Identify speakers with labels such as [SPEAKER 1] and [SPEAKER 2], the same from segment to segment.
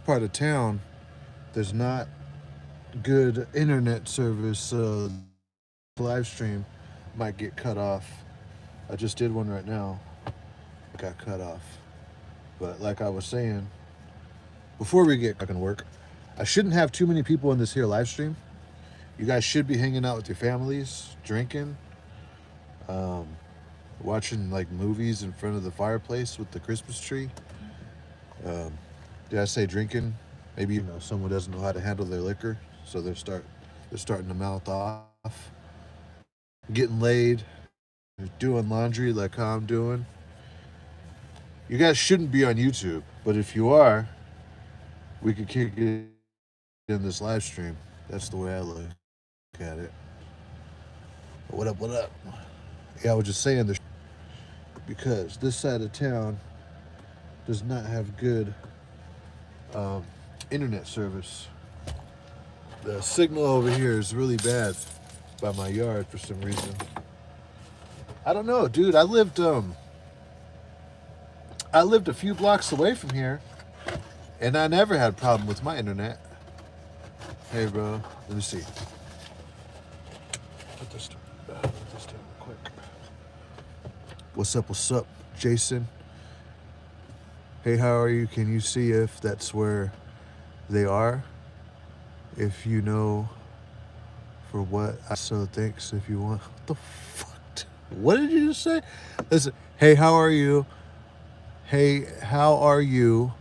[SPEAKER 1] part of town, there's not good internet service, so live stream might get cut off. I just did one right now. It got cut off. But like I was saying, before we get fucking work, I shouldn't have too many people in this here live stream. You guys should be hanging out with your families, drinking, um, watching like movies in front of the fireplace with the Christmas tree. Um, did I say drinking? Maybe someone doesn't know how to handle their liquor, so they're starting to mouth off, getting laid, doing laundry like how I'm doing. You guys shouldn't be on YouTube, but if you are, we could kick it in this live stream. That's the way I look at it. What up? What up? Yeah, I was just saying this because this side of town does not have good um, internet service. The signal over here is really bad by my yard for some reason. I don't know, dude. I lived a few blocks away from here, and I never had a problem with my internet. Hey, bro. Let me see. Put this down real quick. What's up? What's up, Jason? Hey, how are you? Can you see if that's where they are? If you know for what, so thanks if you want. What the fuck? What did you just say? Listen, hey, how are you? Hey, how are you?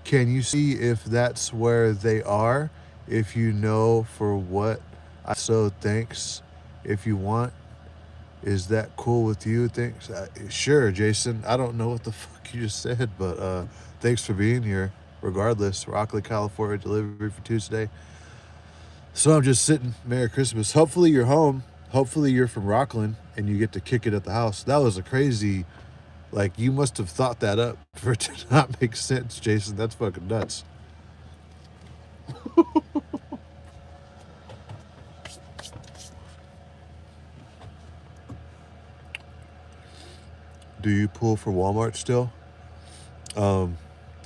[SPEAKER 1] Can you see if that's where they are? If you know for what, so thanks if you want. Is that cool with you? Thanks. Sure, Jason. I don't know what the fuck you just said, but thanks for being here. Regardless, Rockley, California delivery for Tuesday. So I'm just sitting. Merry Christmas. Hopefully you're home. Hopefully you're from Rockland and you get to kick it at the house. That was a crazy, like, you must have thought that up for it to not make sense, Jason. That's fucking nuts. Do you pull for Walmart still? Um,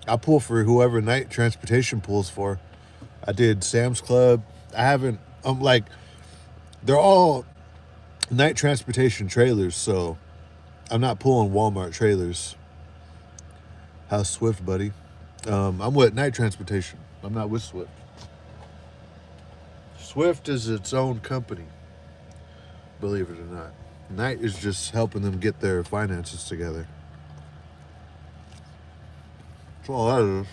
[SPEAKER 1] I pull for whoever night transportation pulls for. I did Sam's Club. I haven't. Like, they're all night transportation trailers, so I'm not pulling Walmart trailers. How's Swift, buddy? I'm with night transportation. I'm not with Swift. Swift is its own company, believe it or not. Night is just helping them get their finances together. That's all that is.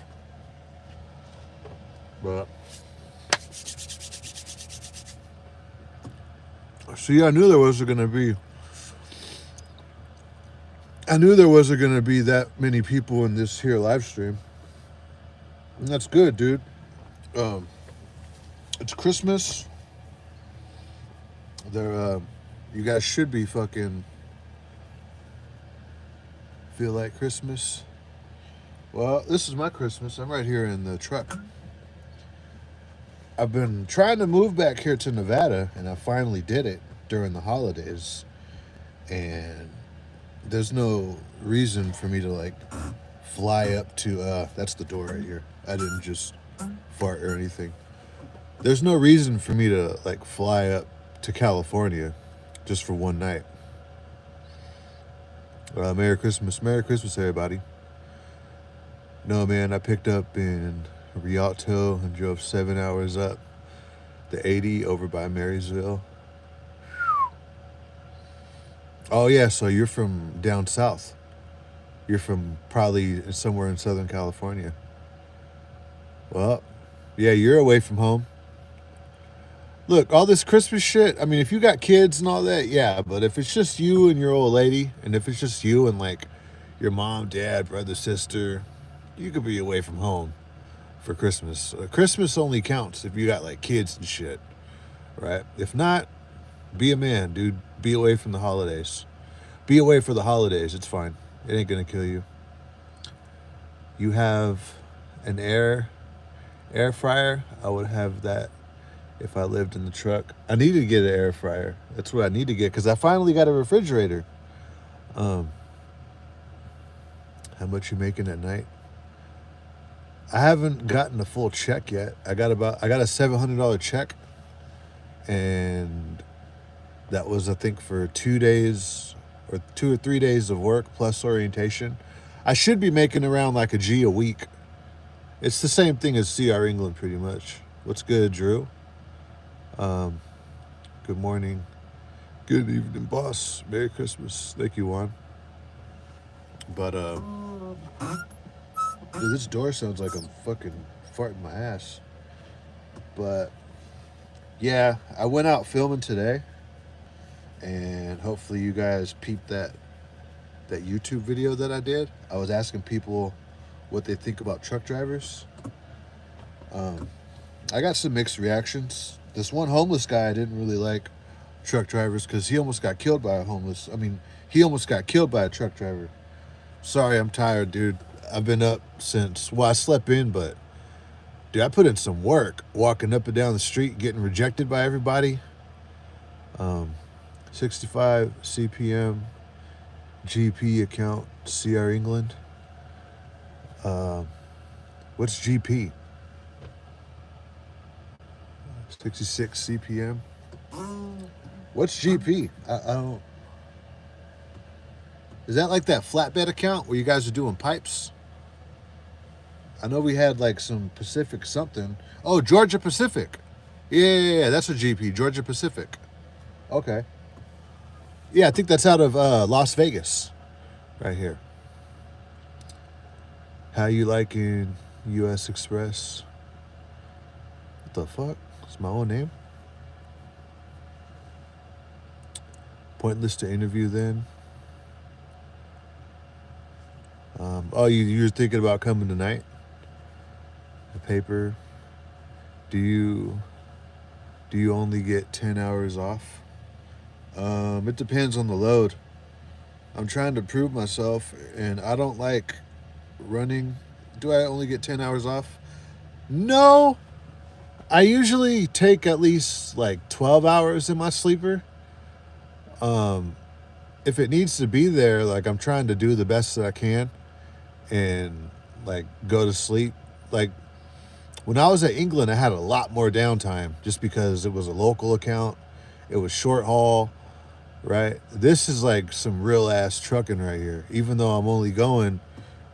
[SPEAKER 1] But see, I knew there wasn't gonna be. I knew there wasn't gonna be that many people in this here live stream, and that's good, dude. Um, it's Christmas. You guys should be fucking feel like Christmas. Well, this is my Christmas. I'm right here in the truck. I've been trying to move back here to Nevada, and I finally did it during the holidays. And there's no reason for me to like fly up to. That's the door right here. I didn't just fart or anything. There's no reason for me to like fly up to California just for one night. Merry Christmas. Merry Christmas, everybody. No, man, I picked up in Rialto and drove 7 hours up the 80 over by Marysville. Oh, yeah, so you're from down south. You're from probably somewhere in Southern California. Well, yeah, you're away from home. Look, all this Christmas shit, I mean, if you got kids and all that, yeah, but if it's just you and your old lady, and if it's just you and like your mom, dad, brother, sister, you could be away from home for Christmas. Christmas only counts if you got like kids and shit, right? If not, be a man, dude. Be away from the holidays. Be away for the holidays. It's fine. It ain't gonna kill you. You have an air fryer. I would have that if I lived in the truck. I need to get an air fryer. That's what I need to get because I finally got a refrigerator. How much you making at night? I haven't gotten a full check yet. I got a $700 check, and that was, I think, for 2 days or 2 or 3 days of work plus orientation. I should be making around like a G a week. It's the same thing as CR England, pretty much. What's good, Drew? Um, Good morning. Good evening, boss. Merry Christmas. Thank you, Juan. But dude, this door sounds like I'm fucking farting my ass. But yeah, I went out filming today, and hopefully you guys peeped that YouTube video that I did. I was asking people what they think about truck drivers. Um, I got some mixed reactions. This one homeless guy I didn't really like truck drivers because he almost got killed by a homeless. I mean, he almost got killed by a truck driver. Sorry, I'm tired, dude. I've been up since, well, I slept in, but dude, I put in some work walking up and down the street, getting rejected by everybody. 65 CPM, GP account, CR England. What's GP? 66 CPM. What's GP? I don't. Is that like that flatbed account where you guys are doing pipes? I know we had like some Pacific something. Oh, Georgia Pacific. Yeah, that's a GP, Georgia Pacific. Okay. Yeah, I think that's out of Las Vegas, right here. How you liking U.S. Express? What the fuck? It's my own name. Pointless to interview then. You're thinking about coming tonight? The paper. Do you only get 10 hours off? It depends on the load. I'm trying to prove myself, and I don't like running. Do I only get 10 hours off? No. I usually take at least like 12 hours in my sleeper. If it needs to be there, like I'm trying to do the best that I can and like go to sleep. Like when I was at England, I had a lot more downtime just because it was a local account. It was short haul, right? This is like some real ass trucking right here. Even though I'm only going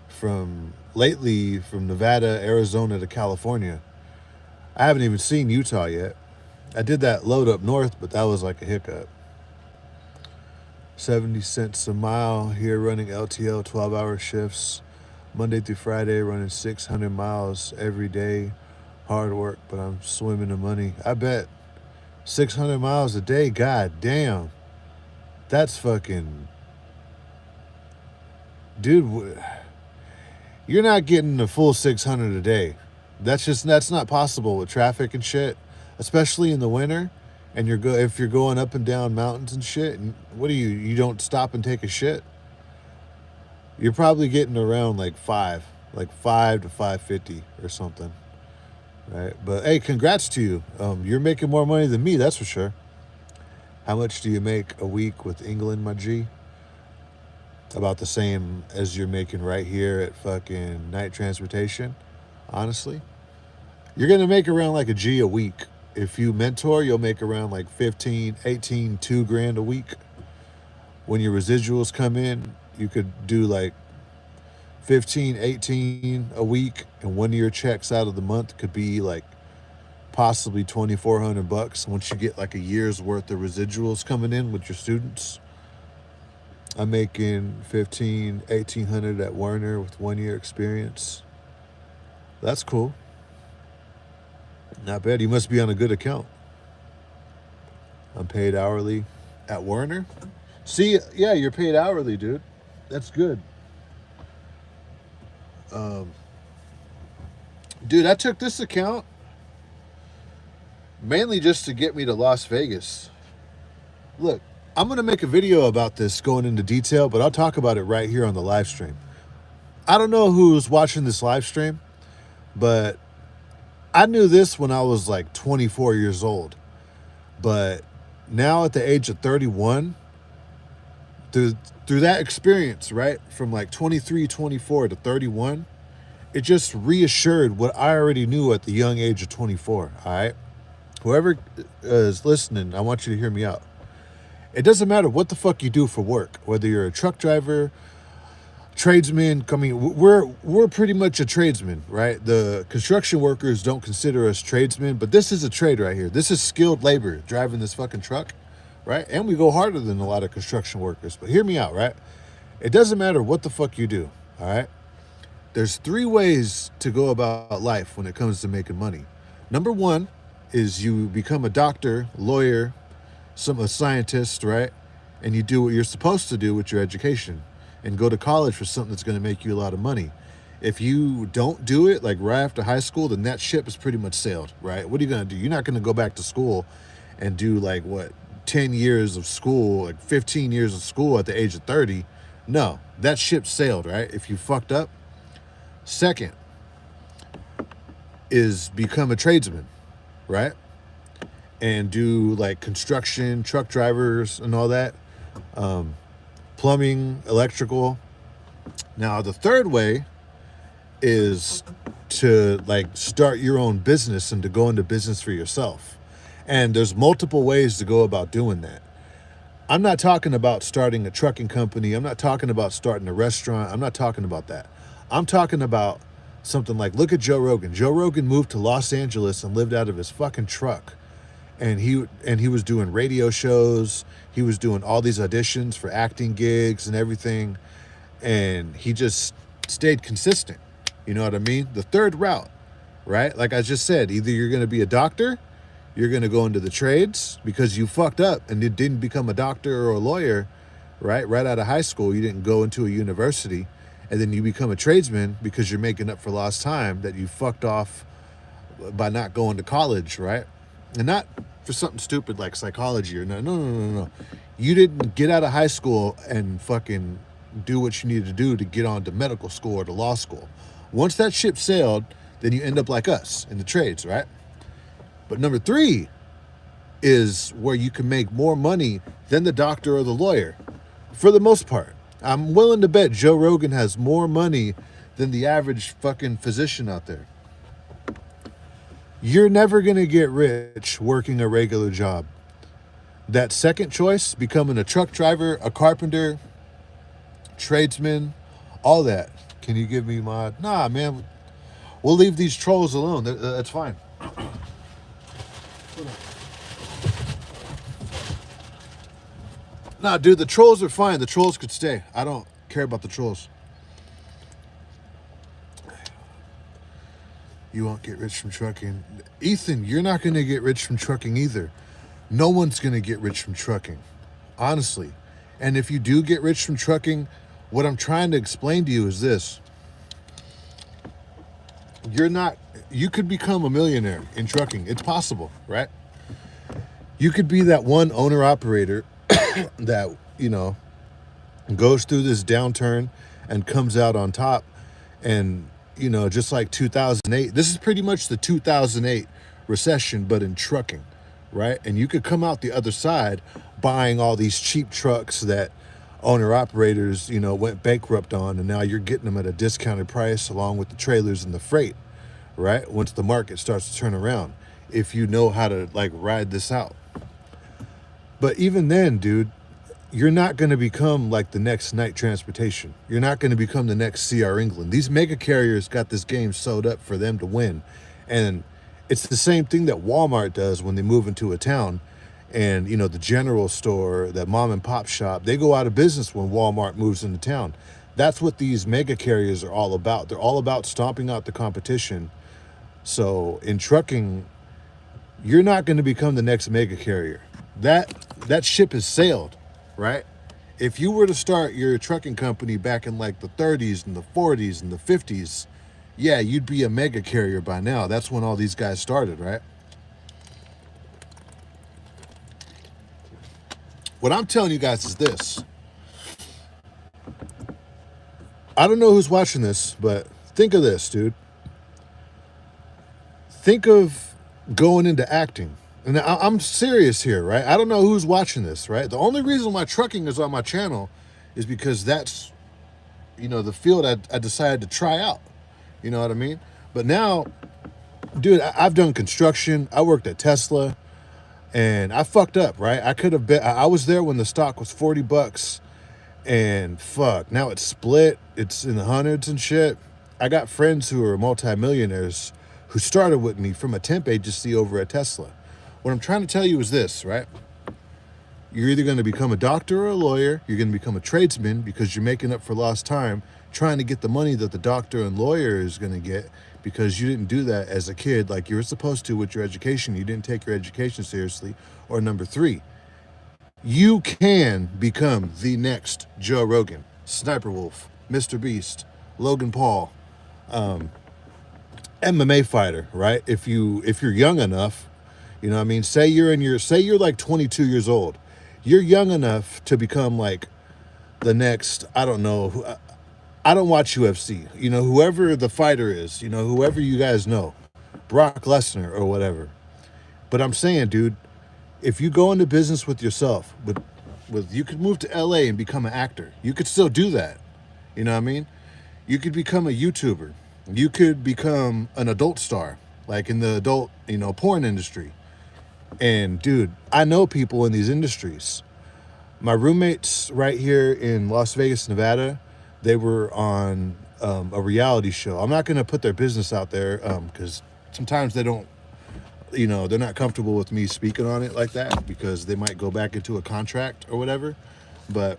[SPEAKER 1] from Nevada, Arizona to California. I haven't even seen Utah yet. I did that load up north, but that was like a hiccup. 70 cents a mile here running LTL 12-hour shifts. Monday through Friday running 600 miles every day. Hard work, but I'm swimming in money. I bet 600 miles a day, god damn. That's fucking... Dude, you're not getting the full 600 a day. That's not possible with traffic and shit, especially in the winter. And if you're going up and down mountains and shit, and you don't stop and take a shit? You're probably getting around like 5 to 550 or something, right? But hey, congrats to you. You're making more money than me, that's for sure. How much do you make a week with England, my G? About the same as you're making right here at fucking Night Transportation, honestly. You're gonna make around like a G a week. If you mentor, you'll make around like 15, 18, $2,000 a week. When your residuals come in, you could do like 15, 18 a week, and one of your checks out of the month could be like possibly $2,400 once you get like a year's worth of residuals coming in with your students. I'm making 15, 1,800 at Werner with 1 year experience. That's cool. Not bad. You must be on a good account. I'm paid hourly at Werner. See, yeah, you're paid hourly, dude. That's good. Dude, I took this account mainly just to get me to Las Vegas. Look, I'm going to make a video about this going into detail, but I'll talk about it right here on the live stream. I don't know who's watching this live stream, but I knew this when I was like 24 years old. But now at the age of 31, through that experience, right, from like 23, 24 to 31, it just reassured what I already knew at the young age of 24. All right, whoever is listening, I want you to hear me out. It doesn't matter what the fuck you do for work, whether you're a truck driver, tradesman. I mean, we're pretty much a tradesman, right? The construction workers don't consider us tradesmen, but this is a trade right here. This is skilled labor driving this fucking truck, right? And we go harder than a lot of construction workers. But hear me out, right? It doesn't matter what the fuck you do, all right? There's three ways to go about life when it comes to making money. Number one is you become a doctor, lawyer, a scientist, right? And you do what you're supposed to do with your education and go to college for something that's going to make you a lot of money. If you don't do it, like right after high school, then that ship is pretty much sailed, right? What are you going to do? You're not going to go back to school and do like, 10 years of school, like 15 years of school at the age of 30. No, that ship sailed, right? If you fucked up. Second is become a tradesman, right? And do like construction, truck drivers and all that. Plumbing, electrical. Now, the third way is to like start your own business and to go into business for yourself. And there's multiple ways to go about doing that. I'm not talking about starting a trucking company. I'm not talking about starting a restaurant. I'm not talking about that. I'm talking about something like, look at Joe Rogan. Joe Rogan moved to Los Angeles and lived out of his fucking truck. And he was doing radio shows. He was doing all these auditions for acting gigs and everything. And he just stayed consistent. You know what I mean? The third route, right? Like I just said, either you're going to be a doctor, you're going to go into the trades because you fucked up and you didn't become a doctor or a lawyer, right? Right out of high school, you didn't go into a university. And then you become a tradesman because you're making up for lost time that you fucked off by not going to college, right? And not for something stupid like psychology or no. You didn't get out of high school and fucking do what you needed to do to get on to medical school or to law school. Once that ship sailed, then you end up like us in the trades, right? But number three is where you can make more money than the doctor or the lawyer, for the most part. I'm willing to bet Joe Rogan has more money than the average fucking physician out there. You're never going to get rich working a regular job. That second choice, becoming a truck driver, a carpenter, tradesman, all that. Can you give me my... Nah, man. We'll leave these trolls alone. That's fine. Nah, dude, the trolls are fine. The trolls could stay. I don't care about the trolls. You won't get rich from trucking. Ethan, you're not going to get rich from trucking either. No one's going to get rich from trucking, honestly. And if you do get rich from trucking, what I'm trying to explain to you is this. You could become a millionaire in trucking. It's possible, right? You could be that one owner-operator that, goes through this downturn and comes out on top. And, just like 2008, this is pretty much the 2008 recession, but in trucking, right? And you could come out the other side buying all these cheap trucks that owner-operators, went bankrupt on, and now you're getting them at a discounted price along with the trailers and the freight, right? Once the market starts to turn around, if you know how to, ride this out. But even then, dude, you're not going to become like the next Knight Transportation. You're not going to become the next CR England. These mega carriers got this game sewed up for them to win. And it's the same thing that Walmart does when they move into a town. And, the general store, that mom and pop shop, they go out of business when Walmart moves into town. That's what these mega carriers are all about. They're all about stomping out the competition. So in trucking, you're not going to become the next mega carrier. That ship has sailed, right? If you were to start your trucking company back in the 30s and the 40s and the 50s, yeah, you'd be a mega carrier by now. That's when all these guys started, right? What I'm telling you guys is this. I don't know who's watching this, but think of this, dude. Think of going into acting. And I'm serious here, right? I don't know who's watching this, right? The only reason why trucking is on my channel is because that's, the field I decided to try out. You know what I mean? But now, dude, I've done construction. I worked at Tesla, and I fucked up, right? I could have been. I was there when the stock was $40, and fuck, now it's split. It's in the hundreds and shit. I got friends who are multimillionaires who started with me from a temp agency over at Tesla. What I'm trying to tell you is this, right? You're either going to become a doctor or a lawyer. You're going to become a tradesman because you're making up for lost time trying to get the money that the doctor and lawyer is going to get because you didn't do that as a kid like you were supposed to with your education. You didn't take your education seriously. Or number three, you can become the next Joe Rogan, Sniper Wolf, Mr. Beast, Logan Paul, MMA fighter, right? If you're young enough, you know what I mean? Say you're like 22 years old. You're young enough to become like the next, I don't know, I don't watch UFC. You know, whoever the fighter is, you know, whoever you guys know, Brock Lesnar or whatever. But I'm saying, dude, if you go into business with yourself, with you could move to LA and become an actor. You could still do that. You know what I mean? You could become a YouTuber. You could become an adult star, like in the adult, you know, porn industry. And dude, I know people in these industries. My roommates right here in Las Vegas, Nevada, they were on a reality show. I'm not going to put their business out there because sometimes they don't, you know, they're not comfortable with me speaking on it like that because they might go back into a contract or whatever. But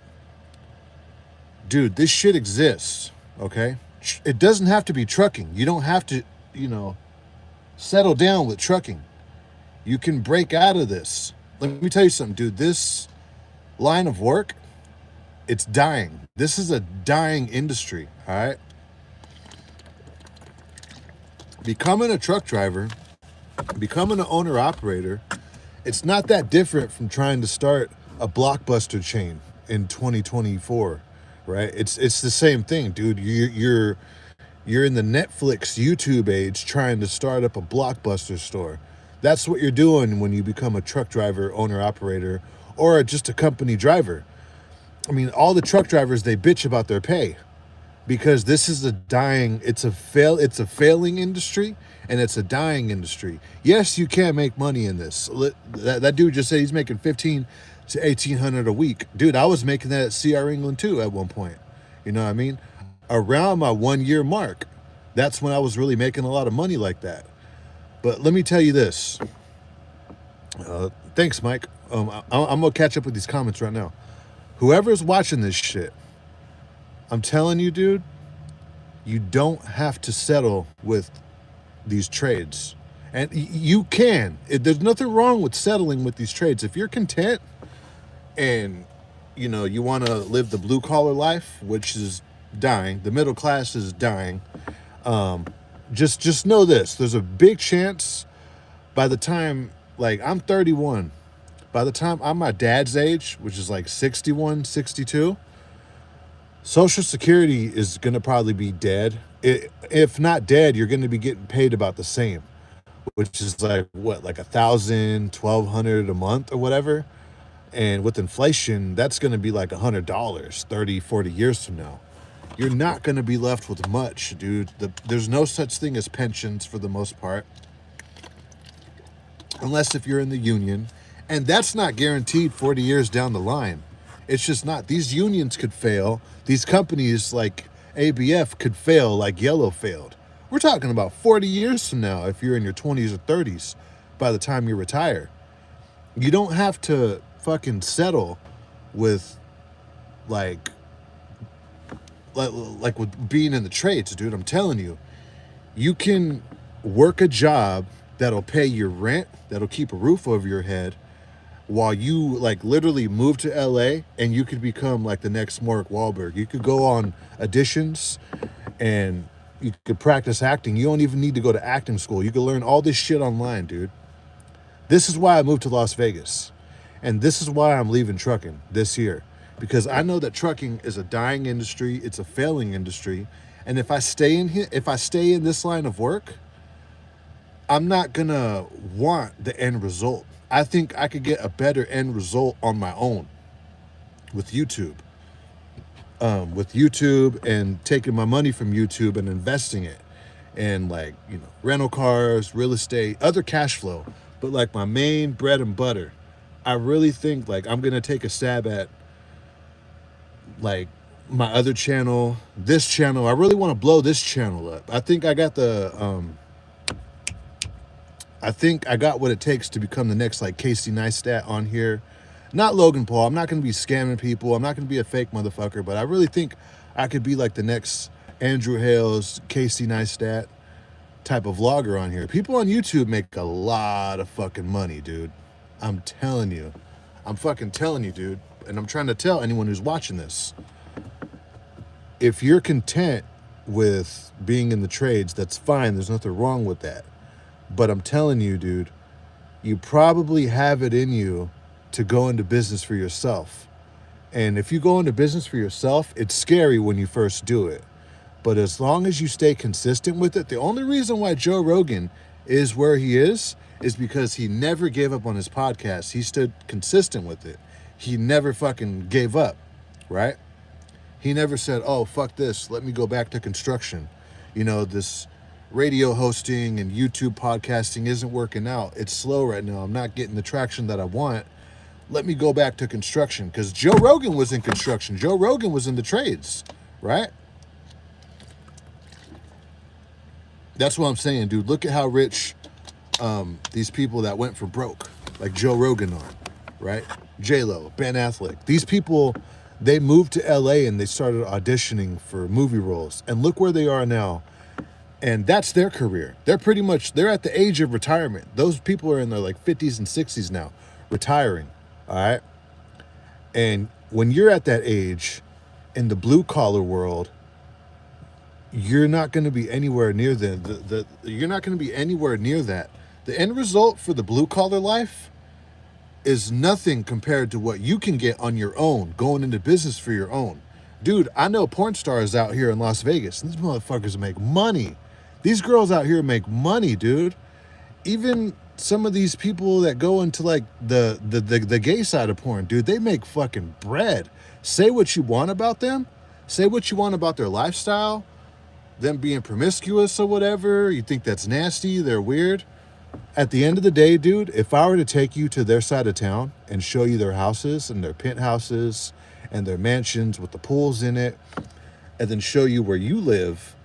[SPEAKER 1] dude, this shit exists, okay? It doesn't have to be trucking. You don't have to, you know, settle down with trucking. You can break out of this. Let me tell you something, dude. This line of work, it's dying. This is a dying industry, all right? Becoming a truck driver, becoming an owner-operator, it's not that different from trying to start a Blockbuster chain in 2024, right? It's the same thing, dude. You're in the Netflix, YouTube age trying to start up a Blockbuster store. That's what you're doing when you become a truck driver, owner-operator, or just a company driver. I mean, all the truck drivers, they bitch about their pay because this is it's a failing industry and it's a dying industry. Yes, you can make money in this. That dude just said he's making $1,500 to $1,800 a week. Dude, I was making that at CR England too at one point. You know what I mean? Around my 1 year mark, that's when I was really making a lot of money like that. But let me tell you this. Thanks, Mike. I'm going to catch up with these comments right now. Whoever's watching this shit, I'm telling you, dude, you don't have to settle with these trades. And you can. There's nothing wrong with settling with these trades. If you're content and, you know, you want to live the blue collar life, which is dying, the middle class is dying, just know this. There's a big chance by the time, like, I'm 31, by the time I'm my dad's age, which is like 61, 62, Social Security is going to probably be dead. If not dead, you're going to be getting paid about the same, which is like, what, like $1,000, $1,200 a month or whatever. And with inflation, that's going to be like $100 30, 40 years from now. You're not going to be left with much, dude. There's no such thing as pensions for the most part, unless if you're in the union. And that's not guaranteed 40 years down the line. It's just not. These unions could fail. These companies like ABF could fail like Yellow failed. We're talking about 40 years from now if you're in your 20s or 30s by the time you retire. You don't have to fucking settle with like with being in the trades, dude. I'm telling you, you can work a job that'll pay your rent, that'll keep a roof over your head, while you like literally move to LA and you could become like the next Mark Wahlberg. You could go on auditions and you could practice acting. You don't even need to go to acting school. You could learn all this shit online, dude. This is why I moved to Las Vegas. And this is why I'm leaving trucking this year. Because I know that trucking is a dying industry. It's a failing industry. And if I stay in here, if I stay in this line of work, I'm not gonna want the end result. I think I could get a better end result on my own with YouTube. With YouTube and taking my money from YouTube and investing it and like, you know, rental cars, real estate, other cash flow. But like my main bread and butter, I really think like I'm gonna take a stab at like my other channel, this channel. I really want to blow this channel up. I think I got I think I got what it takes to become the next like Casey Neistat on here. Not Logan Paul. I'm not going to be scamming people. I'm not going to be a fake motherfucker, but I really think I could be like the next Andrew Hales, Casey Neistat type of vlogger on here. People on YouTube make a lot of fucking money, dude. I'm telling you. I'm fucking telling you, dude. And I'm trying to tell anyone who's watching this. If you're content with being in the trades, that's fine. There's nothing wrong with that. But I'm telling you, dude, you probably have it in you to go into business for yourself. And if you go into business for yourself, it's scary when you first do it. But as long as you stay consistent with it, the only reason why Joe Rogan is where he is because he never gave up on his podcast. He stood consistent with it. He never fucking gave up, right? He never said, oh, fuck this, let me go back to construction. You know, this radio hosting and YouTube podcasting isn't working out. It's slow right now. I'm not getting the traction that I want. Let me go back to construction, because Joe Rogan was in construction. Joe Rogan was in the trades, right? That's what I'm saying, dude. Look at how rich these people that went for broke, like Joe Rogan are, right? J-Lo, Ben Affleck. These people, they moved to LA and they started auditioning for movie roles. And look where they are now. And that's their career. They're at the age of retirement. Those people are in their like 50s and 60s now, retiring. All right. And when you're at that age in the blue collar world, you're not going to be anywhere near you're not going to be anywhere near that. The end result for the blue collar life is nothing compared to what you can get on your own, going into business for your own. Dude, I know porn stars out here in Las Vegas, and these motherfuckers make money. These girls out here make money, dude. Even some of these people that go into like the gay side of porn, dude, they make fucking bread. Say what you want about them. Say what you want about their lifestyle, them being promiscuous or whatever. You think that's nasty, they're weird. At the end of the day, dude, if I were to take you to their side of town and show you their houses and their penthouses and their mansions with the pools in it, and then show you where you live,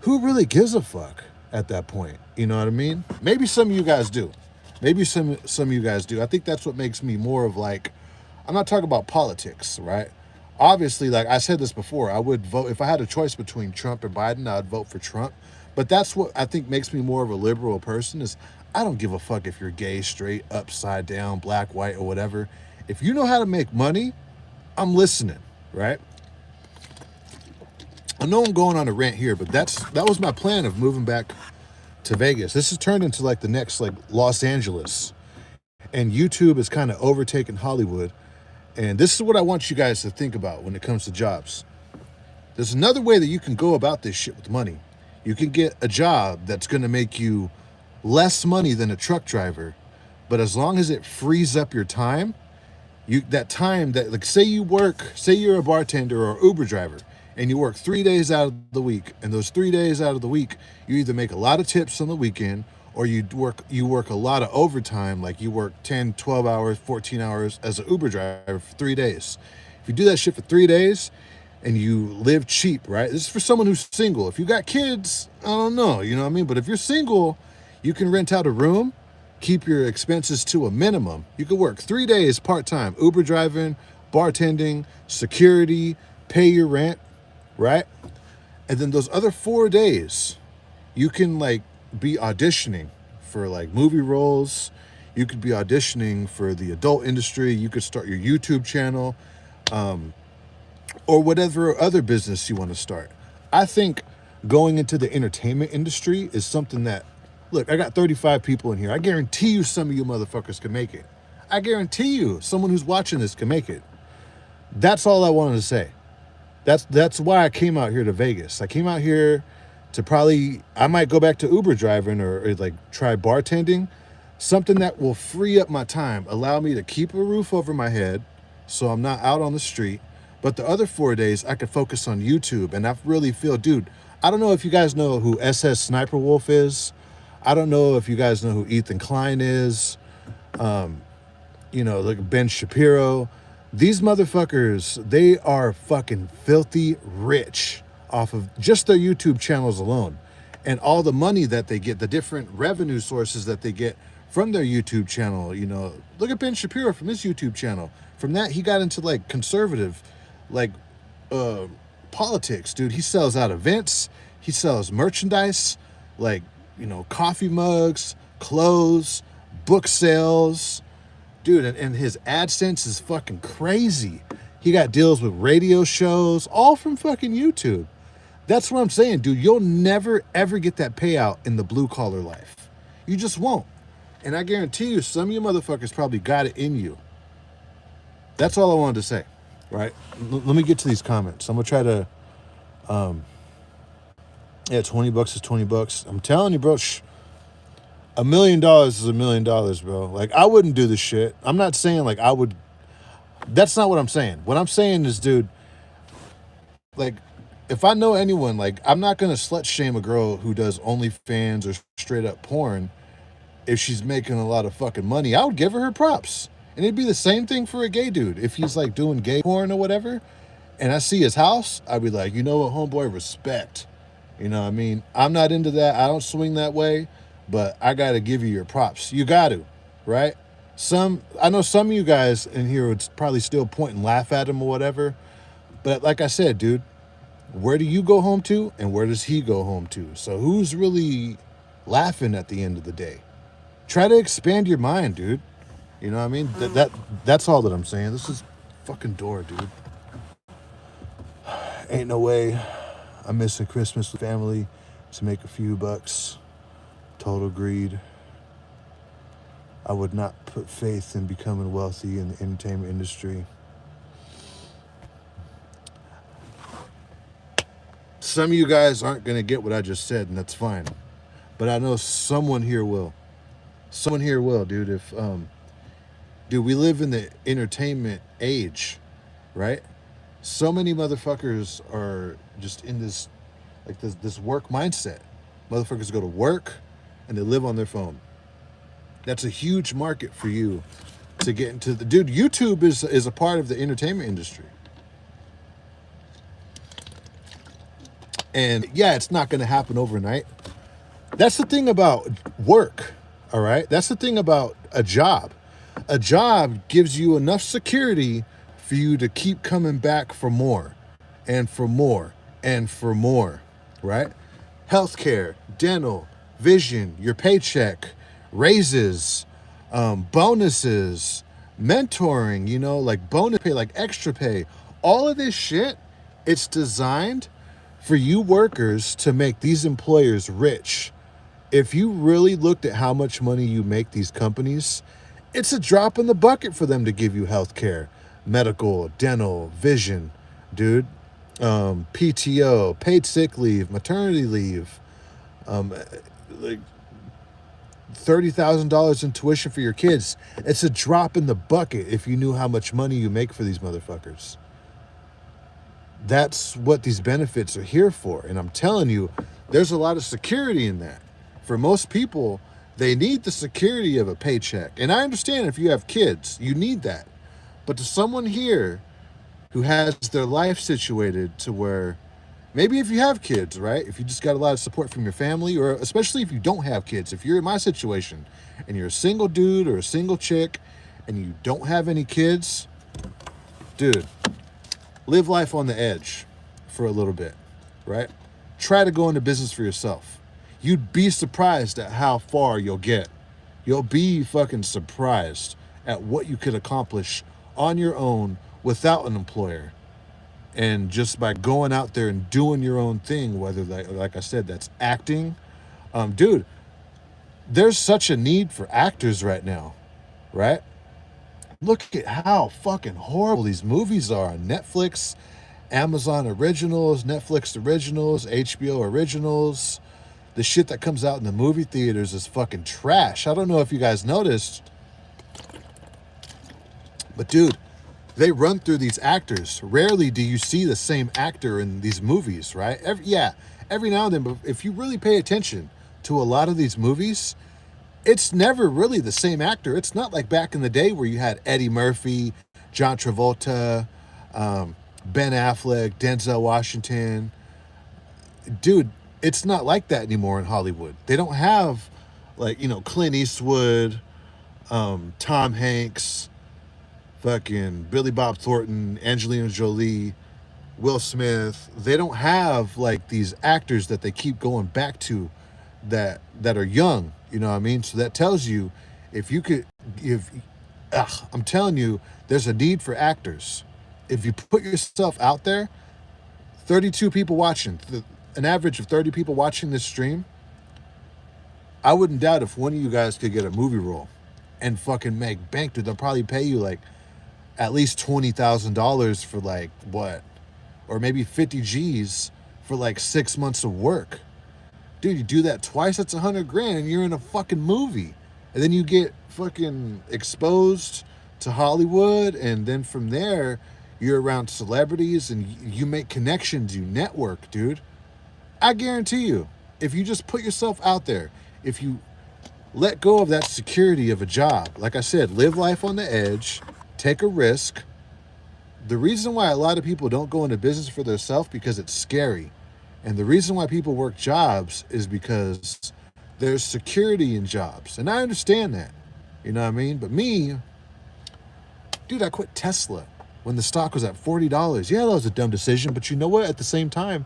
[SPEAKER 1] who really gives a fuck at that point? You know what I mean? Maybe some of you guys do. Maybe some of you guys do. I think that's what makes me more of like, I'm not talking about politics, right? Obviously, like I said this before, I would vote, if I had a choice between Trump and Biden, I'd vote for Trump. But that's what I think makes me more of a liberal person, is I don't give a fuck if you're gay, straight, upside down, black, white, or whatever. If you know how to make money, I'm listening, right? I know I'm going on a rant here, but that was my plan of moving back to Vegas. This has turned into like the next like Los Angeles, and YouTube has kind of overtaken Hollywood. And this is what I want you guys to think about when it comes to jobs. There's another way that you can go about this shit with money. You can get a job that's going to make you less money than a truck driver, but as long as it frees up your time, like say you're a bartender or Uber driver, and you work 3 days out of the week, and those 3 days out of the week, you either make a lot of tips on the weekend, or you work a lot of overtime, like you work 10, 12 hours, 14 hours as an Uber driver for 3 days. If you do that shit for 3 days and you live cheap, right? This is for someone who's single. If you got kids, I don't know, you know what I mean? But if you're single, you can rent out a room, keep your expenses to a minimum. You could work 3 days part-time, Uber driving, bartending, security, pay your rent, right? And then those other 4 days, you can like be auditioning for like movie roles. You could be auditioning for the adult industry. You could start your YouTube channel, or whatever other business you want to start. I think going into the entertainment industry is something that, look, I got 35 people in here. I guarantee you some of you motherfuckers can make it. I guarantee you someone who's watching this can make it. That's all I wanted to say. That's why I came out here to Vegas. I came out here to I might go back to Uber driving or like try bartending, something that will free up my time, allow me to keep a roof over my head so I'm not out on the street. But the other 4 days I could focus on YouTube. And I really feel, dude, I don't know if you guys know who SS Sniper Wolf is. I don't know if you guys know who Ethan Klein is. You know, like Ben Shapiro. These motherfuckers, they are fucking filthy rich off of just their YouTube channels alone. And all the money that they get, the different revenue sources that they get from their YouTube channel. You know, look at Ben Shapiro from his YouTube channel. From that, he got into like conservative, like politics, dude. He sells out events. He sells merchandise, like, you know, coffee mugs, clothes, book sales. Dude, and his AdSense is fucking crazy. He got deals with radio shows, all from fucking YouTube. That's what I'm saying, dude. You'll never, ever get that payout in the blue-collar life. You just won't. And I guarantee you, some of you motherfuckers probably got it in you. That's all I wanted to say, right? Let me get to these comments. I'm going to try to... yeah, $20 is $20. I'm telling you, bro, $1 million is $1 million, bro. Like, I wouldn't do this shit. I'm not saying, like, I would... That's not what I'm saying. What I'm saying is, dude, like, if I know anyone, like, I'm not going to slut shame a girl who does OnlyFans or straight up porn if she's making a lot of fucking money. I would give her props. And it'd be the same thing for a gay dude. If he's, like, doing gay porn or whatever, and I see his house, I'd be like, you know what, homeboy, respect. You know what I mean? I'm not into that. I don't swing that way. But I got to give you your props. You got to, right? I know some of you guys in here would probably still point and laugh at him or whatever. But like I said, dude, where do you go home to and where does he go home to? So who's really laughing at the end of the day? Try to expand your mind, dude. You know what I mean? That's all that I'm saying. This is fucking door, dude. Ain't no way I'm missing Christmas with family to make a few bucks. Total greed. I would not put faith in becoming wealthy in the entertainment industry. Some of you guys aren't going to get what I just said, and that's fine. But I know someone here will. Someone here will, dude. Dude, we live in the entertainment age, right? So many motherfuckers are just in this, like this work mindset. Motherfuckers go to work and they live on their phone. That's a huge market for you to get into. Dude, YouTube is a part of the entertainment industry. And yeah, it's not going to happen overnight. That's the thing about work, all right? That's the thing about a job. A job gives you enough security for you to keep coming back for more and for more and for more, right? Healthcare, dental, vision, your paycheck, raises, bonuses, mentoring, you know, like bonus pay, like extra pay. All of this shit, it's designed for you workers to make these employers rich. If you really looked at how much money you make these companies, it's a drop in the bucket for them to give you healthcare, medical, dental, vision, dude, PTO, paid sick leave, maternity leave, like $30,000 in tuition for your kids. It's a drop in the bucket if you knew how much money you make for these motherfuckers. That's what these benefits are here for. And I'm telling you, there's a lot of security in that. For most people, they need the security of a paycheck. And I understand if you have kids, you need that. But to someone here who has their life situated to where, maybe if you have kids, right? If you just got a lot of support from your family, or especially if you don't have kids, if you're in my situation and you're a single dude or a single chick and you don't have any kids, dude, live life on the edge for a little bit, right? Try to go into business for yourself. You'd be surprised at how far you'll get. You'll be fucking surprised at what you could accomplish on your own without an employer. And just by going out there and doing your own thing, whether, like I said, that's acting. Dude, there's such a need for actors right now, right? Look at how fucking horrible these movies are on Netflix, Amazon Originals, Netflix Originals, HBO Originals. The shit that comes out in the movie theaters is fucking trash. I don't know if you guys noticed, but dude, they run through these actors. Rarely do you see the same actor in these movies, right? every now and then, but if you really pay attention to a lot of these movies, it's never really the same actor. It's not like back in the day where you had Eddie Murphy, John Travolta, Ben Affleck, Denzel Washington. Dude, it's not like that anymore in Hollywood. They don't have like, Clint Eastwood, Tom Hanks, fucking Billy Bob Thornton, Angelina Jolie, Will Smith. They don't have like these actors that they keep going back to that are young. You know what I mean? So that tells you I'm telling you, there's a need for actors. If you put yourself out there, 32 people watching, an average of 30 people watching this stream, I wouldn't doubt if one of you guys could get a movie role and fucking make bank, dude. They'll probably pay you like at least $20,000 for like what? Or maybe 50 G's for like 6 months of work. Dude, you do that twice, that's $100,000 and you're in a fucking movie. And then you get fucking exposed to Hollywood, and then from there, you're around celebrities and you make connections, you network, dude. I guarantee you, if you just put yourself out there, if you let go of that security of a job, like I said, live life on the edge, take a risk. The reason why a lot of people don't go into business for themselves because it's scary. And the reason why people work jobs is because there's security in jobs. And I understand that. You know what I mean? But me, dude, I quit Tesla when the stock was at $40. Yeah, that was a dumb decision. But you know what? At the same time,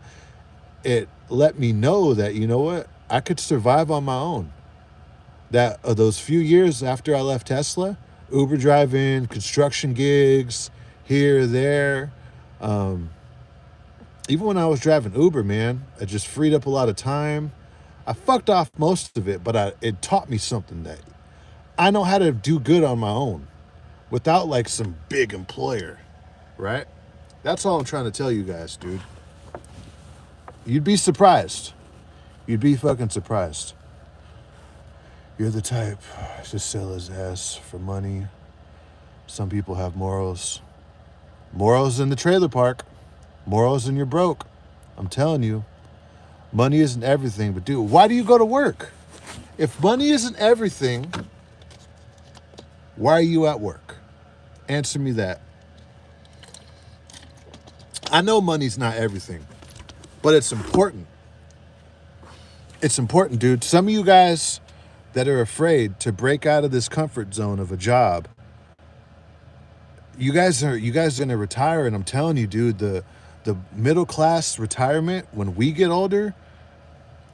[SPEAKER 1] it let me know that, you know what? I could survive on my own. That those few years after I left Tesla, Uber driving, construction gigs, here, there. Even when I was driving Uber, man, I just freed up a lot of time. I fucked off most of it, but it taught me something that I know how to do good on my own without like some big employer, right? That's all I'm trying to tell you guys, dude. You'd be surprised. You'd be fucking surprised. You're the type to sell his ass for money. Some people have morals. Morals in the trailer park. Morals in you're broke. I'm telling you. Money isn't everything, but dude, why do you go to work? If money isn't everything, why are you at work? Answer me that. I know money's not everything, but it's important. It's important, dude. Some of you guys that are afraid to break out of this comfort zone of a job, you guys are gonna retire, and I'm telling you, dude, the middle class retirement, when we get older,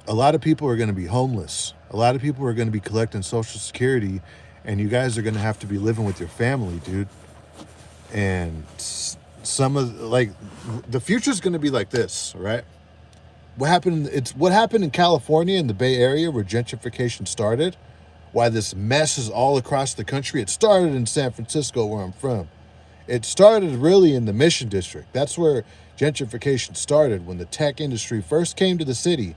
[SPEAKER 1] a lot of people are gonna be homeless. A lot of people are gonna be collecting Social Security, and you guys are gonna have to be living with your family, dude. And some of like the future's gonna be like this, right? What happened in California in the Bay Area where gentrification started, why this mess is all across the country. It started in San Francisco, where I'm from. It started really in the Mission District. That's where gentrification started. When the tech industry first came to the city,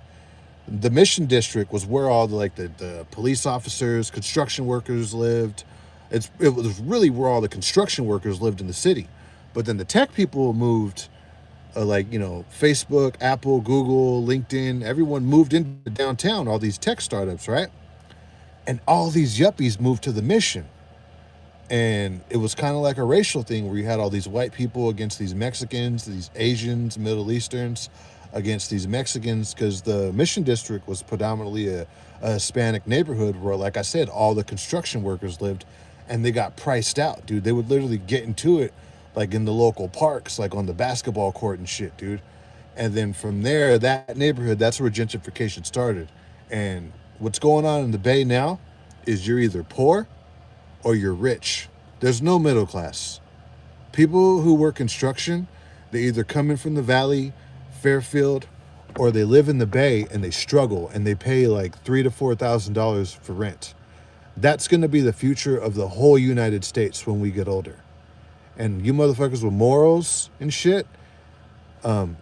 [SPEAKER 1] the Mission District was where all the police officers, construction workers lived. It was really where all the construction workers lived in the city. But then the tech people moved, Facebook, Apple, Google, LinkedIn, everyone moved into downtown, all these tech startups, right? And all these yuppies moved to the Mission. And it was kind of like a racial thing where you had all these white people against these Mexicans, these Asians, Middle Easterns against these Mexicans, because the Mission District was predominantly a Hispanic neighborhood where, like I said, all the construction workers lived, and they got priced out, dude. They would literally get into it like in the local parks, like on the basketball court and shit, dude. And then from there, that neighborhood, that's where gentrification started. And what's going on in the Bay now is you're either poor or you're rich. There's no middle class. People who work construction, they either come in from the Valley, Fairfield, or they live in the Bay and they struggle and they pay like $3,000 to $4,000 for rent. That's going to be the future of the whole United States when we get older. And you motherfuckers with morals and shit,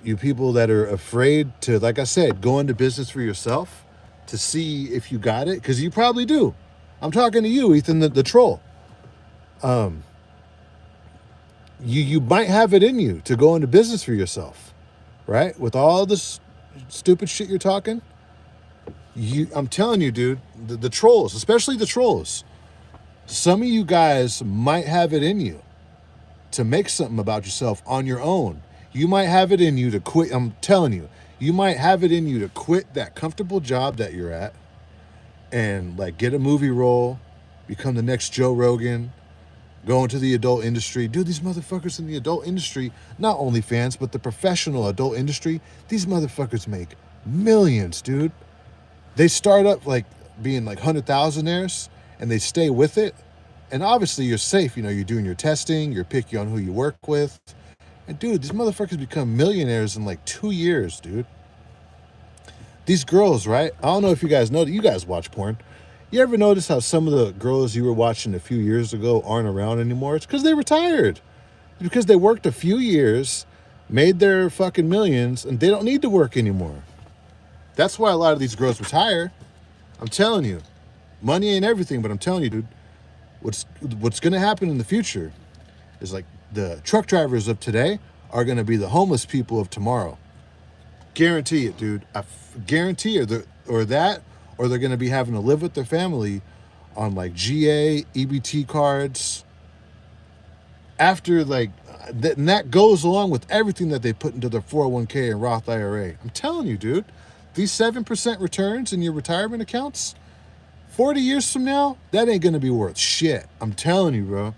[SPEAKER 1] you people that are afraid to, like I said, go into business for yourself to see if you got it, because you probably do. I'm talking to you, Ethan, the troll. You might have it in you to go into business for yourself, right? With all this stupid shit you're talking, I'm telling you, dude, the trolls, especially the trolls, some of you guys might have it in you to make something about yourself on your own. You might have it in you to quit. I'm telling you, you might have it in you to quit that comfortable job that you're at and like get a movie role, become the next Joe Rogan, go into the adult industry. Dude, these motherfuckers in the adult industry, not OnlyFans, but the professional adult industry, these motherfuckers make millions, dude. They start up like being like 100,000aires and they stay with it. And obviously you're safe, you know, you're doing your testing, you're picky on who you work with. And dude, these motherfuckers become millionaires in like 2 years, dude. These girls, right? I don't know if you guys know that you guys watch porn. You ever notice how some of the girls you were watching a few years ago aren't around anymore? It's because they retired. It's because they worked a few years, made their fucking millions, and they don't need to work anymore. That's why a lot of these girls retire. I'm telling you. Money ain't everything, but I'm telling you, dude, what's going to happen in the future is like the truck drivers of today are going to be the homeless people of tomorrow. Guarantee it, dude. I guarantee or they're going to be having to live with their family on like GA, EBT cards. After like, and that goes along with everything that they put into their 401k and Roth IRA. I'm telling you, dude, these 7% returns in your retirement accounts, 40 years from now, that ain't going to be worth shit. I'm telling you, bro.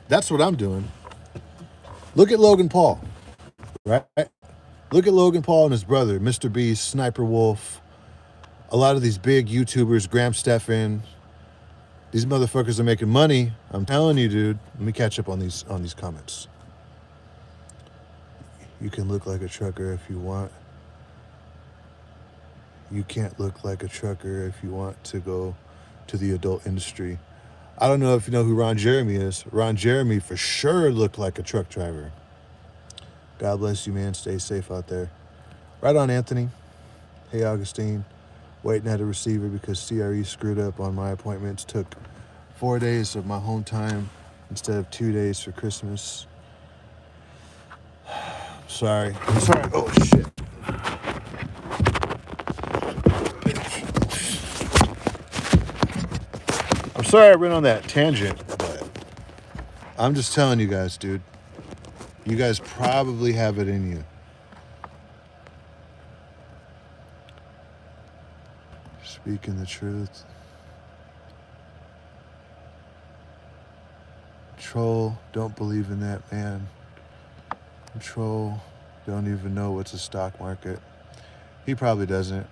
[SPEAKER 1] That's what I'm doing. Look at Logan Paul, right? Look at Logan Paul and his brother, Mr. Beast, Sniper Wolf, a lot of these big YouTubers, Graham Stephan. These motherfuckers are making money. I'm telling you, dude. Let me catch up on these comments. You can look like a trucker if you want. You can't look like a trucker if you want to go to the adult industry. I don't know if you know who Ron Jeremy is. Ron Jeremy for sure looked like a truck driver. God bless you, man. Stay safe out there. Right on, Anthony. Hey, Augustine. Waiting at a receiver because CRE screwed up on my appointments. Took 4 days of my home time instead of 2 days for Christmas. Sorry. I'm sorry. Oh, shit. I'm sorry I went on that tangent, but I'm just telling you guys, dude. You guys probably have it in you. Speaking the truth. Troll, don't believe in that, man. Troll, don't even know what's a stock market. He probably doesn't.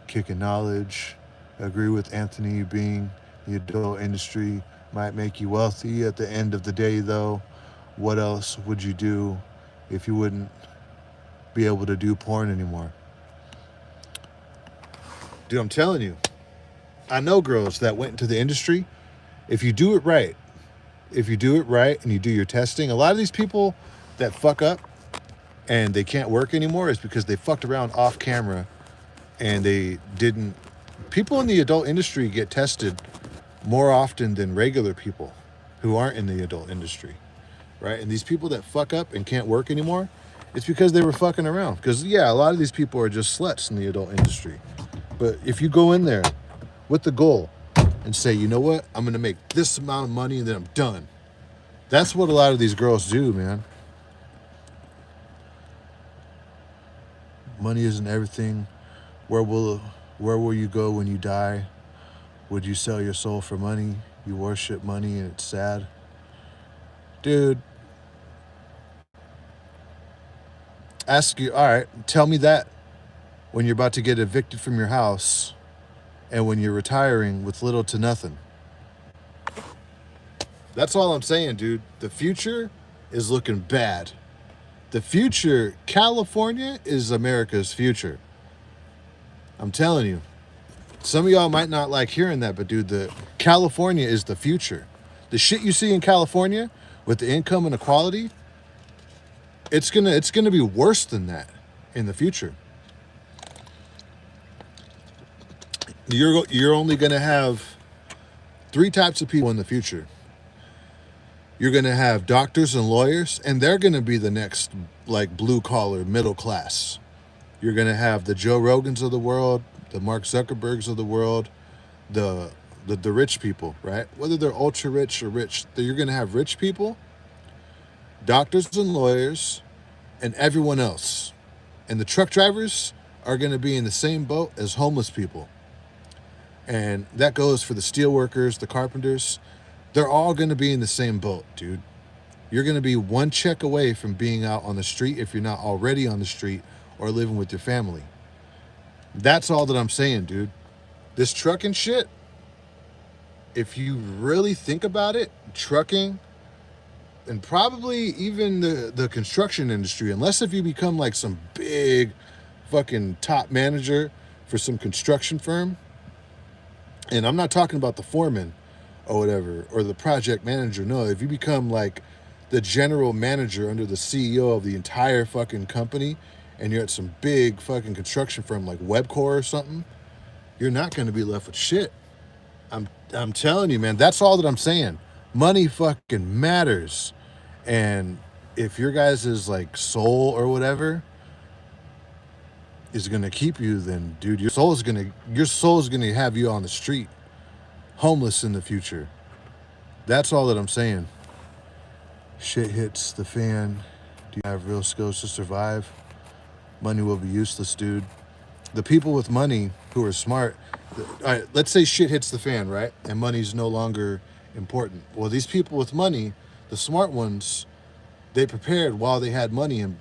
[SPEAKER 1] Kicking knowledge. Agree with Anthony, being the adult industry might make you wealthy. At the end of the day, though, what else would you do if you wouldn't be able to do porn anymore? Dude, I'm telling you, I know girls that went into the industry. If you do it right and you do your testing, a lot of these people that fuck up and they can't work anymore is because they fucked around off camera and they didn't. People in the adult industry get tested more often than regular people who aren't in the adult industry, right? And these people that fuck up and can't work anymore, it's because they were fucking around. Because, yeah, a lot of these people are just sluts in the adult industry. But if you go in there with the goal and say, you know what, I'm going to make this amount of money and then I'm done. That's what a lot of these girls do, man. Money isn't everything. Where will you go when you die? Would you sell your soul for money? You worship money and it's sad. Dude, ask you, all right, tell me that when you're about to get evicted from your house and when you're retiring with little to nothing. That's all I'm saying, dude. The future is looking bad. The future, California is America's future. I'm telling you. Some of y'all might not like hearing that, but dude, the California is the future. The shit you see in California with the income inequality, it's gonna be worse than that in the future. You're only gonna have 3 types of people in the future. You're going to have doctors and lawyers, and they're going to be the next, like, blue collar, middle class. You're going to have the Joe Rogans of the world, the Mark Zuckerbergs of the world, the the rich people, right? Whether they're ultra rich or rich, you're going to have rich people, doctors and lawyers, and everyone else. And the truck drivers are going to be in the same boat as homeless people. And that goes for the steel workers, the carpenters. They're all going to be in the same boat, dude. You're going to be one check away from being out on the street if you're not already on the street or living with your family. That's all that I'm saying, dude. This trucking shit, if you really think about it, trucking and probably even the construction industry, unless if you become like some big fucking top manager for some construction firm, and I'm not talking about the foreman or whatever, or the project manager. No, if you become like the general manager under the CEO of the entire fucking company, and you're at some big fucking construction firm like Webcor or something, you're not going to be left with shit. I'm telling you, man, that's all that I'm saying. Money fucking matters. And if your guys' like soul or whatever is going to keep you, then dude, your soul is going to have you on the street, homeless in the future. That's all that I'm saying. Shit hits the fan. Do you have real skills to survive? Money will be useless, dude. The people with money who are smart, all right, let's say shit hits the fan, right? And money's no longer important. Well, these people with money, the smart ones, they prepared while they had money and,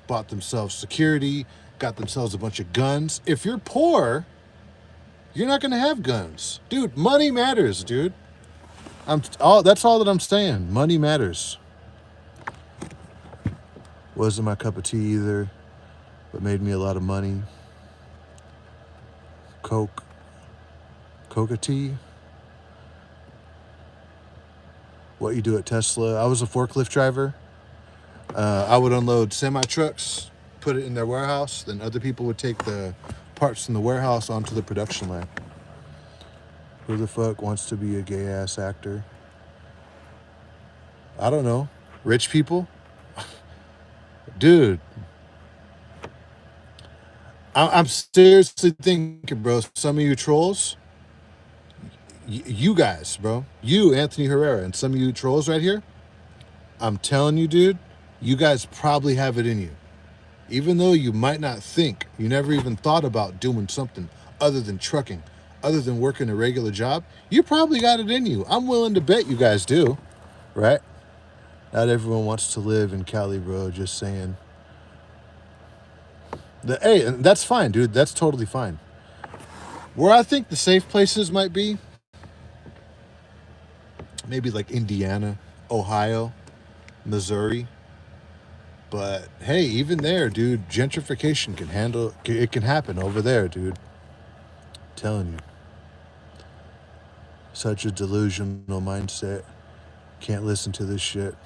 [SPEAKER 1] bought themselves security, got themselves a bunch of guns. If you're poor, you're not going to have guns. Dude, money matters, dude. That's all that I'm saying. Money matters. Wasn't my cup of tea either, but made me a lot of money. Coca tea. What you do at Tesla. I was a forklift driver. I would unload semi-trucks, put it in their warehouse, then other people would take the parts from the warehouse onto the production line. Who the fuck wants to be a gay-ass actor? I don't know. Rich people? Dude. I'm seriously thinking, bro, some of you trolls, you guys, bro, you, Anthony Herrera, and some of you trolls right here, I'm telling you, dude, you guys probably have it in you. Even though you might not think, you never even thought about doing something other than trucking, other than working a regular job, you probably got it in you. I'm willing to bet you guys do, right? Not everyone wants to live in Cali, bro, just saying. Hey, and that's fine, dude. That's totally fine. Where I think the safe places might be, maybe like Indiana, Ohio, Missouri. But hey, even there, dude, gentrification can happen over there, dude. I'm telling you. Such a delusional mindset. Can't listen to this shit.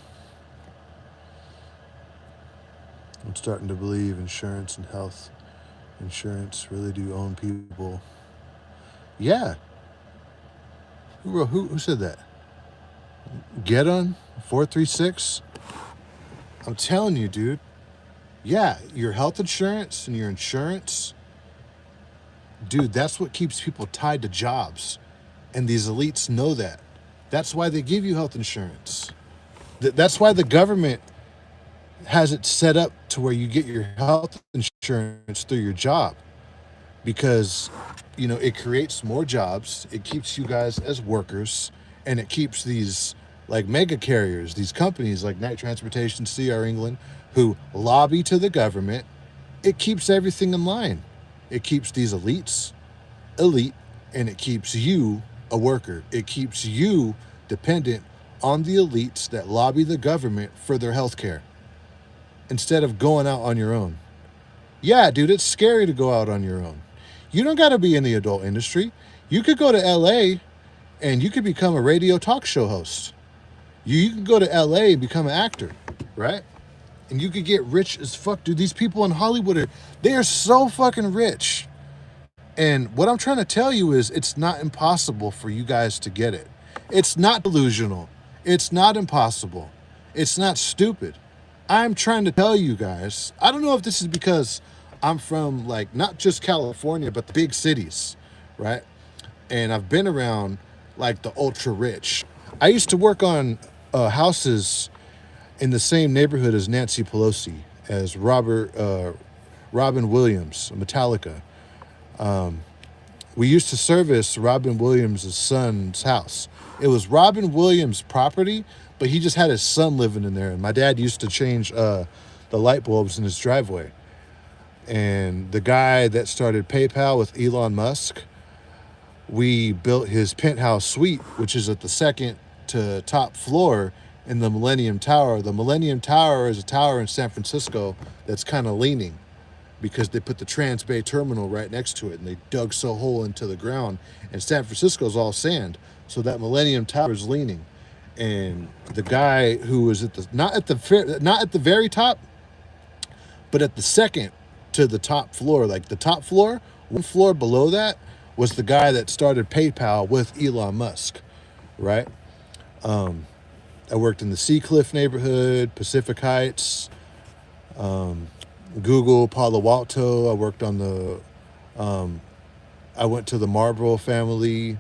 [SPEAKER 1] I'm starting to believe insurance and health insurance really do own people. Yeah. Who said that? Get on 436. I'm telling you, dude. Yeah, your health insurance and your insurance, dude, that's what keeps people tied to jobs. And these elites know that. That's why they give you health insurance. That's why the government has it set up to where you get your health insurance through your job, because it creates more jobs, it keeps you guys as workers, and it keeps these like mega carriers, these companies like Knight Transportation, CR England, who lobby to the government. It keeps everything in line. It keeps these elites elite, and it keeps you a worker. It keeps you dependent on the elites that lobby the government for their health care, instead of going out on your own. Yeah, dude, it's scary to go out on your own. You don't got to be in the adult industry. You could go to LA and you could become a radio talk show host. You can go to LA and become an actor, right? And you could get rich as fuck, dude. These people in Hollywood they are so fucking rich. And what I'm trying to tell you is it's not impossible for you guys to get it. It's not delusional. It's not impossible. It's not stupid. I'm trying to tell you guys. I don't know if this is because I'm from like not just California, but the big cities, right? And I've been around like the ultra rich. I used to work on houses in the same neighborhood as Nancy Pelosi, as Robin Williams, Metallica. We used to service Robin Williams' son's house. It was Robin Williams' property, but he just had his son living in there. And my dad used to change the light bulbs in his driveway. And the guy that started PayPal with Elon Musk, we built his penthouse suite, which is at the second to top floor in the Millennium Tower. The Millennium Tower is a tower in San Francisco that's kind of leaning because they put the Transbay Terminal right next to it, and they dug so hole into the ground. And San Francisco's all sand, so that Millennium Tower is leaning. And the guy who was at the not at the very top, but at the second to the top floor, like the top floor, one floor below that was the guy that started PayPal with Elon Musk, right? I worked in the Seacliff neighborhood, Pacific Heights, Google, Palo Alto. I worked on I went to the Marlboro family,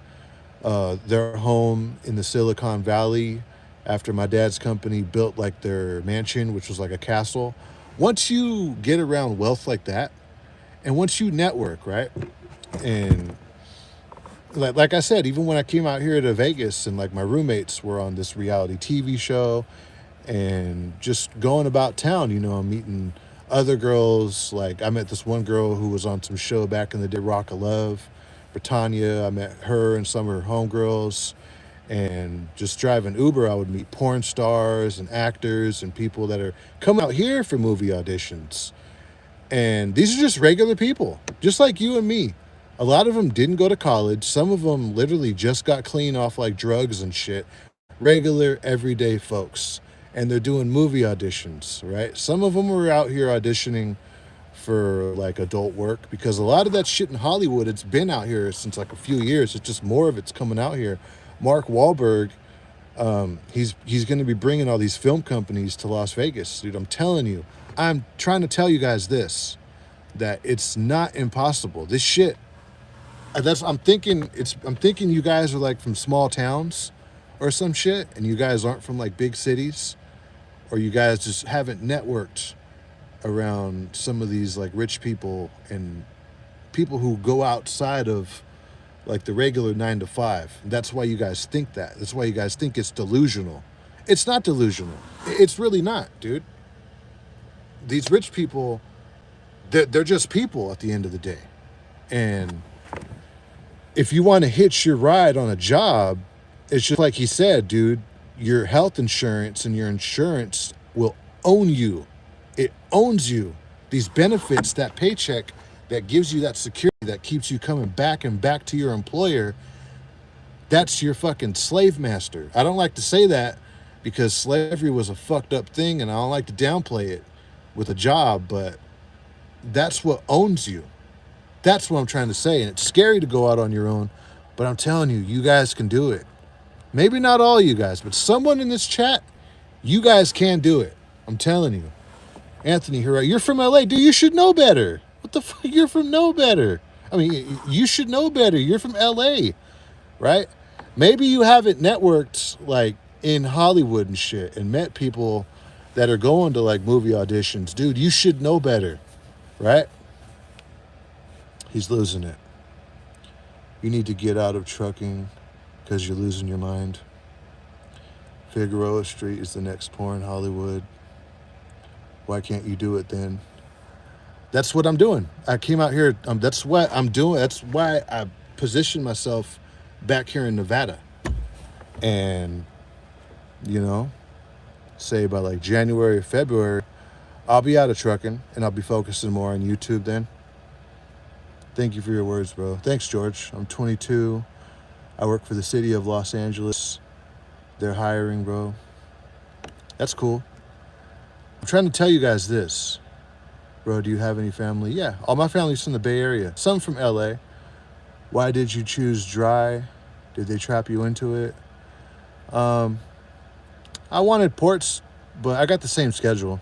[SPEAKER 1] their home in the Silicon Valley after my dad's company built like their mansion, which was like a castle. Once you get around wealth like that, and once you network, right? And like I said, even when I came out here to Vegas and like my roommates were on this reality TV show and just going about town, I'm meeting other girls. Like I met this one girl who was on some show back in the day, Rock of Love, Britannia. I met her and some of her homegirls. And just driving Uber, I would meet porn stars and actors and people that are coming out here for movie auditions. And these are just regular people, just like you and me. A lot of them didn't go to college. Some of them literally just got clean off like drugs and shit. Regular, everyday folks. And they're doing movie auditions, right? Some of them were out here auditioning for like adult work because a lot of that shit in Hollywood, it's been out here since like a few years. It's just more of it's coming out here. Mark Wahlberg, he's going to be bringing all these film companies to Las Vegas. Dude, I'm telling you. I'm trying to tell you guys this, that it's not impossible. This shit, I'm thinking you guys are like from small towns or some shit, and you guys aren't from like big cities, or you guys just haven't networked around some of these like rich people and people who go outside of like the regular 9 to 5. That's why you guys think that. That's why you guys think it's delusional. It's not delusional. It's really not, dude. These rich people, they're just people at the end of the day. And if you want to hitch your ride on a job, it's just like he said, dude, your health insurance and your insurance will own you. It owns you. These benefits, that paycheck that gives you that security, that keeps you coming back and back to your employer, that's your fucking slave master. I don't like to say that because slavery was a fucked up thing, and I don't like to downplay it with a job, but that's what owns you. That's what I'm trying to say. And it's scary to go out on your own, but I'm telling you, you guys can do it. Maybe not all you guys, but someone in this chat, you guys can do it. I'm telling you. Anthony Hurrah, you're from LA. Dude, you should know better. What the fuck? You're from know better. I mean, you should know better. You're from LA, right? Maybe you haven't networked like in Hollywood and shit and met people that are going to like movie auditions. Dude, you should know better, right? He's losing it. You need to get out of trucking because you're losing your mind. Figueroa Street is the next porn Hollywood. Why can't you do it then? That's what I'm doing. I came out here. That's what I'm doing. That's why I positioned myself back here in Nevada. And, say by like January or February, I'll be out of trucking and I'll be focusing more on YouTube then. Thank you for your words, bro. Thanks, George. I'm 22. I work for the city of Los Angeles. They're hiring, bro. That's cool. I'm trying to tell you guys this. Bro, do you have any family? Yeah, all my family's from the Bay Area. Some from LA. Why did you choose dry? Did they trap you into it? I wanted ports, but I got the same schedule.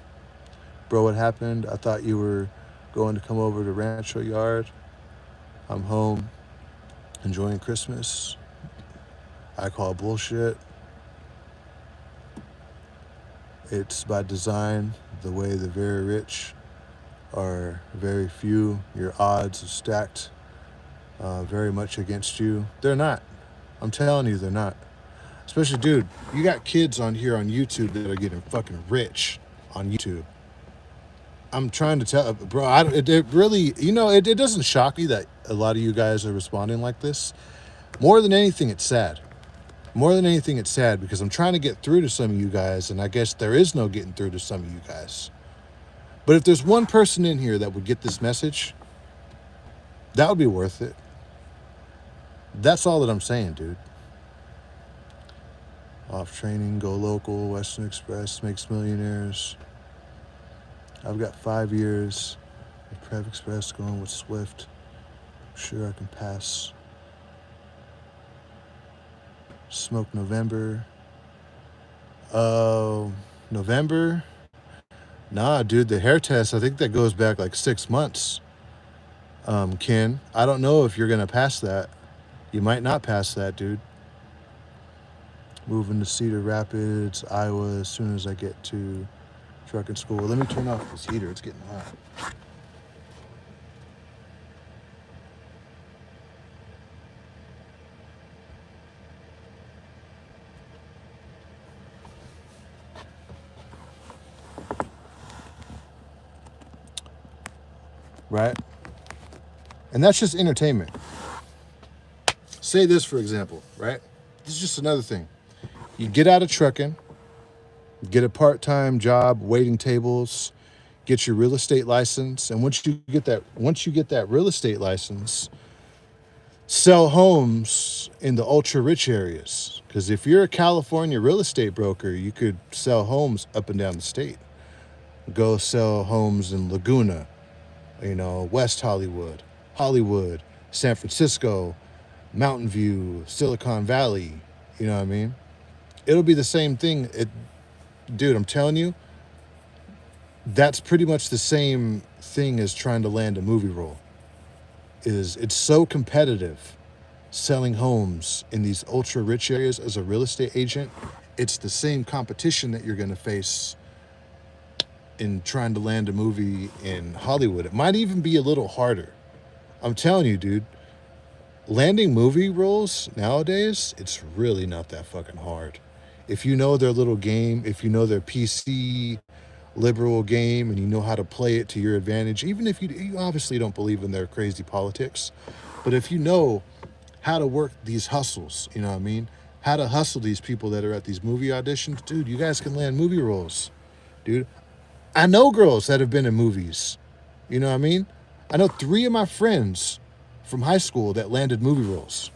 [SPEAKER 1] Bro, what happened? I thought you were going to come over to Rancho Yard. I'm home enjoying Christmas. I call bullshit. It's by design, the way the very rich are very few. Your odds are stacked very much against you. They're not. I'm telling you, they're not. Especially, dude, you got kids on here on YouTube that are getting fucking rich on YouTube. I'm trying to tell, bro. It really, it doesn't shock me that a lot of you guys are responding like this. More than anything, it's sad. More than anything, it's sad because I'm trying to get through to some of you guys, and I guess there is no getting through to some of you guys. But if there's one person in here that would get this message, that would be worth it. That's all that I'm saying, dude. Off training, go local, Western Express makes millionaires. I've got 5 years of Prev Express going with Swift. I'm sure I can pass. Smoke November. November? Nah, dude, the hair test, I think that goes back like 6 months. Ken, I don't know if you're going to pass that. You might not pass that, dude. Moving to Cedar Rapids, Iowa, as soon as I get to trucking school. Let me turn off this heater. It's getting hot. Right? And that's just entertainment. Say this, for example, right? This is just another thing. You get out of trucking, get a part-time job waiting tables, get your real estate license, and once you get that real estate license, sell homes in the ultra-rich areas. Because if you're a California real estate broker, you could sell homes up and down the state. Go sell homes in Laguna, West Hollywood, Hollywood, San Francisco, Mountain View, Silicon Valley. You know what I mean? It'll be the same thing. Dude, I'm telling you, that's pretty much the same thing as trying to land a movie role. It's so competitive selling homes in these ultra rich areas as a real estate agent. It's the same competition that you're going to face in trying to land a movie in Hollywood. It might even be a little harder. I'm telling you, dude, landing movie roles nowadays, it's really not that fucking hard. If you know their little game, if you know their PC liberal game and you know how to play it to your advantage, even if you obviously don't believe in their crazy politics, but if you know how to work these hustles, you know what I mean? How to hustle these people that are at these movie auditions, dude, you guys can land movie roles, dude. I know girls that have been in movies, you know what I mean? I know 3 of my friends from high school that landed movie roles.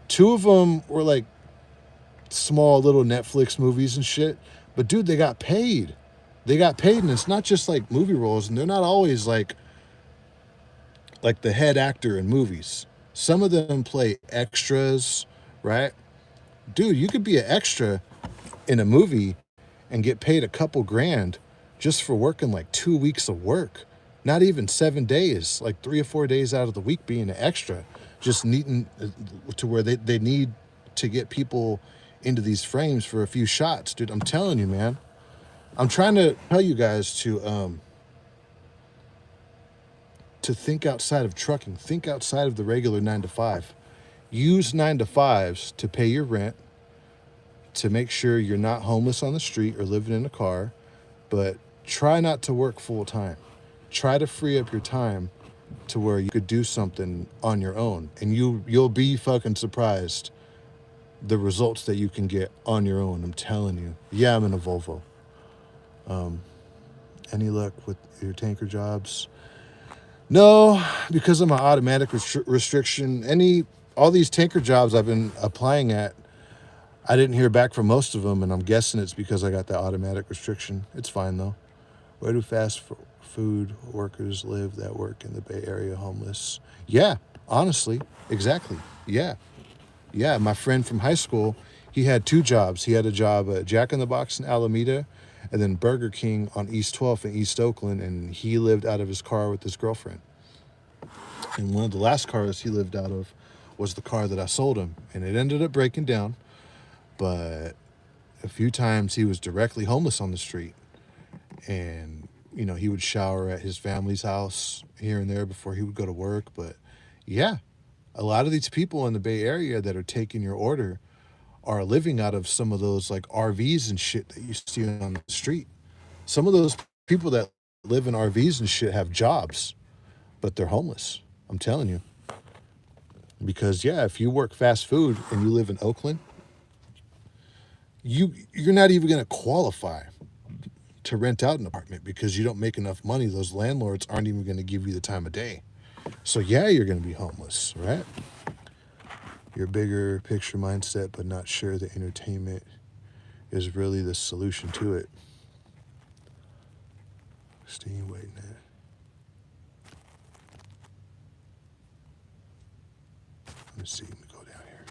[SPEAKER 1] 2 of them were like small little Netflix movies and shit, but dude, they got paid. They got paid, and it's not just like movie roles, and they're not always like the head actor in movies. Some of them play extras, right? Dude, you could be an extra in a movie and get paid a couple grand just for working like 2 weeks of work. Not even 7 days, like 3 or 4 days out of the week being an extra, just needing to where they need to get people into these frames for a few shots. Dude, I'm telling you, man. I'm trying to tell you guys to think outside of trucking. Think outside of the regular 9 to 5. Use 9 to 5s to pay your rent, to make sure you're not homeless on the street or living in a car, but try not to work full time. Try to free up your time to where you could do something on your own, and you'll be fucking surprised the results that you can get on your own. I'm telling you. Yeah, I'm in a Volvo. Any luck with your tanker jobs? No, because of my automatic restriction. All these tanker jobs I've been applying at, I didn't hear back from most of them, and I'm guessing it's because I got that automatic restriction. It's fine though. Where do fast food workers live that work in the Bay Area homeless? Yeah, honestly, exactly. Yeah. My friend from high school, He had two jobs. He had a job at Jack in the Box in Alameda, and then Burger King on East 12th in East Oakland, and he lived out of his car with his girlfriend. And one of the last cars he lived out of was the car that I sold him, and it ended up breaking down. But a few times he was directly homeless on the street, and he would shower at his family's house here and there before he would go to work. But yeah, a lot of these people in the Bay Area that are taking your order are living out of some of those like RVs and shit that you see on the street. Some of those people that live in RVs and shit have jobs, but they're homeless. I'm telling you. Because yeah, if you work fast food and you live in Oakland, you're not even going to qualify to rent out an apartment because you don't make enough money. Those landlords aren't even going to give you the time of day. So yeah, you're going to be homeless, right? Your bigger picture mindset, but not sure that entertainment is really the solution to it. Staying waiting at. Let me see. Let me go down here.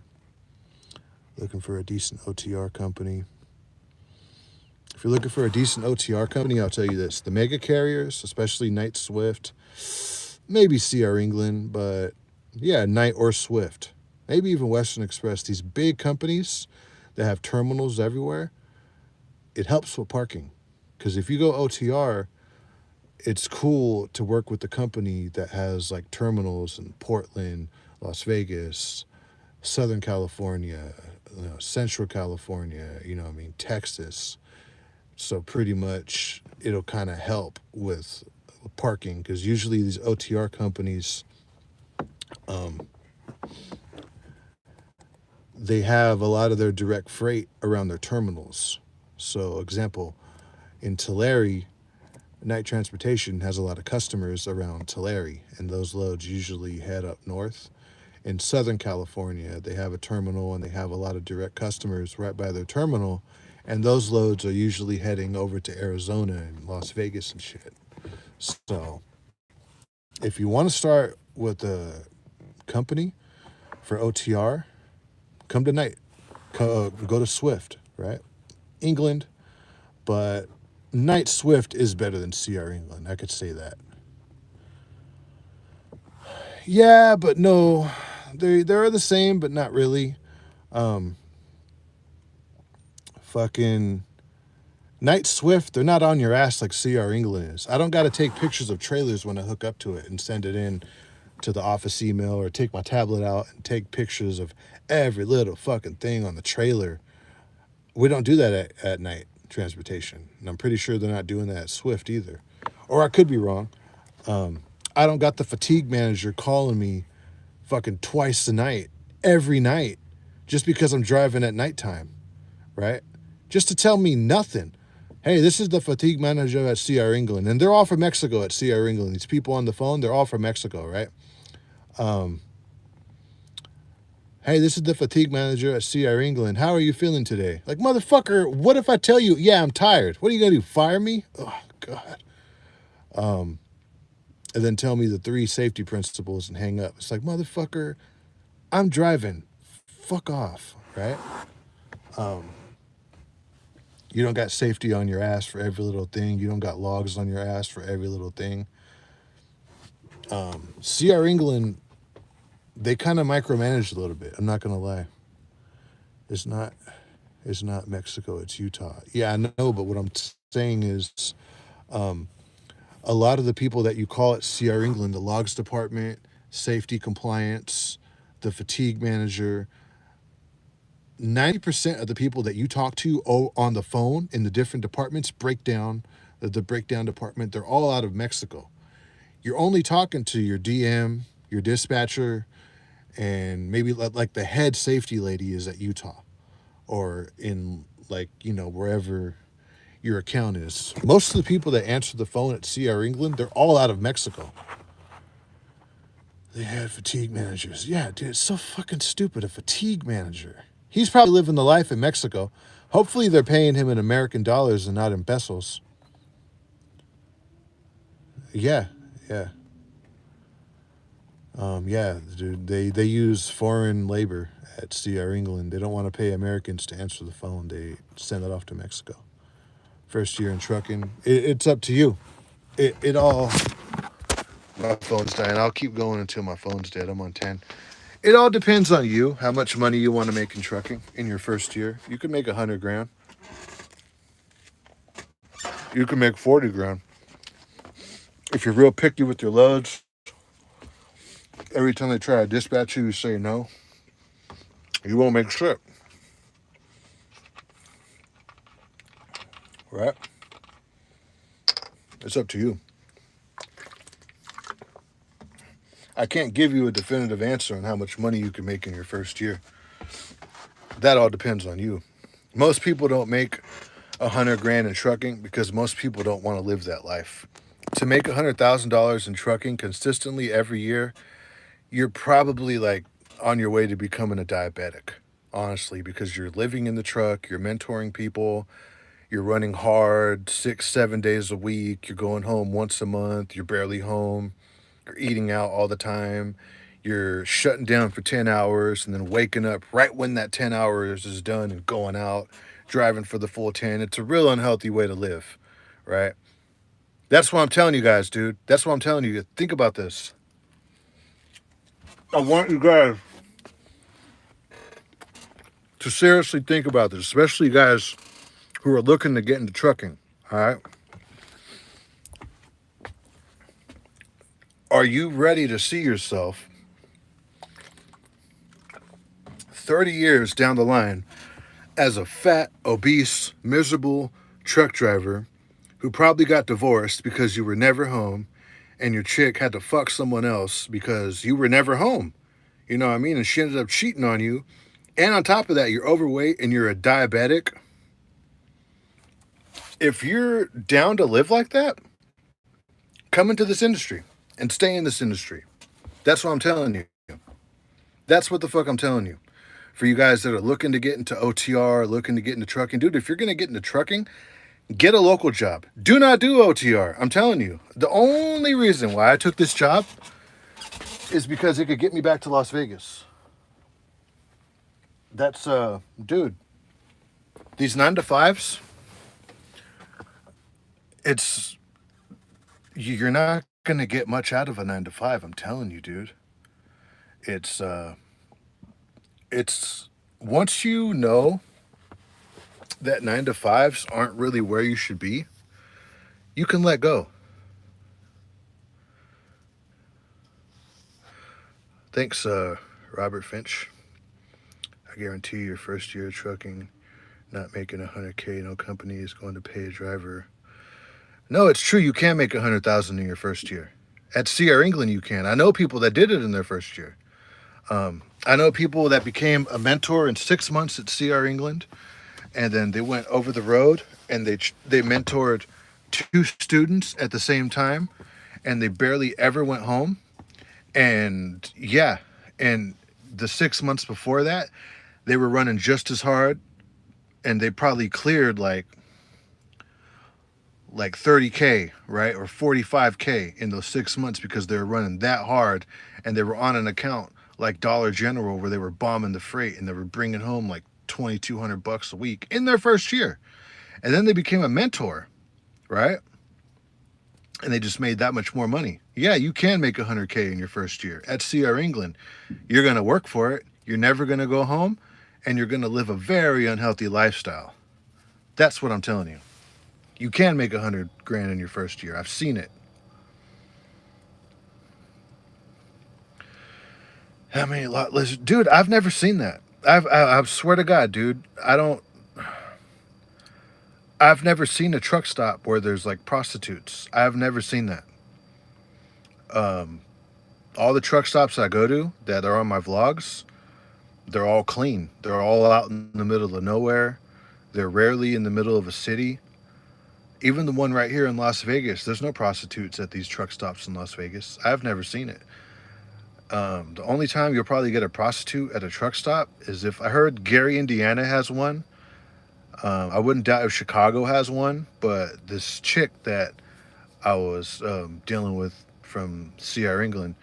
[SPEAKER 1] Looking for a decent OTR company. If you're looking for a decent OTR company, I'll tell you this. The mega carriers, especially Knight Swift, maybe CR England, but yeah, Knight or Swift. Maybe even Western Express. These big companies that have terminals everywhere, it helps with parking. Because if you go OTR, it's cool to work with the company that has like terminals in Portland, Las Vegas, Southern California, Central California, Texas. So pretty much it'll kind of help with parking, because usually these OTR companies, they have a lot of their direct freight around their terminals. So example, in Tulare, Knight Transportation has a lot of customers around Tulare, and those loads usually head up north. In Southern California, they have a terminal and they have a lot of direct customers right by their terminal, and those loads are usually heading over to Arizona and Las Vegas and shit. So if you want to start with a company for OTR, come to Knight. Go to Swift, right? England, but Knight Swift is better than CR England. I could say that. Yeah, but no. They're the same, but not really. Fucking Knight Swift, they're not on your ass like CR England is. I don't got to take pictures of trailers when I hook up to it and send it in to the office email, or take my tablet out and take pictures of every little fucking thing on the trailer. We don't do that at Knight Transportation. And I'm pretty sure they're not doing that at Swift either. Or I could be wrong. I don't got the fatigue manager calling me fucking twice a night, every night, just because I'm driving at nighttime, right? Just to tell me nothing. Hey, this is the fatigue manager at CR England. And they're all from Mexico at CR England. These people on the phone, they're all from Mexico, right? Hey, this is the fatigue manager at CR England. How are you feeling today? Like, motherfucker, what if I tell you, yeah, I'm tired? What are you going to do, fire me? Oh, God. And then tell me the 3 safety principles and hang up. It's like, motherfucker, I'm driving. Fuck off, right? You don't got safety on your ass for every little thing. You don't got logs on your ass for every little thing. CR England, they kind of micromanage a little bit. I'm not going to lie. It's not Mexico, it's Utah. Yeah, I know, but what I'm saying is a lot of the people that you call at CR England, the logs department, safety compliance, the fatigue manager, 90% of the people that you talk to on the phone in the different departments, the breakdown department, they're all out of Mexico. You're only talking to your DM, your dispatcher, and maybe like the head safety lady is at Utah, or in wherever your account is. Most of the people that answer the phone at CR England, they're all out of Mexico. They had fatigue managers. Yeah, dude, it's so fucking stupid. A fatigue manager. He's probably living the life in Mexico. Hopefully they're paying him in American dollars and not in pesos. Yeah. Yeah, dude, they use foreign labor at CR England. They don't want to pay Americans to answer the phone. They send it off to Mexico. First year in trucking, it's up to you. It all. My phone's dying. I'll keep going until my phone's dead. I'm on 10. It all depends on you, how much money you want to make in trucking in your first year. You can make 100 grand. You can make 40 grand. If you're real picky with your loads, every time they try to dispatch you, you say no. You won't make shit. Right? It's up to you. I can't give you a definitive answer on how much money you can make in your first year. That all depends on you. Most people don't make 100 grand in trucking because most people don't want to live that life. To make $100,000 in trucking consistently every year, you're probably like on your way to becoming a diabetic, honestly, because you're living in the truck, you're mentoring people, you're running hard 6-7 days a week, you're going home once a month, you're barely home, you're eating out all the time, you're shutting down for 10 hours and then waking up right when that 10 hours is done and going out, driving for the full 10. It's a real unhealthy way to live, right? That's what I'm telling you guys, dude. That's what I'm telling you. Think about this. I want you guys to seriously think about this, especially you guys who are looking to get into trucking, all right? Are you ready to see yourself 30 years down the line as a fat, obese, miserable truck driver who probably got divorced because you were never home and your chick had to fuck someone else because you were never home? You know what I mean? And she ended up cheating on you. And on top of that, you're overweight and you're a diabetic. If you're down to live like that, come into this industry and stay in this industry. That's what I'm telling you. That's what the fuck I'm telling you. For you guys that are looking to get into OTR, looking to get into trucking, dude, if you're going to get into trucking, get a local job. Do not do OTR. I'm telling you. The only reason why I took this job is because it could get me back to Las Vegas. That's, dude, these 9 to 5s, you're not going to get much out of a 9 to 5. I'm telling you, dude. It's once you know that 9 to 5s aren't really where you should be, you can let go. Thanks, Robert Finch. I guarantee your first year of trucking, not making 100K, no company is going to pay a driver. No, it's true. You can make 100,000 in your first year. At CR England, you can. I know people that did it in their first year. I know people that became a mentor in 6 months at CR England, and then they went over the road and they mentored 2 students at the same time, and they barely ever went home. And yeah, and the 6 months before that, they were running just as hard, and they probably cleared like 30K, right? Or 45K in those 6 months because they were running that hard, and they were on an account like Dollar General where they were bombing the freight and they were bringing home like $2,200 a week in their first year. And then they became a mentor, right? And they just made that much more money. Yeah, you can make 100K in your first year at CR England. You're going to work for it. You're never going to go home, and you're going to live a very unhealthy lifestyle. That's what I'm telling you. You can make 100 grand in your first year. I've seen it. I mean, listen, dude, I've never seen that. I swear to God, dude, I've never seen a truck stop where there's like prostitutes. I've never seen that. All the truck stops I go to that are on my vlogs, they're all clean. They're all out in the middle of nowhere. They're rarely in the middle of a city. Even the one right here in Las Vegas, there's no prostitutes at these truck stops in Las Vegas. I've never seen it. The only time you'll probably get a prostitute at a truck stop is if I heard Gary, Indiana has one. I wouldn't doubt if Chicago has one, but this chick that I was dealing with from CR England,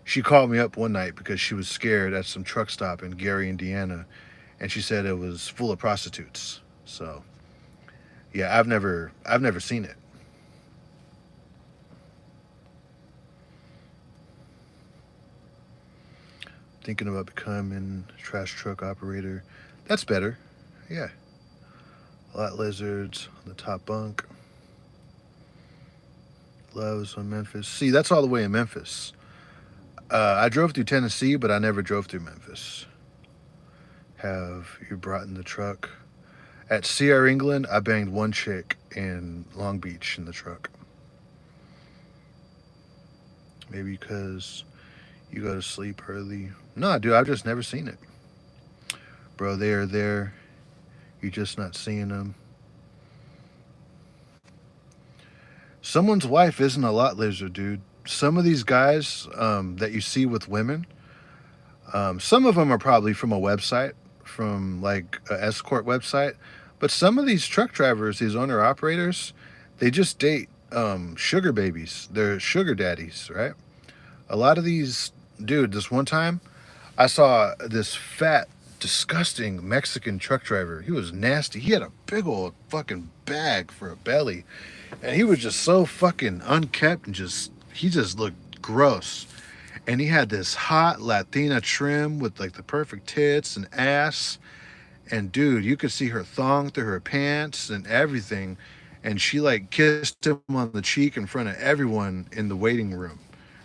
[SPEAKER 1] She called me up one night because she was scared at some truck stop in Gary, Indiana, and she said it was full of prostitutes. So yeah, I've never seen it. Thinking about becoming a trash truck operator. That's better. Yeah. Lot lizards on the top bunk. Loves on Memphis. See, that's all the way in Memphis. I drove through Tennessee, but I never drove through Memphis. Have you brought in the truck? At Sierra England, I banged one chick in Long Beach in the truck. Maybe because you go to sleep early. No, dude, I've just never seen it. Bro, they are there. You're just not seeing them. Someone's wife isn't a lot lizard, dude. Some of these guys that you see with women, some of them are probably from a website, from like an escort website. But some of these truck drivers, these owner operators, they just date sugar babies. They're sugar daddies, right? A lot of these, dude, this one time I saw this fat, disgusting Mexican truck driver. He was nasty. He had a big old fucking bag for a belly. And he was just so fucking unkept and he just looked gross. And he had this hot Latina trim with like the perfect tits and ass. And dude, you could see her thong through her pants and everything. And she like kissed him on the cheek in front of everyone in the waiting room,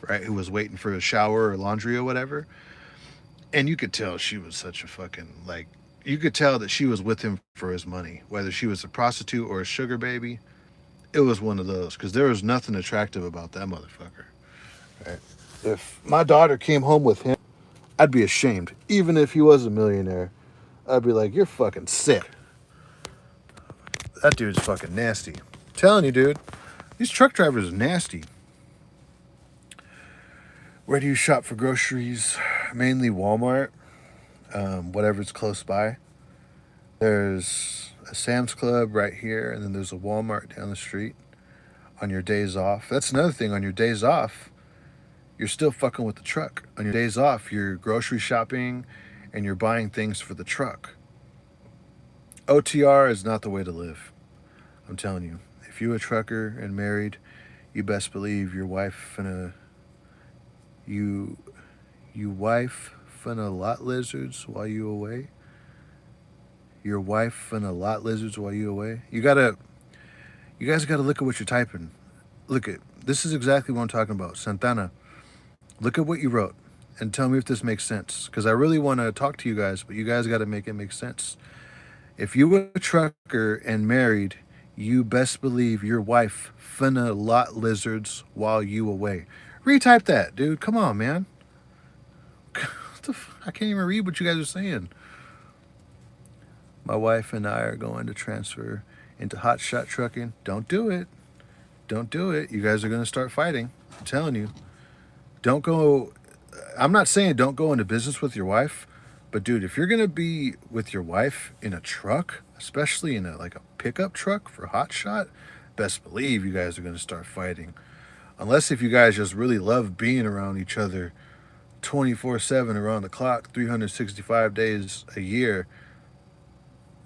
[SPEAKER 1] right? Who was waiting for a shower or laundry or whatever. And you could tell she was such a fucking like, you could tell that she was with him for his money, whether she was a prostitute or a sugar baby. It was one of those because there was nothing attractive about that motherfucker. Right? If my daughter came home with him, I'd be ashamed. Even if he was a millionaire, I'd be like, "You're fucking sick. That dude's fucking nasty." I'm telling you, dude, these truck drivers are nasty. Where do you shop for groceries? Mainly Walmart, whatever's close by. There's a Sam's Club right here, and then there's a Walmart down the street on your days off. That's another thing. On your days off, you're still fucking with the truck. On your days off, you're grocery shopping and you're buying things for the truck. OTR is not the way to live. I'm telling you. If you're a trucker and married, you best believe your wife finna you wife finna lot lizards while you away. Your wife finna lot lizards while you away. You guys gotta look at what you're typing. Look at this is exactly what I'm talking about. Santana. Look at what you wrote and tell me if this makes sense. Because I really want to talk to you guys, but you guys got to make it make sense. If you were a trucker and married, you best believe your wife finna lot lizards while you away. Retype that, dude. Come on, man. I can't even read what you guys are saying. My wife and I are going to transfer into hot shot trucking. Don't do it. Don't do it. You guys are going to start fighting. I'm telling you. Don't go. I'm not saying don't go into business with your wife, but dude, if you're gonna be with your wife in a truck, especially in a pickup truck for hot shot, best believe you guys are gonna start fighting. Unless if you guys just really love being around each other 24/7 around the clock, 365 days a year.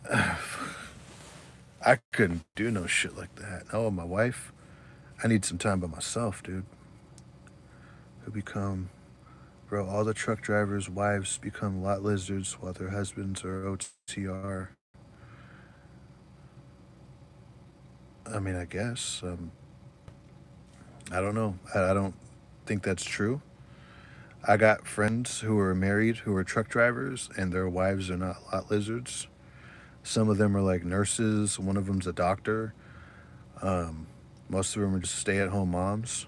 [SPEAKER 1] I couldn't do no shit like that. Oh, my wife, I need some time by myself, dude. Who become Bro, all the truck drivers' wives become lot lizards while their husbands are OTR. I mean, I guess. I don't know. I don't think that's true. I got friends who are married who are truck drivers, and their wives are not lot lizards. Some of them are like nurses. One of them's a doctor. Um, Most of them are just stay-at-home moms.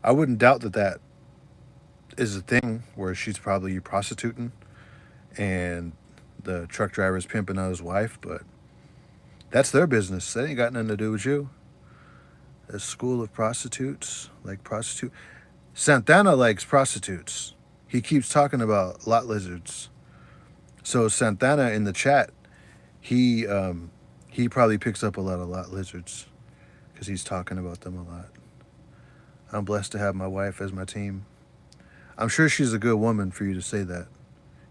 [SPEAKER 1] I wouldn't doubt that that is a thing where she's probably prostituting and the truck driver's pimping out his wife, but that's their business. That ain't got nothing to do with you. A school of prostitutes, like prostitute. Santana likes prostitutes. He keeps talking about lot lizards. So Santana in the chat, he probably picks up a lot of lot lizards because he's talking about them a lot. I'm blessed to have my wife as my team. I'm sure she's a good woman for you to say that.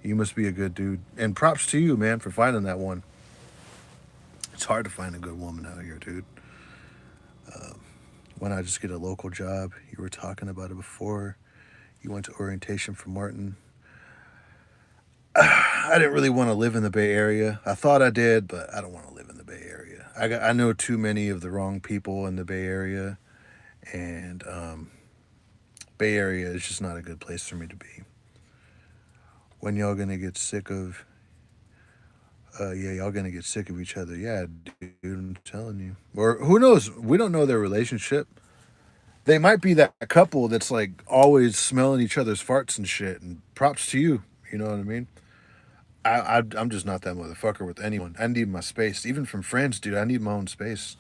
[SPEAKER 1] You must be a good dude. And props to you, man, for finding that one. It's hard to find a good woman out here, dude. Why not just get a local job? You were talking about it before. You went to orientation for Martin. I didn't really want to live in the Bay Area. I thought I did, but I don't want to live in the Bay Area. I know too many of the wrong people in the Bay Area, and Bay Area is just not a good place for me to be. When y'all gonna get sick of? Yeah, y'all gonna get sick of each other. Yeah, dude, I'm telling you. Or who knows? We don't know their relationship. They might be that couple that's like always smelling each other's farts and shit. And props to you. You know what I mean? I'm just not that motherfucker with anyone. I need my space, even from friends, dude. I need my own space.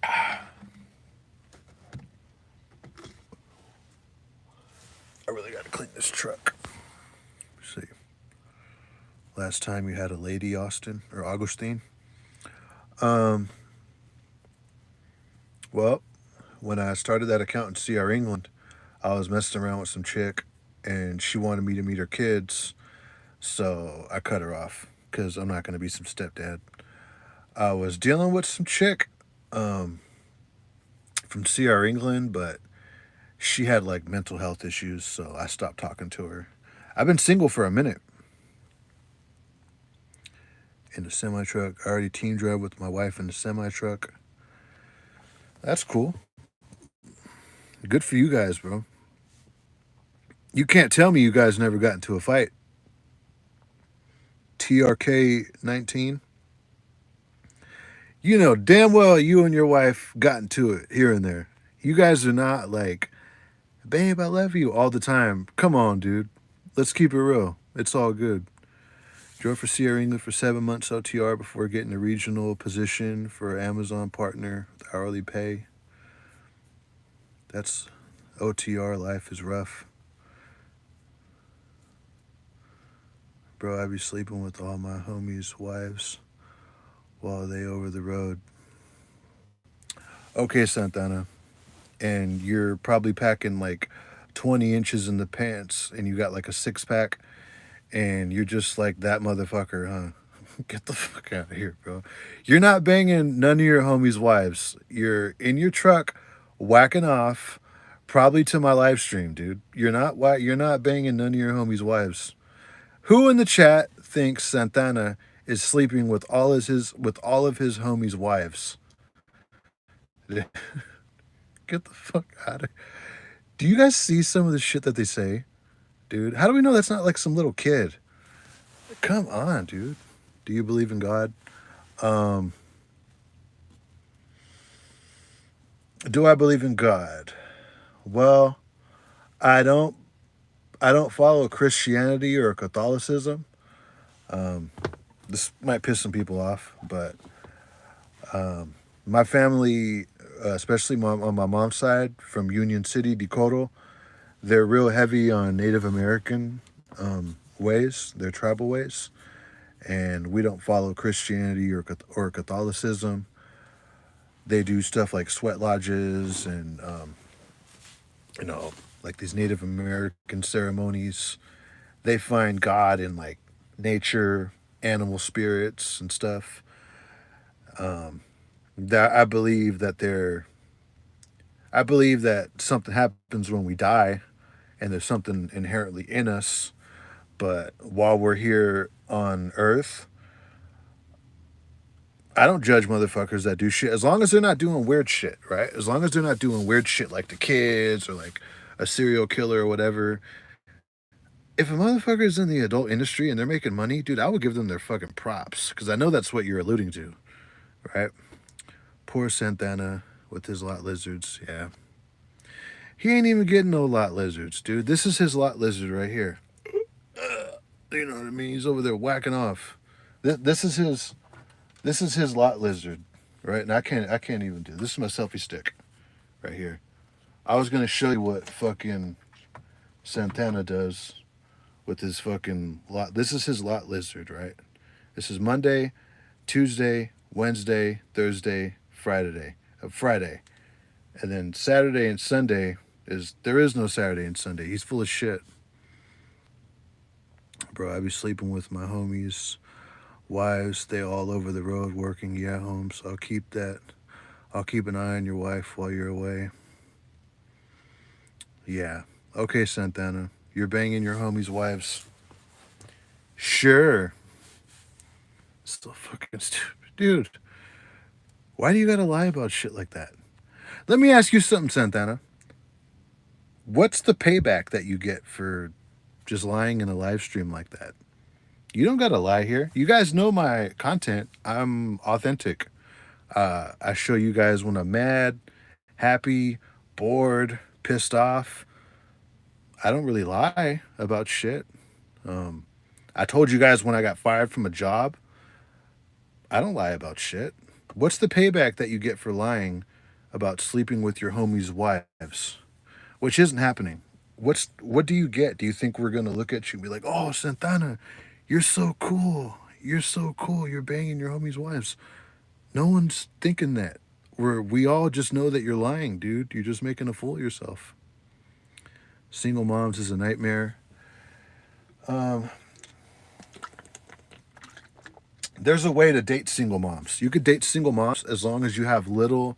[SPEAKER 1] I really got to clean this truck. Let's see. Last time you had a lady, Austin or Augustine? Um, well, when I started that account in CR England, I was messing around with some chick, and she wanted me to meet her kids, so I cut her off because I'm not going to be some stepdad. I was dealing with some chick um, from CR England, but she had like mental health issues, so I stopped talking to her. I've been single for a minute. In the semi truck, I already team drove with my wife in the semi truck. That's cool. Good for you guys, bro. You can't tell me you guys never got into a fight. TRK 19. You know damn well you and your wife got into it here and there. You guys are not like, babe, I love you all the time. Come on, dude. Let's keep it real. It's all good. Drove for Sierra England for 7 months OTR before getting a regional position for an Amazon partner with hourly pay. That's OTR. Life is rough. Bro, I be sleeping with all my homies' wives while they over the road. Okay, Santana. And you're probably packing like 20 inches in the pants and you got like a six pack and you're just like that motherfucker, huh? Get the fuck out of here, bro. You're not banging none of your homies' wives. You're in your truck whacking off, probably to my live stream, dude. You're not banging none of your homies' wives. Who in the chat thinks Santana is sleeping with all of his homies' wives? Get the fuck out of. Do you guys see some of the shit that they say, dude? How do we know that's not like some little kid? Come on, dude. Do you believe in God? Um, do I believe in God? Well, I don't. I don't follow Christianity or Catholicism. Um, this might piss some people off, but my family, especially on my mom's side from Union City, Decoto, they're real heavy on Native American ways, their tribal ways, and we don't follow Christianity or Catholicism. They do stuff like sweat lodges and you know, like these Native American ceremonies. They find God in like nature, animal spirits, and stuff. Um, that I believe that something happens when we die, and there's something inherently in us. But while we're here on Earth, I don't judge motherfuckers that do shit as long as they're not doing weird shit, right? As long as they're not doing weird shit like the kids or like a serial killer or whatever. If a motherfucker is in the adult industry and they're making money, dude, I would give them their fucking props because I know that's what you're alluding to, right? Poor Santana with his lot lizards, yeah. He ain't even getting no lot lizards, dude. This is his lot lizard right here. You know what I mean? He's over there whacking off. This is his. This is his lot lizard, right? And I can't even do this. Is my selfie stick, right here. I was gonna show you what fucking Santana does with his fucking lot. This is his lot lizard, right? This is Monday, Tuesday, Wednesday, Thursday, Friday, and then Saturday and Sunday There is no Saturday and Sunday. He's full of shit. Bro, I be sleeping with my homies' wives. They all over the road working. Yeah, home. So I'll keep that. I'll keep an eye on your wife while you're away. Yeah. Okay, Santana. You're banging your homies' wives. Sure. So fucking stupid. Dude, why do you gotta lie about shit like that? Let me ask you something, Santana. What's the payback that you get for just lying in a live stream like that? You don't gotta lie here. You guys know my content. I'm authentic. I show you guys when I'm mad, happy, bored, pissed off. I don't really lie about shit. Um, I told you guys when I got fired from a job. I don't lie about shit. What's the payback that you get for lying about sleeping with your homies' wives? Which isn't happening. What do you get? Do you think we're gonna look at you and be like, "Oh, Santana, you're so cool. You're so cool. You're banging your homies' wives." No one's thinking that. We all just know that you're lying, dude. You're just making a fool of yourself. Single moms is a nightmare. Um, there's a way to date single moms. You could date single moms as long as you have little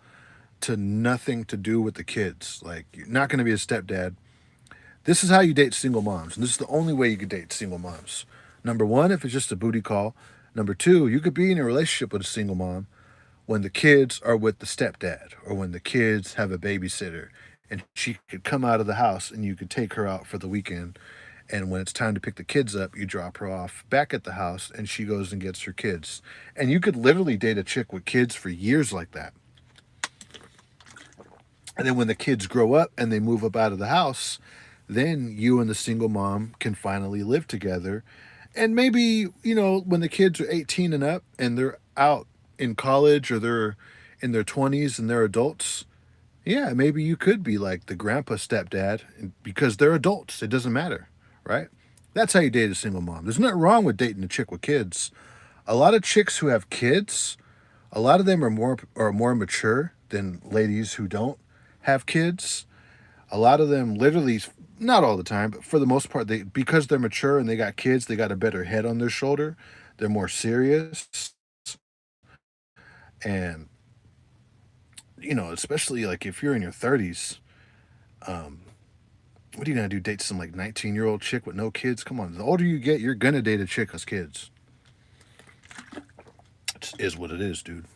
[SPEAKER 1] to nothing to do with the kids. Like, you're not going to be a stepdad. This is how you date single moms. And this is the only way you could date single moms. Number one, if it's just a booty call. Number two, you could be in a relationship with a single mom when the kids are with the stepdad or when the kids have a babysitter and she could come out of the house and you could take her out for the weekend. And when it's time to pick the kids up, you drop her off back at the house and she goes and gets her kids. And you could literally date a chick with kids for years like that. And then when the kids grow up and they move up out of the house, then you and the single mom can finally live together. And maybe, when the kids are 18 and up and they're out in college or they're in their 20s and they're adults, yeah, maybe you could be like the grandpa stepdad because they're adults. It doesn't matter, right? That's how you date a single mom. There's nothing wrong with dating a chick with kids. A lot of chicks who have kids, a lot of them are more mature than ladies who don't have kids. A lot of them literally, not all the time, but for the most part, because they're mature and they got kids, they got a better head on their shoulder. They're more serious. And, especially like if you're in your 30s, what are you going to do? Date some like 19-year-old chick with no kids? Come on. The older you get, you're going to date a chick with kids. It is what it is, dude.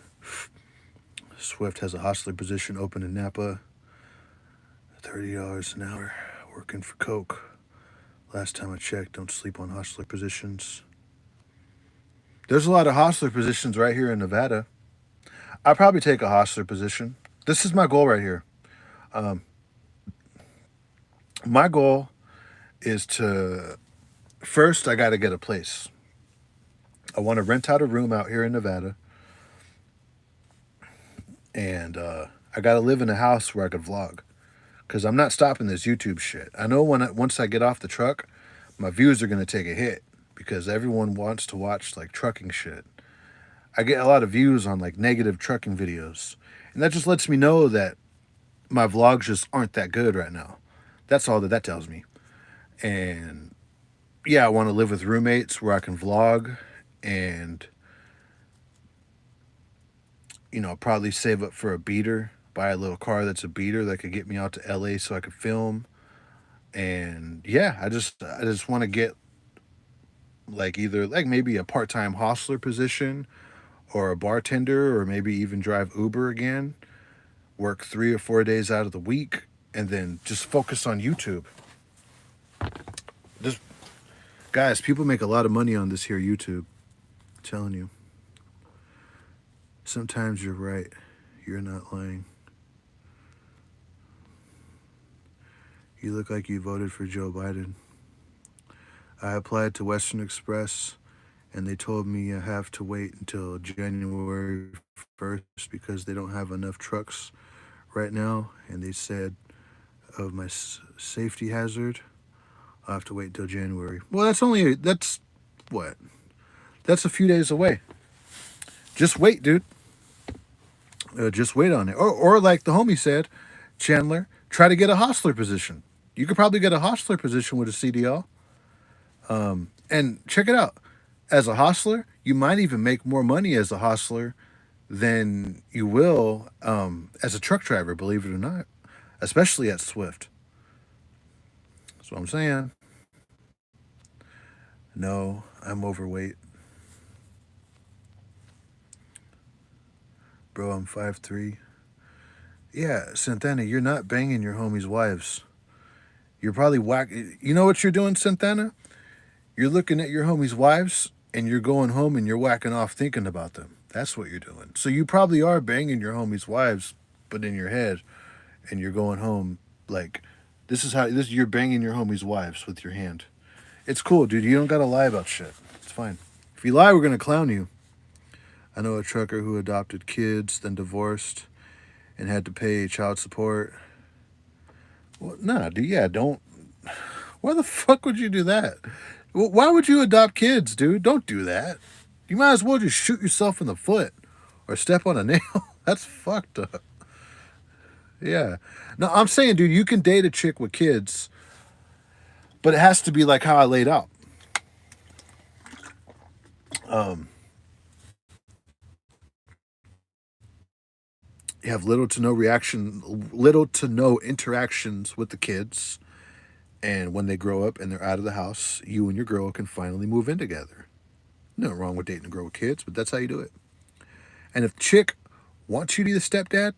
[SPEAKER 1] Swift has a hostler position open in Napa. $30 an hour. Working for Coke. Last time I checked, don't sleep on hostler positions. There's a lot of hostler positions right here in Nevada. I'd probably take a hostler position. This is my goal right here. My goal is first, I got to get a place. I want to rent out a room out here in Nevada. And I got to live in a house where I could vlog. Because I'm not stopping this YouTube shit. I know once I get off the truck, my views are going to take a hit. Because everyone wants to watch like trucking shit. I get a lot of views on like negative trucking videos. And that just lets me know that my vlogs just aren't that good right now. That's all that tells me. And yeah, I want to live with roommates where I can vlog and, probably save up for a beater, buy a little car that's a beater that could get me out to LA so I could film. And yeah, I just want to get like either like maybe a part-time hostler position or a bartender or maybe even drive Uber again, work 3 or 4 days out of the week and then just focus on YouTube. Just guys, people make a lot of money on this here YouTube. I'm telling you. Sometimes you're right. You're not lying. You look like you voted for Joe Biden. I applied to Western Express and they told me I have to wait until January 1st because they don't have enough trucks right now. And they said of my safety hazard, I'll have to wait until January. Well, that's what? That's a few days away. Just wait, dude. Just wait on it. Or like the homie said, Chandler,
[SPEAKER 2] Try to get a hostler position. You could probably get a hostler position with a CDL. And check it out. As a hostler, you might even make more money as a hostler than you will as a truck driver, believe it or not, especially at Swift. That's what I'm saying. No, I'm overweight. Bro, I'm 5'3". Yeah, Santana, you're not banging your homies' wives. You're probably whack. You know what you're doing, Santana? You're looking at your homies' wives and you're going home and you're whacking off thinking about them. That's what you're doing. So you probably are banging your homies' wives, but in your head, and you're going home like, this is how this you're banging your homies' wives with your hand. It's cool, dude. You don't gotta lie about shit. It's fine. If you lie, we're gonna clown you. I know a trucker who adopted kids, then divorced, and had to pay child support. Well, nah, dude. Yeah, don't. Why the fuck would you do that? Why would you adopt kids, dude? Don't do that. You might as well just shoot yourself in the foot or step on a nail. That's fucked up. Yeah. No, I'm saying, dude, you can date a chick with kids, but it has to be like how I laid out. You have little to no interactions with the kids, and when they grow up and they're out of the house, you and your girl can finally move in together. Nothing wrong with dating a girl with kids, but that's how you do it. And if the chick wants you to be the stepdad,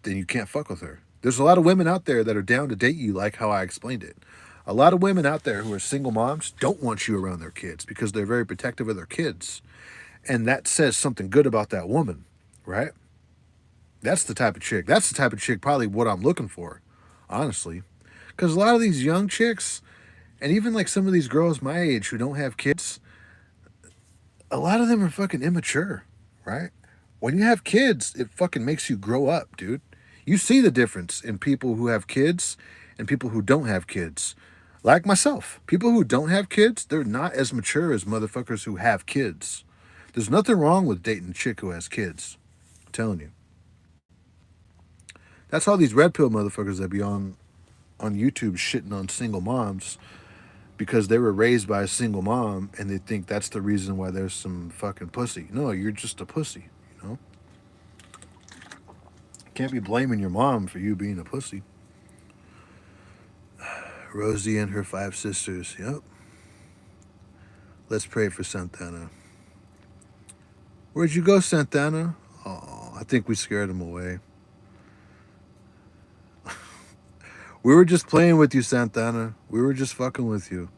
[SPEAKER 2] then you can't fuck with her. There's a lot of women out there that are down to date you like how I explained it. A lot of women out there who are single moms don't want you around their kids because they're very protective of their kids. And that says something good about that woman, right? That's the type of chick. That's the type of chick probably what I'm looking for, honestly. Because a lot of these young chicks, and even like some of these girls my age who don't have kids, a lot of them are fucking immature, right? When you have kids, it fucking makes you grow up, dude. You see the difference in people who have kids and people who don't have kids. Like myself, people who don't have kids, they're not as mature as motherfuckers who have kids. There's nothing wrong with dating a chick who has kids. I'm telling you. That's all these red pill motherfuckers that be on YouTube shitting on single moms because they were raised by a single mom and they think that's the reason why there's some fucking pussy. No, you're just a pussy, you know? Can't be blaming your mom for you being a pussy. Rosie and her 5 sisters. Yep. Let's pray for Santana. Where'd you go, Santana? Oh, I think we scared him away. We were just playing with you, Santana. We were just fucking with you.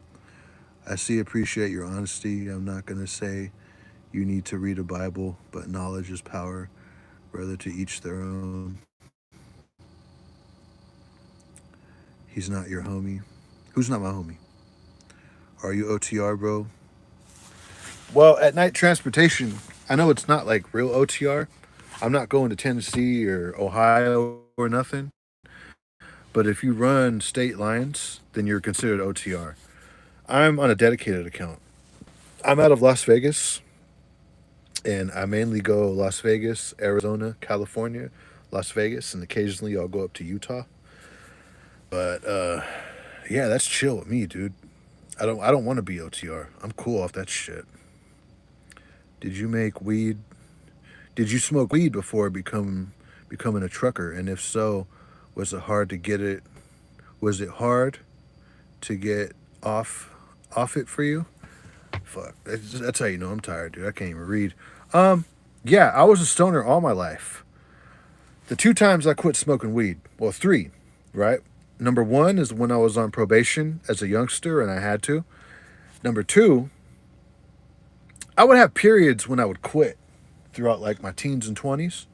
[SPEAKER 2] I appreciate your honesty. I'm not going to say you need to read a Bible, but knowledge is power. Rather to each their own. He's not your homie. Who's not my homie? Are you OTR, bro? Well, at night transportation, I know it's not like real OTR. I'm not going to Tennessee or Ohio or nothing. But if you run state lines, then you're considered OTR. I'm on a dedicated account. I'm out of Las Vegas, and I mainly go Las Vegas, Arizona, California, Las Vegas, and occasionally I'll go up to Utah. But yeah, that's chill with me, dude. I don't want to be OTR. I'm cool off that shit. Did you make weed? Did you smoke weed before becoming a trucker? And if so, was it hard to get it? Was it hard to get off off it for you? Fuck. That's how you know I'm tired, dude. I can't even read. Yeah, I was a stoner all my life. The 2 times I quit smoking weed, well, three, right? Number one is when I was on probation as a youngster and I had to. Number two, I would have periods when I would quit throughout like my teens and 20s.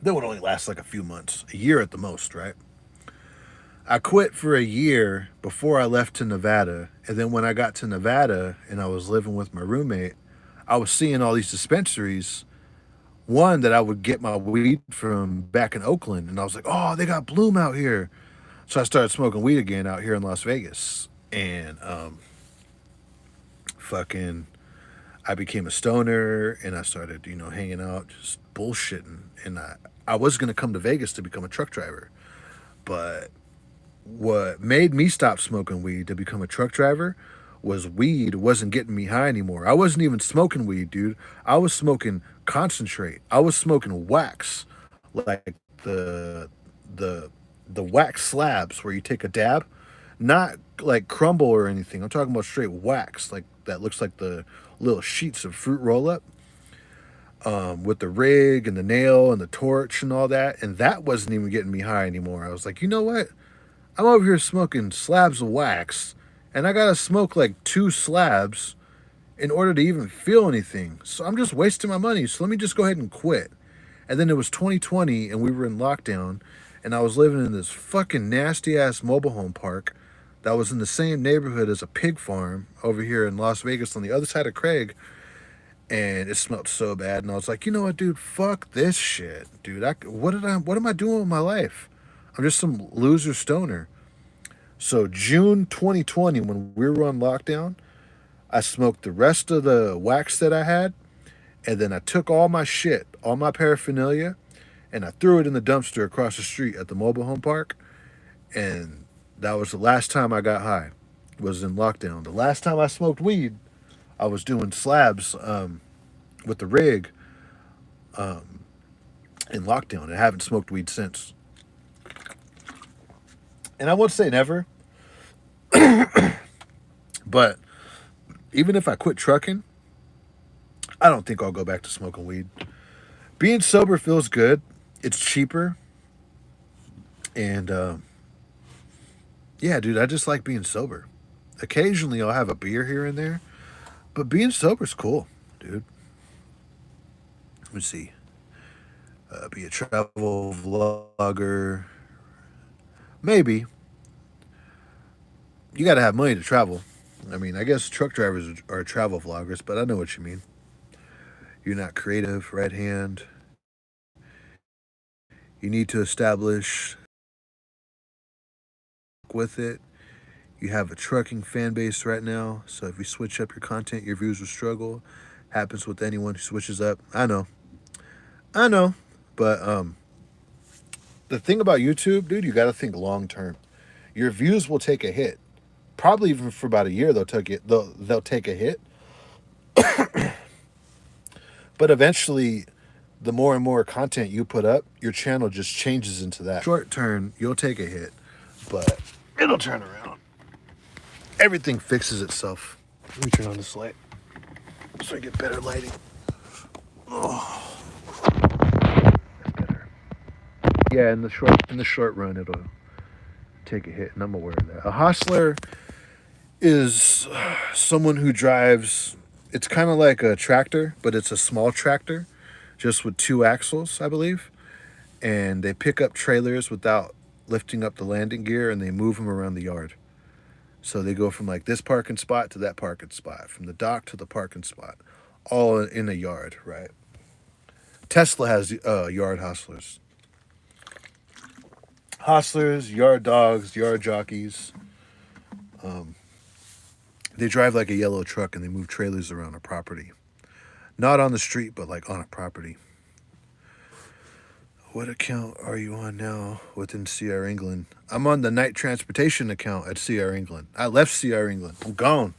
[SPEAKER 2] That would only last like a few months, a year at the most, right? I quit for a year before I left to Nevada. And then when I got to Nevada and I was living with my roommate, I was seeing all these dispensaries. One that I would get my weed from back in Oakland. And I was like, oh, they got Bloom out here. So I started smoking weed again out here in Las Vegas. And fucking, I became a stoner and I started, hanging out, just bullshitting. And I was going to come to Vegas to become a truck driver. But what made me stop smoking weed to become a truck driver was weed wasn't getting me high anymore. I wasn't even smoking weed, dude. I was smoking concentrate. I was smoking wax, like the the the wax slabs where you take a dab, not like crumble or anything. I'm talking about straight wax, like that looks like the little sheets of fruit roll up, with the rig and the nail and the torch and all that. And that wasn't even getting me high anymore. I was like, you know what? I'm over here smoking slabs of wax, and I gotta smoke like 2 slabs in order to even feel anything. So I'm just wasting my money. So let me just go ahead and quit. And then it was 2020, and we were in lockdown, and I was living in this fucking nasty ass mobile home park that was in the same neighborhood as a pig farm over here in Las Vegas on the other side of Craig. And it smelled so bad, and I was like, you know what, dude? Fuck this shit, dude. What am I doing with my life? I'm just some loser stoner. So June 2020, when we were on lockdown, I smoked the rest of the wax that I had, and then I took all my shit, all my paraphernalia, and I threw it in the dumpster across the street at the mobile home park. And that was the last time I got high. Was in lockdown. The last time I smoked weed, I was doing slabs with the rig in lockdown. I haven't smoked weed since. And I won't say never, but even if I quit trucking, I don't think I'll go back to smoking weed. Being sober feels good. It's cheaper. And yeah, dude, I just like being sober. Occasionally I'll have a beer here and there, but being sober's cool, dude. Let me see. Be a travel vlogger. Maybe. You got to have money to travel. I mean, I guess truck drivers are travel vloggers, but I know what you mean. You're not creative, right hand. You need to establish with it. You have a trucking fan base right now, so if you switch up your content, your views will struggle. Happens with anyone who switches up. I know, but the thing about YouTube, dude, you got to think long term. Your views will take a hit, probably even for about a year. They'll take it. They'll take a hit, but eventually, the more and more content you put up, your channel just changes into that. Short term, you'll take a hit, but it'll turn around. Everything fixes itself. Let me turn on this light so I get better lighting. Oh, that's better. Yeah, in the short run, it'll take a hit, and I'm aware of that. A hostler is someone who drives. It's kind of like a tractor, but it's a small tractor, just with 2 axles, I believe, and they pick up trailers without lifting up the landing gear, and they move them around the yard. So they go from like this parking spot to that parking spot, from the dock to the parking spot, all in a yard, right? Tesla has yard hustlers. Hustlers, yard dogs, yard jockeys. They drive like a yellow truck and they move trailers around a property. Not on the street, but like on a property. What account are you on now within CR England? I'm on the night transportation account at CR England. I left CR England. I'm gone.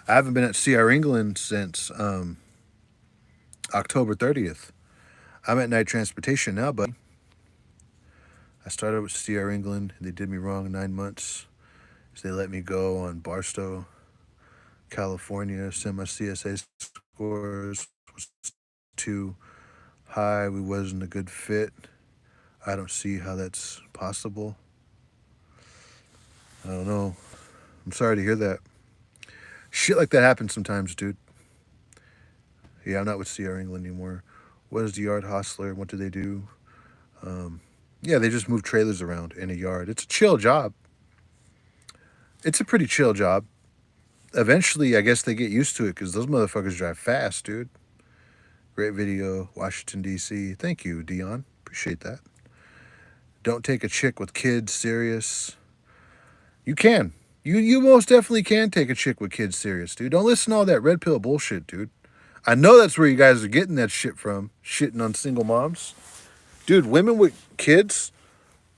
[SPEAKER 2] I haven't been at CR England since October 30th. I'm at night transportation now, but I started with CR England. They did me wrong 9 months. So they let me go on Barstow, California. Sent my CSA scores was too high. We wasn't a good fit. I don't see how that's possible. I don't know. I'm sorry to hear that. Shit like that happens sometimes, dude. Yeah, I'm not with CR England anymore. What is the yard hostler? What do they do? Yeah, they just move trailers around in a yard. It's a chill job. It's a pretty chill job. Eventually, I guess they get used to it because those motherfuckers drive fast, dude. Great video, Washington, D.C. Thank you, Dion. Appreciate that. Don't take a chick with kids serious. You can. You most definitely can take a chick with kids serious, dude. Don't listen to all that red pill bullshit, dude. I know that's where you guys are getting that shit from, shitting on single moms. Dude, women with kids,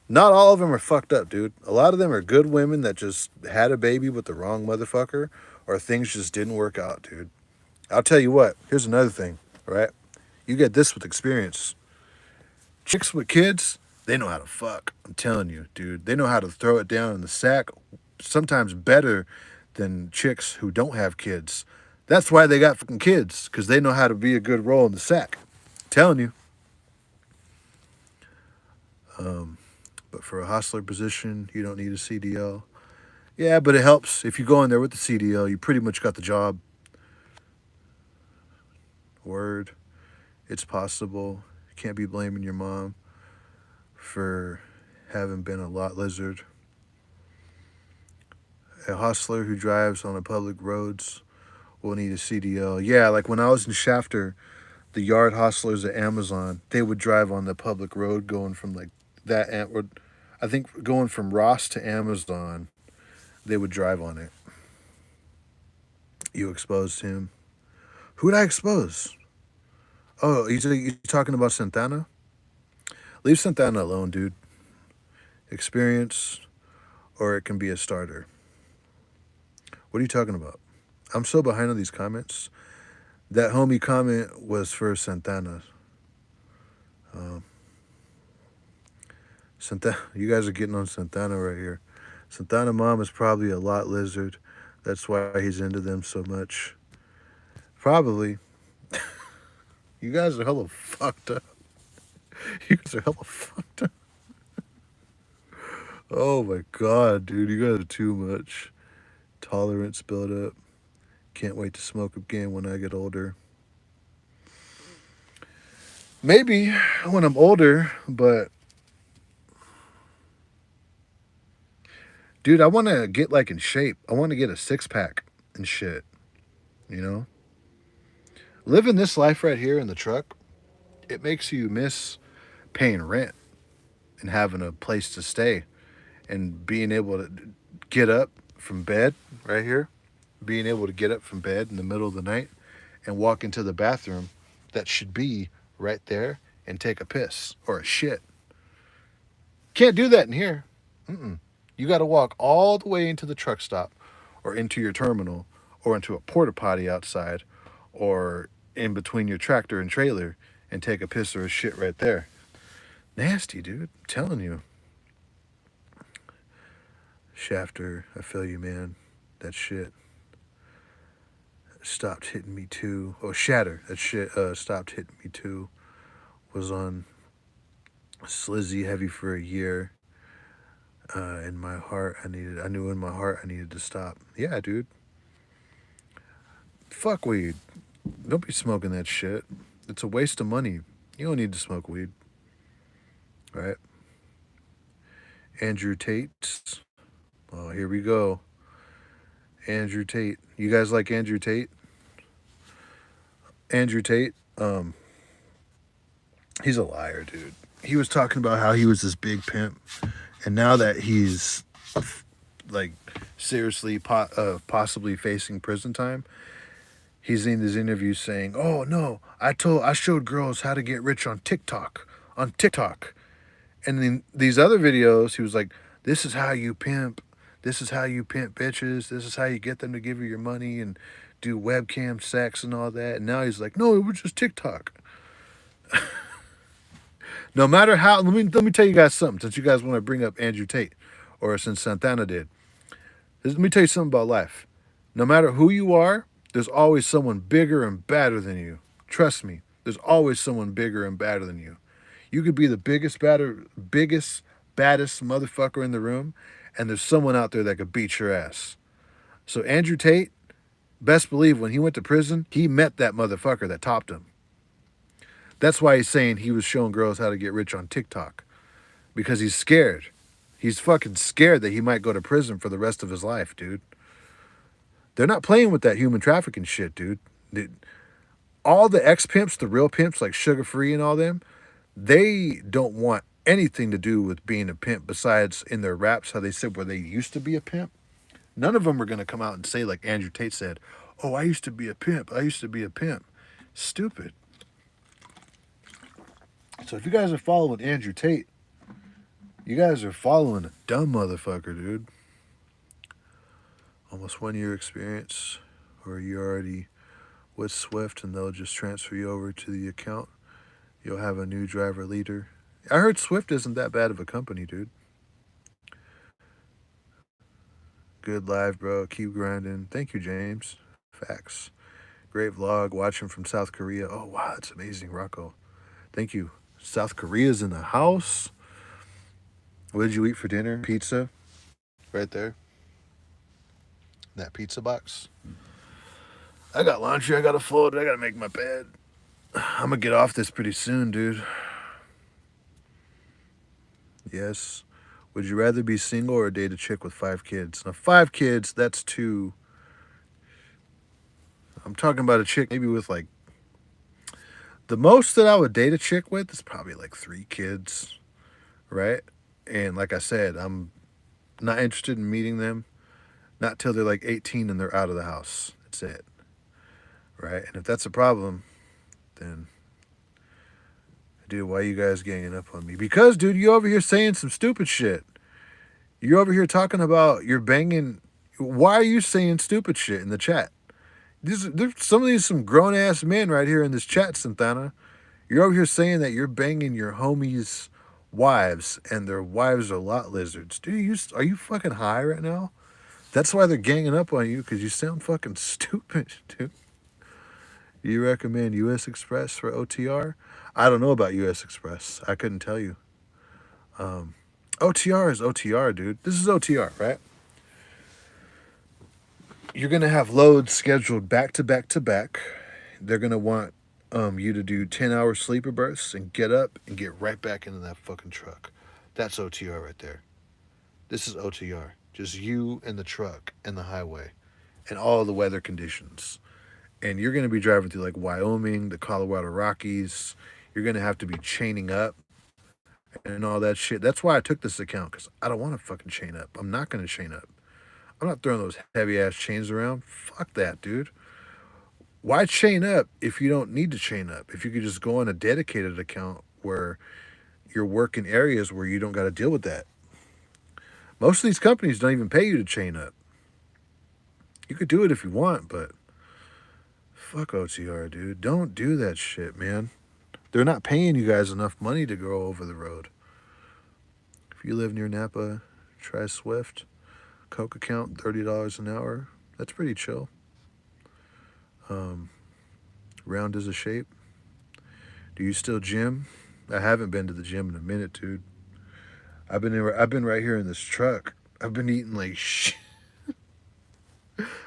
[SPEAKER 2] not all of them are fucked up, dude. A lot of them are good women that just had a baby with the wrong motherfucker, or things just didn't work out, dude. I'll tell you what, here's another thing, right? You get this with experience. Chicks with kids, they know how to fuck. I'm telling you, dude. They know how to throw it down in the sack, sometimes better than chicks who don't have kids. That's why they got fucking kids, because they know how to be a good role in the sack. I'm telling you. But for a hostler position, you don't need a CDL. Yeah, but it helps. If you go in there with the CDL, you pretty much got the job. Word. It's possible. You can't be blaming your mom for having been a lot lizard. A hostler who drives on the public roads will need a CDL. Yeah, like when I was in Shafter, the yard hostlers at Amazon, they would drive on the public road going from like that, I think going from Ross to Amazon, they would drive on it. You exposed him. Who would I expose? Oh, you talking about Santana? Leave Santana alone, dude. Experience, or it can be a starter. What are you talking about? I'm so behind on these comments. That homie comment was for Santana. Santana, you guys are getting on Santana right here. Santana mom is probably a lot lizard. That's why he's into them so much. Probably. You guys are hella fucked up. You guys are hella fucked up. Oh my god, dude. You guys are too much. Tolerance build up. Can't wait to smoke again when I get older. Maybe when I'm older, but dude, I want to get like in shape. I want to get a 6-pack and shit. You know? Living this life right here in the truck, it makes you miss paying rent and having a place to stay and being able to get up from bed right here, being able to get up from bed in the middle of the night and walk into the bathroom that should be right there and take a piss or a shit. Can't do that in here. You got to walk all the way into the truck stop or into your terminal or into a porta potty outside or in between your tractor and trailer and take a piss or a shit right there. Nasty, dude. I'm telling you. Shafter, I feel you, man. That shit stopped hitting me too. Oh, Shatter, that shit stopped hitting me too. Was on Slizzy heavy for a year. In my heart, I knew in my heart I needed to stop. Yeah, dude. Fuck weed. Don't be smoking that shit. It's a waste of money. You don't need to smoke weed. Right? Andrew Tate. Oh, here we go. Andrew Tate. You guys like Andrew Tate? Andrew Tate, he's a liar, dude. He was talking about how he was this big pimp, and now that he's like seriously possibly facing prison time, he's in these interviews saying, "Oh no, I showed girls how to get rich on TikTok, And then these other videos, he was like, "This is how you pimp. This is how you pimp bitches. This is how you get them to give you your money and do webcam sex and all that." And now he's like, "No, it was just TikTok." No matter how, let me tell you guys something. Since you guys want to bring up Andrew Tate, or since Santana did, let me tell you something about life. No matter who you are, there's always someone bigger and badder than you. Trust me, there's always someone bigger and badder than you. You could be the biggest, baddest motherfucker in the room, and there's someone out there that could beat your ass. So Andrew Tate, best believe when he went to prison, he met that motherfucker that topped him. That's why he's saying he was showing girls how to get rich on TikTok. Because he's scared. He's fucking scared that he might go to prison for the rest of his life, dude. They're not playing with that human trafficking shit, dude. All the ex-pimps, the real pimps like Sugar Free and all them, they don't want anything to do with being a pimp besides in their raps how they said where they used to be a pimp. None of them are going to come out and say like Andrew Tate said, "Oh, I used to be a pimp. I used to be a pimp." Stupid. So if you guys are following Andrew Tate, you guys are following a dumb motherfucker, dude. Almost 1 year experience, or you already with Swift and they'll just transfer you over to the account. You'll have a new driver leader. I heard Swift isn't that bad of a company, dude. Good live, bro. Keep grinding. Thank you, James. Facts. Great vlog. Watching from South Korea. Oh, wow. That's amazing, Rocco. Thank you. South Korea's in the house. What did you eat for dinner? Pizza. Right there. That pizza box. I got laundry. I got to fold. I got to make my bed. I'm going to get off this pretty soon, dude. Yes. Would you rather be single or date a chick with 5 kids? Now, 5 kids, that's 2. I'm talking about a chick maybe with like... The most that I would date a chick with is probably like 3 kids, right? And like I said, I'm not interested in meeting them. Not till they're like 18 and they're out of the house. That's it. Right? And if that's a problem, then... Dude, why are you guys ganging up on me? Because, dude, you over here saying some stupid shit. You're over here talking about you're banging. Why are you saying stupid shit in the chat? There's some grown ass men right here in this chat, Santana. You're over here saying that you're banging your homies' wives and their wives are lot lizards. Dude, are you fucking high right now? That's why they're ganging up on you, because you sound fucking stupid, dude. Do you recommend U.S. Express for OTR? I don't know about U.S. Express. I couldn't tell you. OTR is OTR, dude. This is OTR, right? You're going to have loads scheduled back to back to back. They're going to want you to do 10-hour sleeper bursts and get up and get right back into that fucking truck. That's OTR right there. This is OTR. Just you and the truck and the highway and all the weather conditions. And you're going to be driving through like Wyoming, the Colorado Rockies. You're going to have to be chaining up and all that shit. That's why I took this account, because I don't want to fucking chain up. I'm not going to chain up. I'm not throwing those heavy-ass chains around. Fuck that, dude. Why chain up if you don't need to chain up? If you could just go on a dedicated account where you're working areas where you don't got to deal with that. Most of these companies don't even pay you to chain up. You could do it if you want, but fuck OTR, dude. Don't do that shit, man. They're not paying you guys enough money to go over the road. If you live near Napa, try Swift. Coke account, $30 an hour. That's pretty chill. Round as a shape. Do you still gym? I haven't been to the gym in a minute, dude. I've been right here in this truck. I've been eating like shit.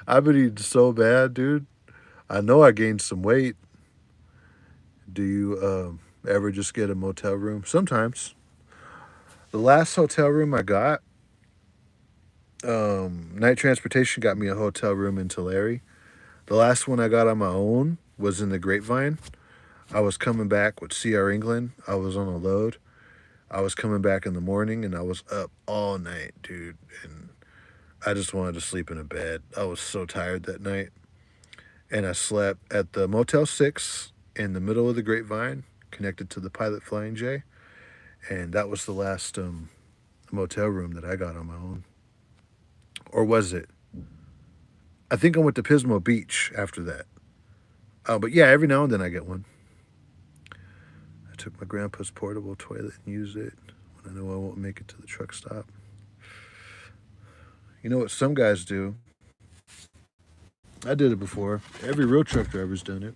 [SPEAKER 2] I've been eating so bad, dude. I know I gained some weight. Do you ever just get a motel room? Sometimes. The last hotel room I got, Night Transportation got me a hotel room in Tulare. The last one I got on my own was in the Grapevine. I was coming back with CR England. I was on a load. I was coming back in the morning and I was up all night, dude. And I just wanted to sleep in a bed. I was so tired that night. And I slept at the Motel 6 in the middle of the Grapevine, connected to the Pilot Flying J. And that was the last motel room that I got on my own. Or was it? I think I went to Pismo Beach after that. But yeah, every now and then I get one. I took my grandpa's portable toilet and used it when I know I won't make it to the truck stop. You know what some guys do? I did it before. Every real truck driver's done it.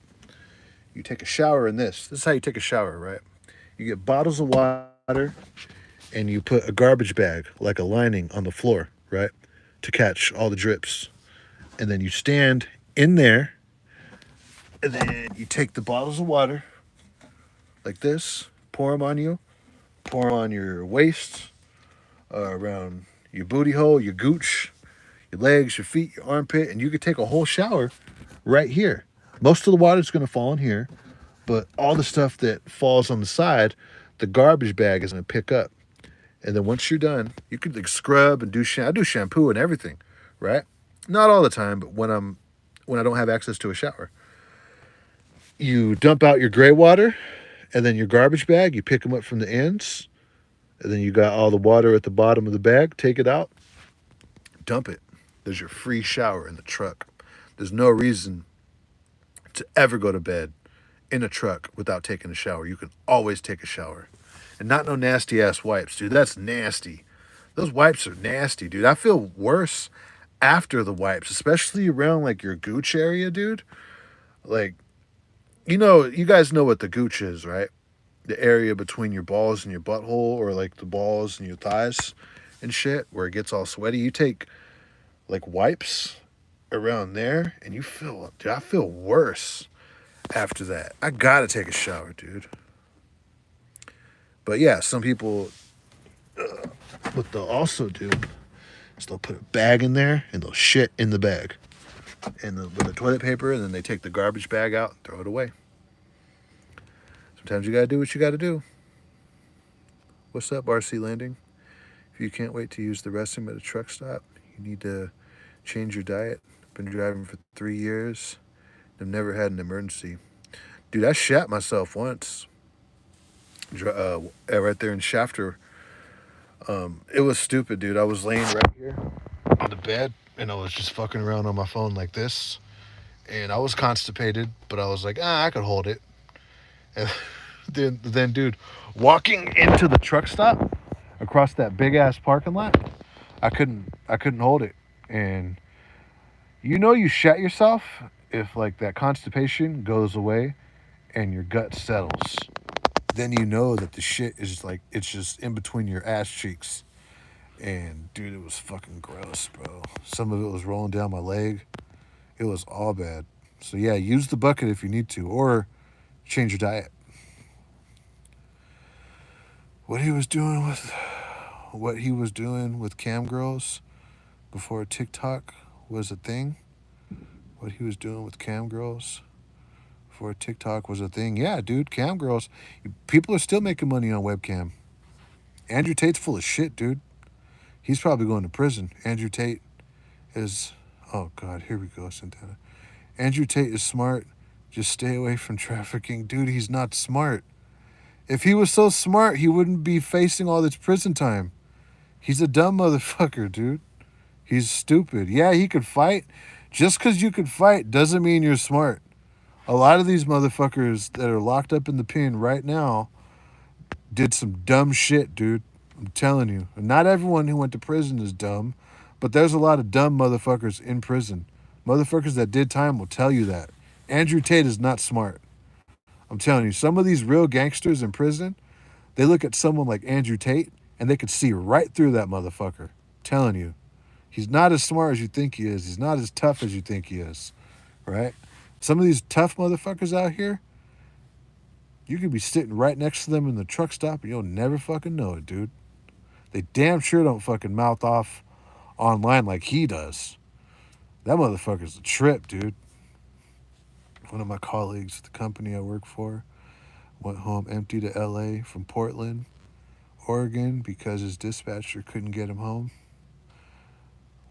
[SPEAKER 2] You take a shower in this. This is how you take a shower, right? You get bottles of water and you put a garbage bag, like a lining, on the floor, right? To catch all the drips. And then you stand in there and then you take the bottles of water like this, pour them on you, pour them on your waist, around your booty hole, your gooch, your legs, your feet, your armpit, and you could take a whole shower right here. Most of the water is going to fall in here, but all the stuff that falls on the side, the garbage bag is going to pick up. And then once you're done, you could like scrub and do I do shampoo and everything, right? Not all the time, but when I don't have access to a shower. You dump out your gray water And then your garbage bag, you pick them up from the ends. And then you got all the water at the bottom of the bag. Take it out, dump it. There's your free shower in the truck. There's no reason to ever go to bed in a truck without taking a shower. You can always take a shower. And not no nasty ass wipes, dude. That's nasty. Those wipes are nasty, dude. I feel worse after the wipes, especially around like your gooch area, dude. Like, you guys know what the gooch is, right? The area between your balls and your butthole, or like the balls and your thighs and shit, where it gets all sweaty. You take like wipes around there and dude, I feel worse after that. I gotta take a shower, dude. But yeah, some people, what they'll also do is they'll put a bag in there and they'll shit in the bag and with the toilet paper, and then they take the garbage bag out and throw it away. Sometimes you gotta do what you gotta do. What's up, RC Landing? If you can't wait to use the restroom at a truck stop, you need to change your diet. I've been driving for 3 years. I've never had an emergency. Dude, I shat myself once. Right there in Shafter. It was stupid, dude. I was laying right here on the bed, and I was just fucking around on my phone like this. And I was constipated, but I was like, I could hold it. And then, dude, walking into the truck stop across that big ass parking lot, I couldn't hold it. And you shat yourself if like that constipation goes away and your gut settles. Then you know that the shit is like, it's just in between your ass cheeks. And dude, it was fucking gross, bro. Some of it was rolling down my leg. It was all bad. So yeah, use the bucket if you need to, or change your diet. What he was doing with cam girls before TikTok was a thing. What he was doing with cam girls before TikTok was a thing. Yeah, dude, cam girls. People are still making money on webcam. Andrew Tate's full of shit, dude. He's probably going to prison. Andrew Tate is... Oh, God, here we go, Santana. Andrew Tate is smart. Just stay away from trafficking. Dude, he's not smart. If he was so smart, he wouldn't be facing all this prison time. He's a dumb motherfucker, dude. He's stupid. Yeah, he could fight. Just because you could fight doesn't mean you're smart. A lot of these motherfuckers that are locked up in the pen right now did some dumb shit, dude. I'm telling you. And not everyone who went to prison is dumb, but there's a lot of dumb motherfuckers in prison. Motherfuckers that did time will tell you that. Andrew Tate is not smart. I'm telling you, some of these real gangsters in prison, they look at someone like Andrew Tate and they could see right through that motherfucker. I'm telling you. He's not as smart as you think he is. He's not as tough as you think he is. Right? Some of these tough motherfuckers out here, you could be sitting right next to them in the truck stop and you'll never fucking know it, dude. They damn sure don't fucking mouth off online like he does. That motherfucker's a trip, dude. One of my colleagues at the company I work for went home empty to LA from Portland, Oregon, because his dispatcher couldn't get him home.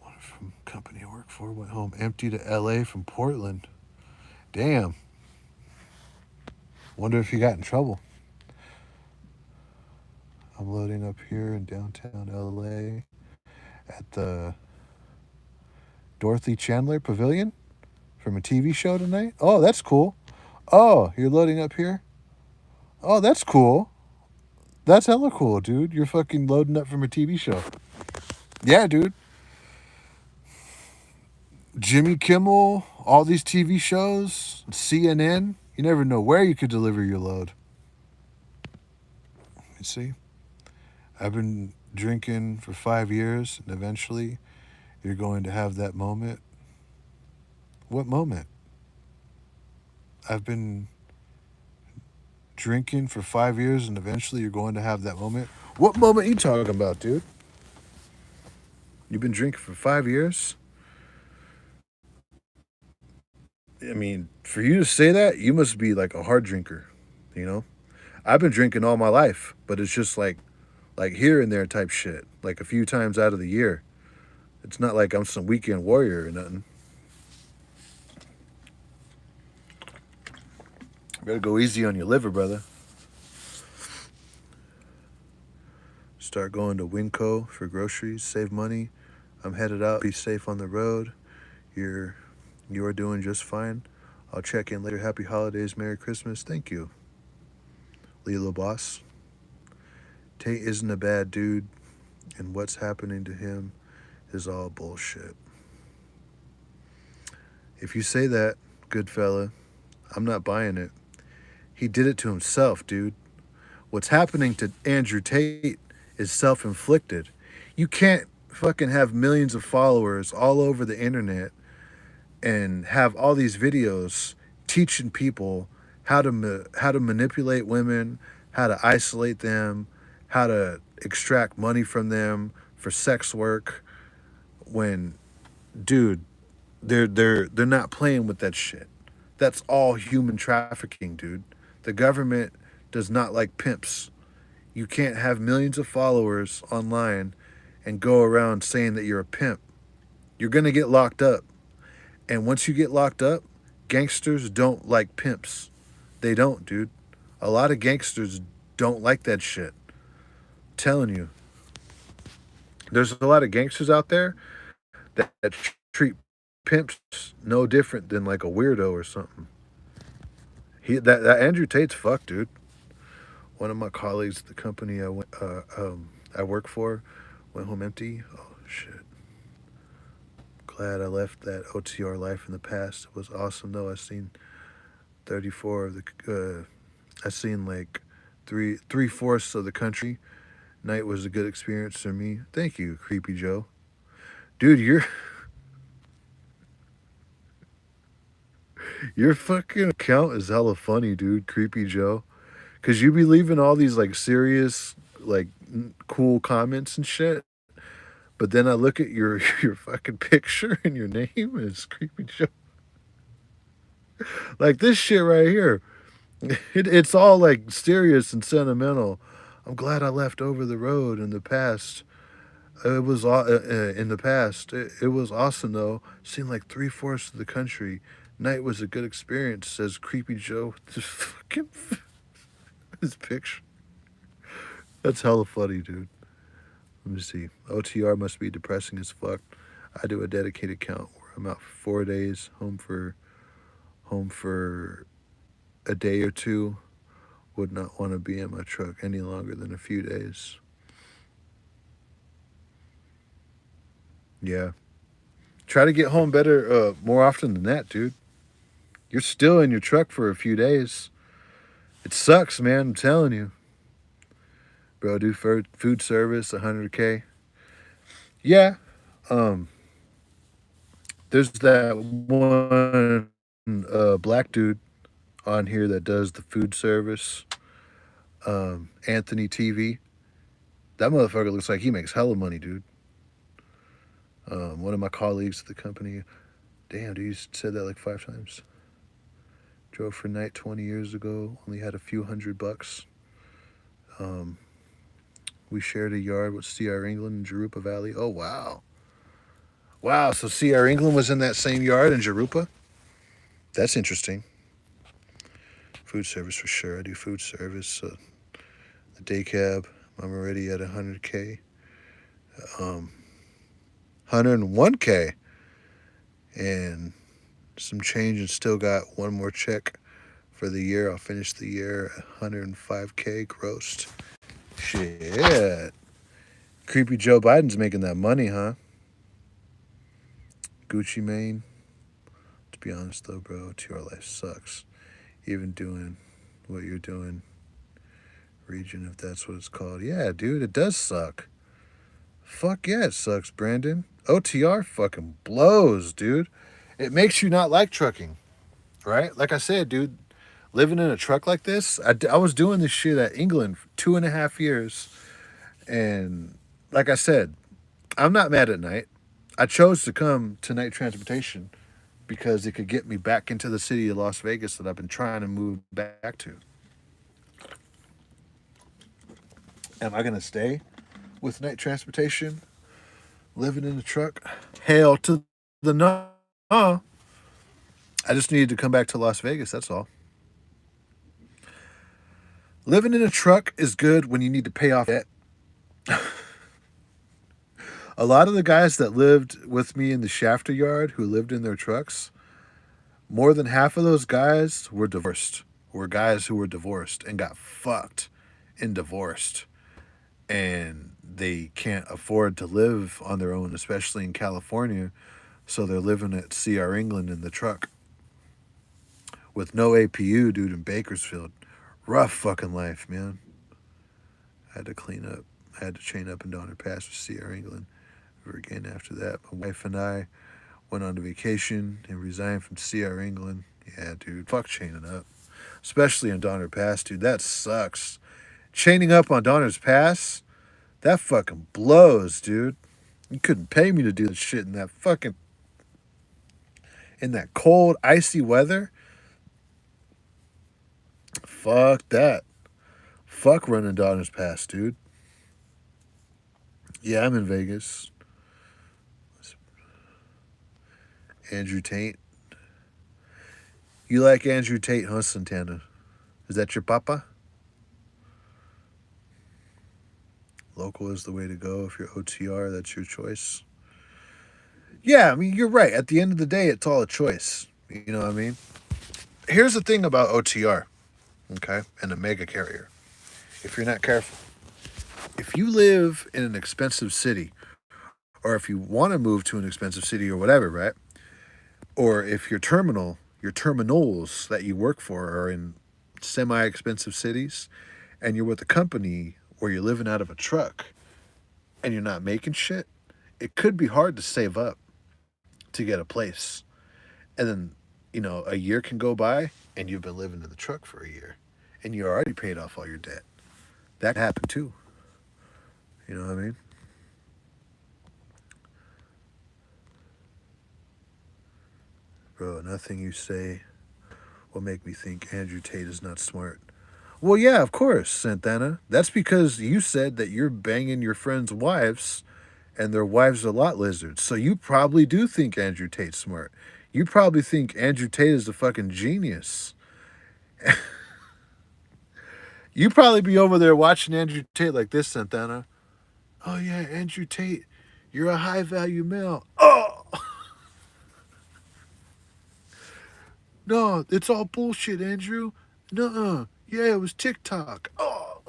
[SPEAKER 2] One from the company I work for went home empty to LA from Portland. Damn. Wonder if he got in trouble. I'm loading up here in downtown LA at the Dorothy Chandler Pavilion from a TV show tonight. Oh, that's cool. Oh, you're loading up here? Oh, that's cool. That's hella cool, dude. You're fucking loading up from a TV show. Yeah, dude. Jimmy Kimmel, all these TV shows, CNN. You never know where you could deliver your load. You see? I've been drinking for 5 years, and eventually you're going to have that moment. What moment? I've been drinking for 5 years, and eventually you're going to have that moment. What moment are you talking about, dude? You've been drinking for 5 years? I mean, for you to say that, you must be like a hard drinker, you know? I've been drinking all my life, but it's just like here and there type shit, like a few times out of the year. It's not like I'm some weekend warrior or nothing. Better go easy on your liver, brother. Start going to Winco for groceries, save money. I'm headed out. Be safe on the road. You're you are doing just fine. I'll check in later. Happy holidays, Merry Christmas. Thank you, Lilo Boss. Tate isn't a bad dude, and what's happening to him is all bullshit. If you say that, good fella, I'm not buying it. He did it to himself, dude. What's happening to Andrew Tate is self inflicted. You can't fucking have millions of followers all over the internet and have all these videos teaching people how to manipulate women, how to isolate them, how to extract money from them for sex work when dude, they're not playing with that shit. That's all human trafficking, dude. The government does not like pimps. You can't have millions of followers online and go around saying that you're a pimp. You're going to get locked up. And once you get locked up, gangsters don't like pimps. They don't, dude. A lot of gangsters don't like that shit. I'm telling you. There's a lot of gangsters out there that treat pimps no different than like a weirdo or something. That Andrew Tate's fucked, dude. One of my colleagues at the company I work for went home empty. Oh shit. Glad I left that OTR life in the past. It was awesome though. I seen 34 of the. I seen like three-fourths of the country. Night was a good experience for me. Thank you, Creepy Joe. Dude, your fucking account is hella funny, dude. Creepy Joe. Cause you be leaving all these like serious, like cool comments and shit. But then I look at your your fucking picture and your name is Creepy Joe. Like this shit right here. It's all like serious and sentimental. I'm glad I left over the road in the past. It was in the past. It was awesome though. Seen like three-fourths of the country. Night was a good experience. Says Creepy Joe. This fucking his picture. That's hella funny, dude. Let me see. OTR must be depressing as fuck. I do a dedicated count where I'm out for 4 days, home for a day or two. Would not want to be in my truck any longer than a few days. Yeah. Try to get home better, more often than that, dude. You're still in your truck for a few days. It sucks, man. I'm telling you. Bro, do food service, 100K. Yeah. There's that one black dude on here that does the food service. Anthony TV. That motherfucker looks like he makes hella money, dude. One of my colleagues at the company, damn, dude, you said that like 5 times. Drove for night 20 years ago, only had a few $100. We shared a yard with C.R. England in Jurupa Valley. Oh, wow. Wow, so C.R. England was in that same yard in Jurupa? That's interesting. Food service for sure. I do food service. The day cab, I'm already at 100K. 101K. And some change and still got one more check for the year. I'll finish the year at 105K grossed. Shit. Creepy Joe Biden's making that money, huh? Gucci Mane. To be honest though, bro, your life sucks. Even doing what you're doing. Region, if that's what it's called. Yeah, dude, it does suck. Fuck yeah, it sucks, Brandon. OTR fucking blows, dude. It makes you not like trucking, right? Like I said, dude, living in a truck like this, I was doing this shit at England for 2.5 years. And like I said, I'm not mad at night. I chose to come to night transportation because it could get me back into the city of Las Vegas that I've been trying to move back to. Am I going to stay with night transportation? Living in a truck? Hell to the no. I just needed to come back to Las Vegas, that's all. Living in a truck is good when you need to pay off debt. A lot of the guys that lived with me in the Shafter yard who lived in their trucks, more than half of those guys were divorced. Were guys who were divorced and got fucked and divorced. And they can't afford to live on their own, especially in California. So they're living at CR England in the truck with no APU, dude, in Bakersfield. Rough fucking life, man. I had to clean up. I had to chain up and down her pass with CR England. Ever again after that. My wife and I went on a vacation and resigned from CR England. Yeah, dude, fuck chaining up. Especially in Donner Pass, dude. That sucks. Chaining up on Donner's Pass, that fucking blows, dude. You couldn't pay me to do this shit in that fucking in that cold, icy weather. Fuck that. Fuck running Donner's Pass, dude. Yeah, I'm in Vegas. Andrew Tate. You like Andrew Tate, huh, Santana? Is that your papa? Local is the way to go. If you're OTR, that's your choice. Yeah, I mean, you're right. At the end of the day, it's all a choice. You know what I mean? Here's the thing about OTR, okay, and a mega carrier. If you're not careful, if you live in an expensive city, or if you want to move to an expensive city or whatever, right? Or if your terminals that you work for are in semi-expensive cities, and you're with a company where you're living out of a truck and you're not making shit, it could be hard to save up to get a place. And then, a year can go by and you've been living in the truck for a year and you already paid off all your debt. That could happen too. You know what I mean? Bro, nothing you say will make me think Andrew Tate is not smart. Well, yeah, of course, Santana. That's because you said that you're banging your friends' wives and their wives are lot lizards. So you probably do think Andrew Tate's smart. You probably think Andrew Tate is a fucking genius. You probably be over there watching Andrew Tate like this, Santana. Oh, yeah, Andrew Tate, you're a high value male. Oh! No, it's all bullshit, Andrew. Nuh-uh. Yeah, it was TikTok. Oh.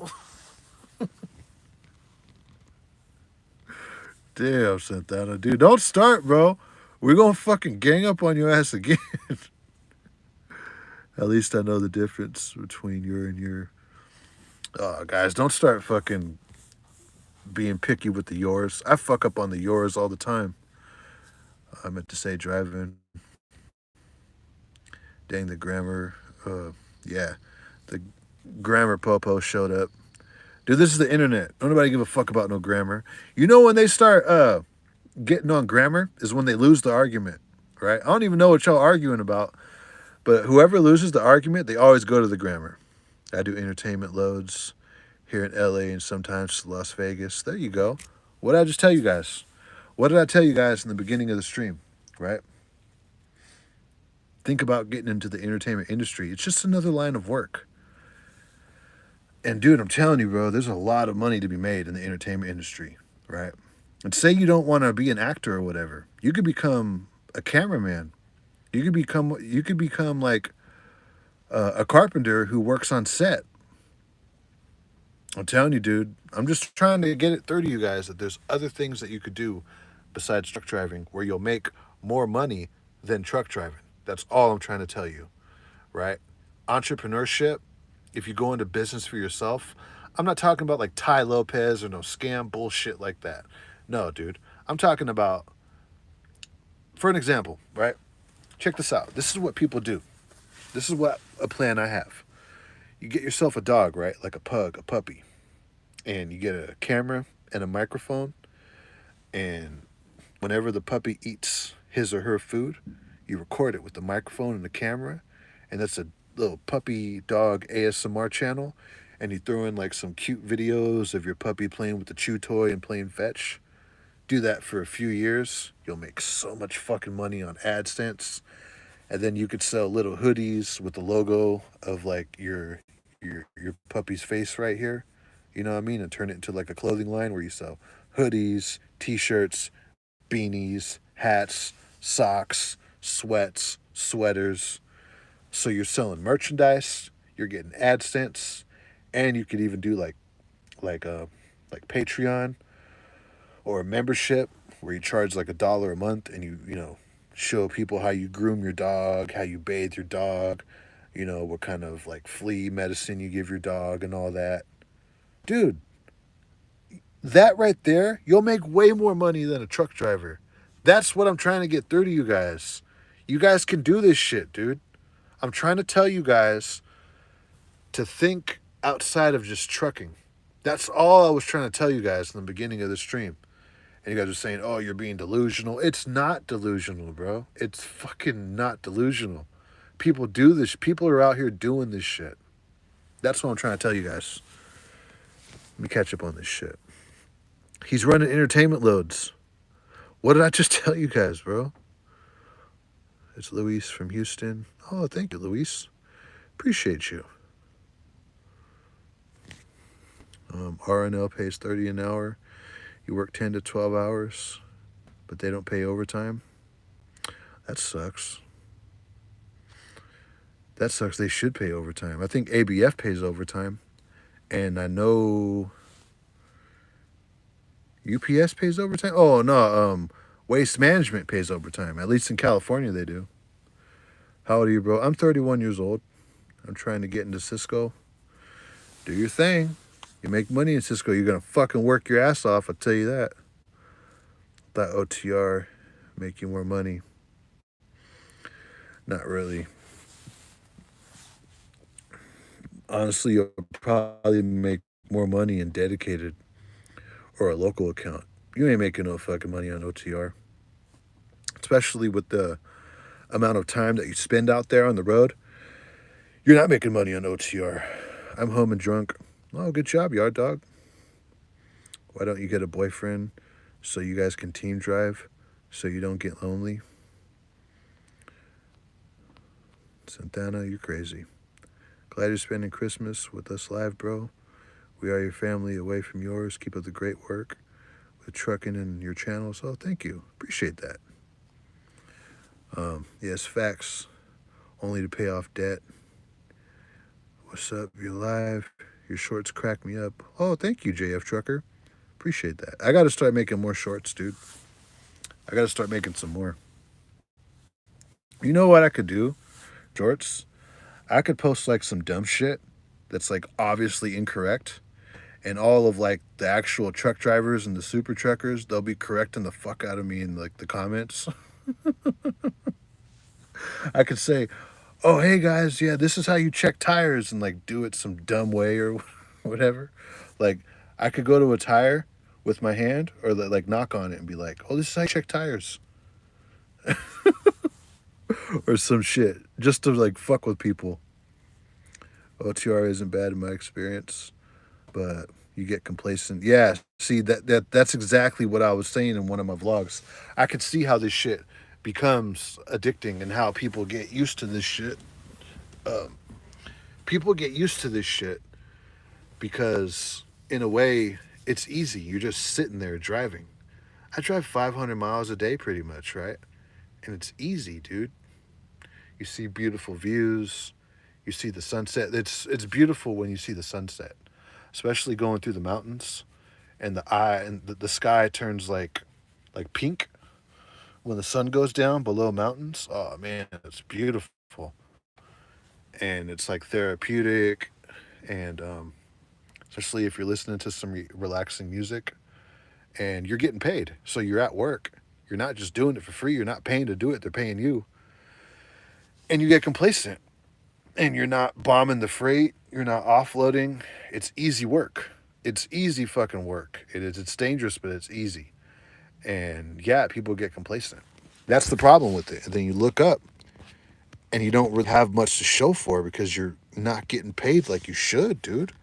[SPEAKER 2] Damn, Santana. Dude, don't start, bro. We're going to fucking gang up on your ass again. At least I know the difference between your and your. Oh, guys, don't start fucking being picky with the yours. I fuck up on the yours all the time. I meant to say driving. Dang, the grammar. Yeah. The grammar popo showed up. Dude, this is the internet. Don't nobody give a fuck about no grammar. You know when they start getting on grammar is when they lose the argument, right? I don't even know what y'all arguing about, but whoever loses the argument, they always go to the grammar. I do entertainment loads here in LA and sometimes Las Vegas. There you go. What did I just tell you guys? What did I tell you guys in the beginning of the stream, right? Think about getting into the entertainment industry. It's just another line of work. And dude, I'm telling you, bro, there's a lot of money to be made in the entertainment industry, right? And say you don't want to be an actor or whatever. You could become a cameraman. You could become like a carpenter who works on set. I'm telling you, dude, I'm just trying to get it through to you guys that there's other things that you could do besides truck driving where you'll make more money than truck driving. That's all I'm trying to tell you, right? Entrepreneurship, if you go into business for yourself, I'm not talking about like Ty Lopez or no scam bullshit like that. No, dude. I'm talking about, for an example, right? Check this out. This is what people do. This is what a plan I have. You get yourself a dog, right? Like a pug, a puppy. And you get a camera and a microphone. And whenever the puppy eats his or her food, you record it with the microphone and the camera. And that's a little puppy dog ASMR channel. And you throw in like some cute videos of your puppy playing with the chew toy and playing fetch. Do that for a few years. You'll make so much fucking money on AdSense. And then you could sell little hoodies with the logo of like your puppy's face right here. You know what I mean? And turn it into like a clothing line where you sell hoodies, t-shirts, beanies, hats, socks, sweats, sweaters. So you're selling merchandise, you're getting AdSense, and you could even do like like Patreon or a membership where you charge like $1 a month and you know show people how you groom your dog, how you bathe your dog, you know what kind of like flea medicine you give your dog and all that. Dude, that right there, you'll make way more money than a truck driver. That's what I'm trying to get through to you guys. You guys can do this shit, dude. I'm trying to tell you guys to think outside of just trucking. That's all I was trying to tell you guys in the beginning of the stream. And you guys are saying, oh, you're being delusional. It's not delusional, bro. It's fucking not delusional. People do this. People are out here doing this shit. That's what I'm trying to tell you guys. Let me catch up on this shit. He's running entertainment loads. What did I just tell you guys, bro? It's Luis from Houston. Oh, thank you, Luis. Appreciate you. RNL pays 30 an hour. You work 10 to 12 hours, but they don't pay overtime. That sucks. That sucks. They should pay overtime. I think ABF pays overtime. And I know UPS pays overtime. Oh, no. Waste Management pays overtime. At least in California, they do. How old are you, bro? I'm 31 years old. I'm trying to get into Cisco. Do your thing. You make money in Cisco, you're going to fucking work your ass off, I'll tell you that. That OTR make you more money. Not really. Honestly, you'll probably make more money in dedicated or a local account. You ain't making no fucking money on OTR. Especially with the amount of time that you spend out there on the road. You're not making money on OTR. I'm home and drunk. Oh, good job, yard dog. Why don't you get a boyfriend so you guys can team drive so you don't get lonely? Santana, you're crazy. Glad you're spending Christmas with us live, bro. We are your family away from yours. Keep up the great work with trucking and your channels. Oh, thank you. Appreciate that. Yes, facts. Only to pay off debt. What's up? You're live. Your shorts crack me up. Oh, thank you, JF Trucker. Appreciate that. I got to start making more shorts, dude. I got to start making some more. You know what I could do, Jorts? I could post like some dumb shit that's like obviously incorrect. And all of like the actual truck drivers and the super truckers, they'll be correcting the fuck out of me in like the comments. I could say, oh, hey guys, yeah, this is how you check tires and like do it some dumb way or whatever. Like I could go to a tire with my hand or like knock on it and be like, oh, this is how you check tires. Or some shit just to like fuck with people. OTR isn't bad in my experience, but you get complacent. Yeah, see that's exactly what I was saying in one of my vlogs. I could see how this shit becomes addicting and how people get used to this shit. People get used to this shit because in a way it's easy. You're just sitting there driving. I drive 500 miles a day pretty much, right? And it's easy, dude. You see beautiful views. You see the sunset. It's beautiful when you see the sunset, especially going through the mountains, and the sky turns like pink when the sun goes down below mountains. Oh man, it's beautiful, and it's like therapeutic, and especially if you're listening to some relaxing music, and you're getting paid, so you're at work. You're not just doing it for free. You're not paying to do it. They're paying you, and you get complacent. And you're not bombing the freight. You're not offloading. It's easy work. It's easy fucking work. It is. It's dangerous, but it's easy. And yeah, people get complacent. That's the problem with it. And then you look up and you don't really have much to show for because you're not getting paid like you should, dude.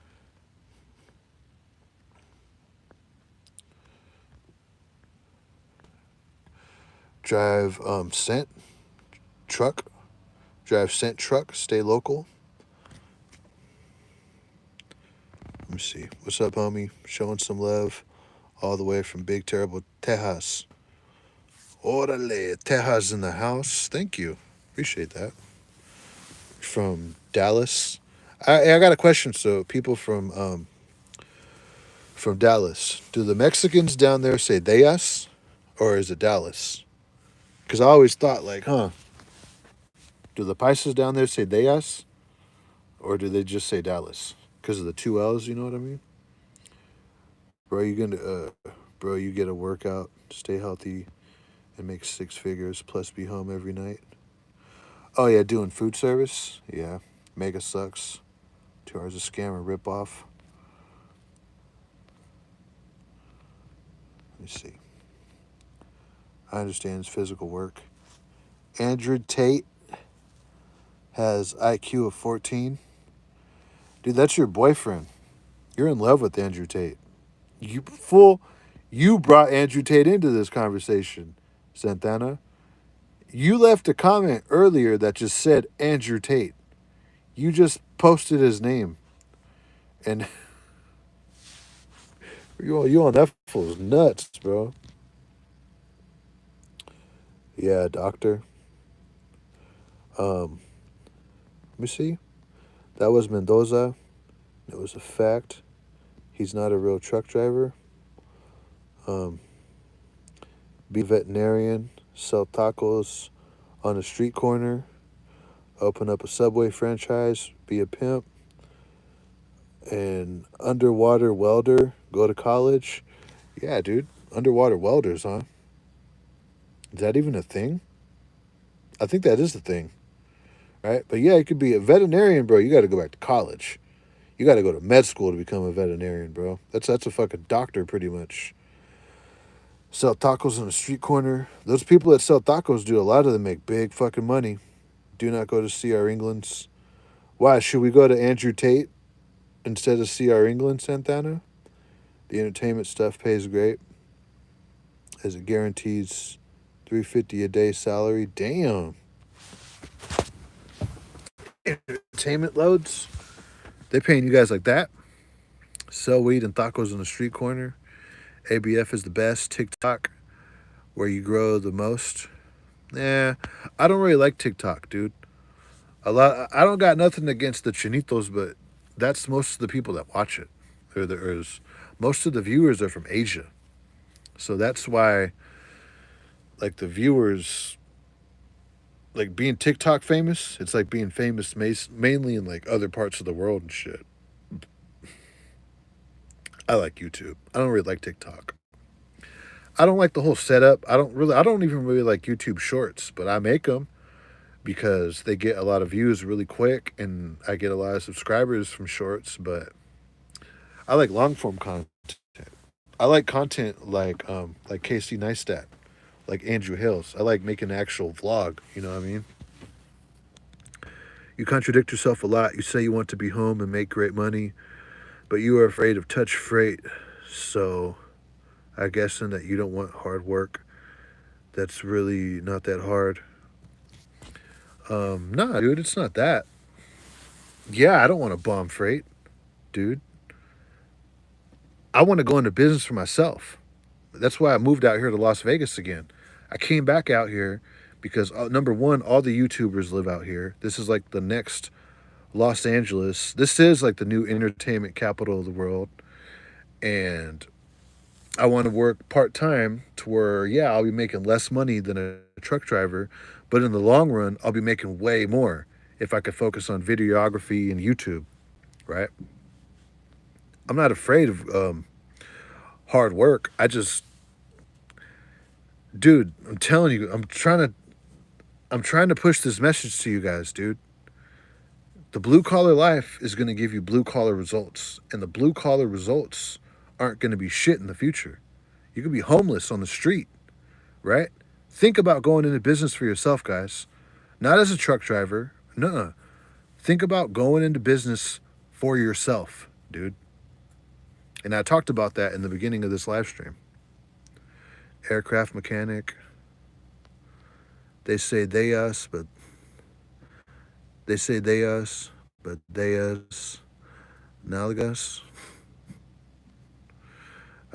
[SPEAKER 2] Drive Scent truck. Drive Scent truck. Stay local. me see. What's up, homie? Showing some love all the way from Big Terrible Tejas. Orale, Tejas in the house. Thank you. Appreciate that. From Dallas. I got a question. So people from Dallas, do the Mexicans down there say they us, or is it Dallas? Because I always thought like, do the Paisas down there say they us, or do they just say Dallas? Because of the two L's, you know what I mean? Bro, you get a workout, stay healthy, and make six figures, plus be home every night. Oh yeah, doing food service. Yeah, mega sucks. 2 hours of scam or rip off. Let me see. I understand it's physical work. Andrew Tate has IQ of 14. Dude, that's your boyfriend. You're in love with Andrew Tate. You brought Andrew Tate into this conversation, Santana. You left a comment earlier that just said Andrew Tate. You just posted his name. And you on that fool's nuts, bro. Yeah, doctor. Let me see. That was Mendoza. It was a fact. He's not a real truck driver. Be a veterinarian. Sell tacos on a street corner. Open up a Subway franchise. Be a pimp. And underwater welder. Go to college. Yeah, dude. Underwater welders, huh? Is that even a thing? I think that is the thing. Right? But yeah, you could be a veterinarian, bro. You got to go back to college. You got to go to med school to become a veterinarian, bro. That's a fucking doctor, pretty much. Sell tacos on a street corner. Those people that sell tacos, dude, a lot of them make big fucking money. Do not go to C.R. England's. Why? Should we go to Andrew Tate instead of C.R. England, Santana? The entertainment stuff pays great, as it guarantees $350 a day salary. Damn. Entertainment loads? They paying you guys like that? Sell weed and tacos on the street corner. ABF is the best. TikTok, where you grow the most. I don't really like TikTok, dude. I don't got nothing against the Chinitos, but that's most of the people that watch it. Most of the viewers are from Asia. So that's why, like, the viewers, like, being TikTok famous, it's like being famous mainly in, like, other parts of the world and shit. I like YouTube. I don't really like TikTok. I don't like the whole setup. I don't even really like YouTube Shorts, but I make them because they get a lot of views really quick, and I get a lot of subscribers from Shorts. But I like long form content. I like content like Casey Neistat, like Andrew Hills. I like making an actual vlog. You know what I mean? You contradict yourself a lot. You say you want to be home and make great money, but you are afraid of touch freight. So I guessing that you don't want hard work. That's really not that hard. Nah, dude, it's not that. Yeah, I don't want to bomb freight, dude. I want to go into business for myself. That's why I moved out here to Las Vegas again. I came back out here because number one, all the YouTubers live out here. This is like the next Los Angeles. This is like the new entertainment capital of the world. And I want to work part time to where, yeah, I'll be making less money than a truck driver, but in the long run, I'll be making way more if I could focus on videography and YouTube, right? I'm not afraid of hard work. Dude, I'm telling you, I'm trying to push this message to you guys, dude. The blue collar life is going to give you blue collar results, and the blue collar results aren't going to be shit in the future. You could be homeless on the street, right? Think about going into business for yourself, guys. Not as a truck driver. Nuh-uh. Think about going into business for yourself, dude. And I talked about that in the beginning of this live stream. Aircraft mechanic. They say they us, but they us. Nalgas.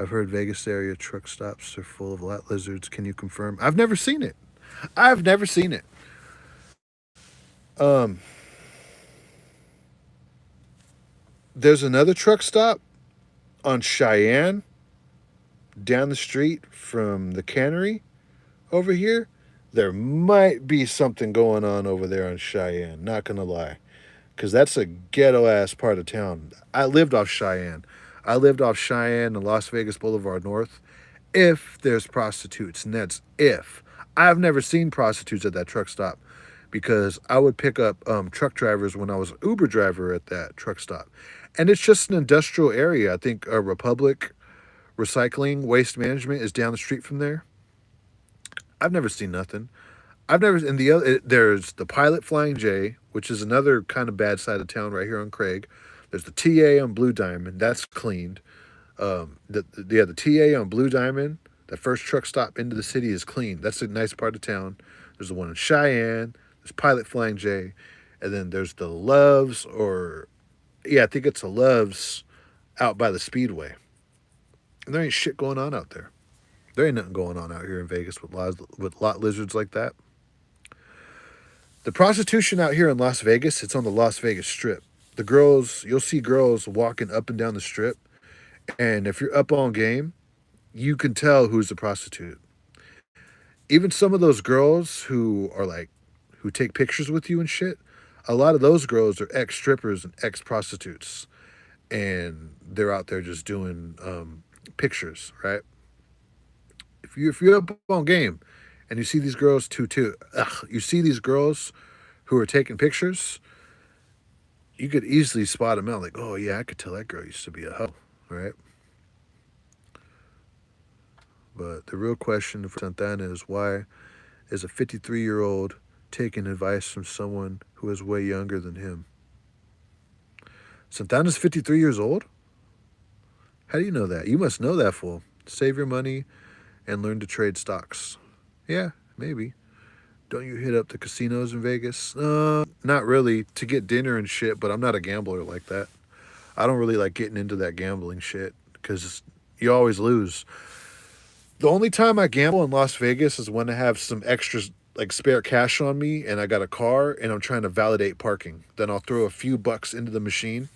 [SPEAKER 2] I've heard Vegas area truck stops are full of lot lizards. Can you confirm? I've never seen it. I've never seen it. Um, there's another truck stop on Cheyenne down the street from the cannery over here. There might be something going on over there on Cheyenne, not gonna lie. Because that's a ghetto ass part of town. I lived off Cheyenne. I lived off Cheyenne and Las Vegas Boulevard North. If there's prostitutes, and that's if. I've never seen prostitutes at that truck stop because I would pick up truck drivers when I was an Uber driver at that truck stop. And it's just an industrial area. I think Republic Recycling Waste Management is down the street from there. I've never seen nothing. I've never, and the other, there's the Pilot Flying J, which is another kind of bad side of town right here on Craig. There's the TA on Blue Diamond, that's cleaned. The TA on Blue Diamond, that first truck stop into the city is clean. That's a nice part of town. There's the one in Cheyenne, there's Pilot Flying J, and then there's the Loves, or yeah, I think it's a Loves out by the Speedway. And there ain't shit going on out there. There ain't nothing going on out here in Vegas with lot lizards like that. The prostitution out here in Las Vegas, it's on the Las Vegas Strip. The girls, you'll see girls walking up and down the strip, and if you're up on game, you can tell who's a prostitute. Even some of those girls who are like, who take pictures with you and shit, a lot of those girls are ex-strippers and ex-prostitutes, and they're out there just doing pictures, right? If you're up on game, and you see these girls you see these girls who are taking pictures, you could easily spot them out. Like, oh yeah, I could tell that girl used to be a hoe, right? But the real question for Santana is, why is a 53-year-old taking advice from someone who is way younger than him? Santana's 53 years old? How do you know that? You must know that, fool. Save your money and learn to trade stocks. Yeah, maybe. Don't you hit up the casinos in Vegas? Not really, to get dinner and shit, but I'm not a gambler like that. I don't really like getting into that gambling shit because you always lose. The only time I gamble in Las Vegas is when I have some extra like spare cash on me and I got a car and I'm trying to validate parking. Then I'll throw a few bucks into the machine.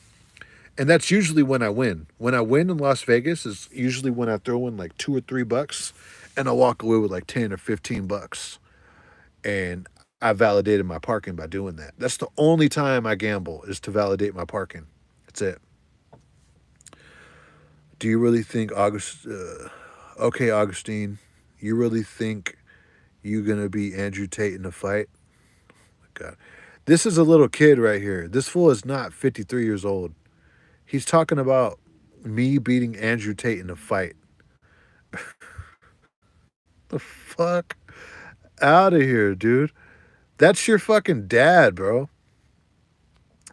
[SPEAKER 2] And that's usually when I win. When I win in Las Vegas is usually when I throw in like $2 or $3 and I walk away with like 10 or 15 bucks. And I validated my parking by doing that. That's the only time I gamble, is to validate my parking. That's it. Do you really think okay, Augustine, you really think you're going to beat Andrew Tate in a fight? Oh my God. This is a little kid right here. This fool is not 53 years old. He's talking about me beating Andrew Tate in a fight. The fuck? Out of here, dude. That's your fucking dad, bro.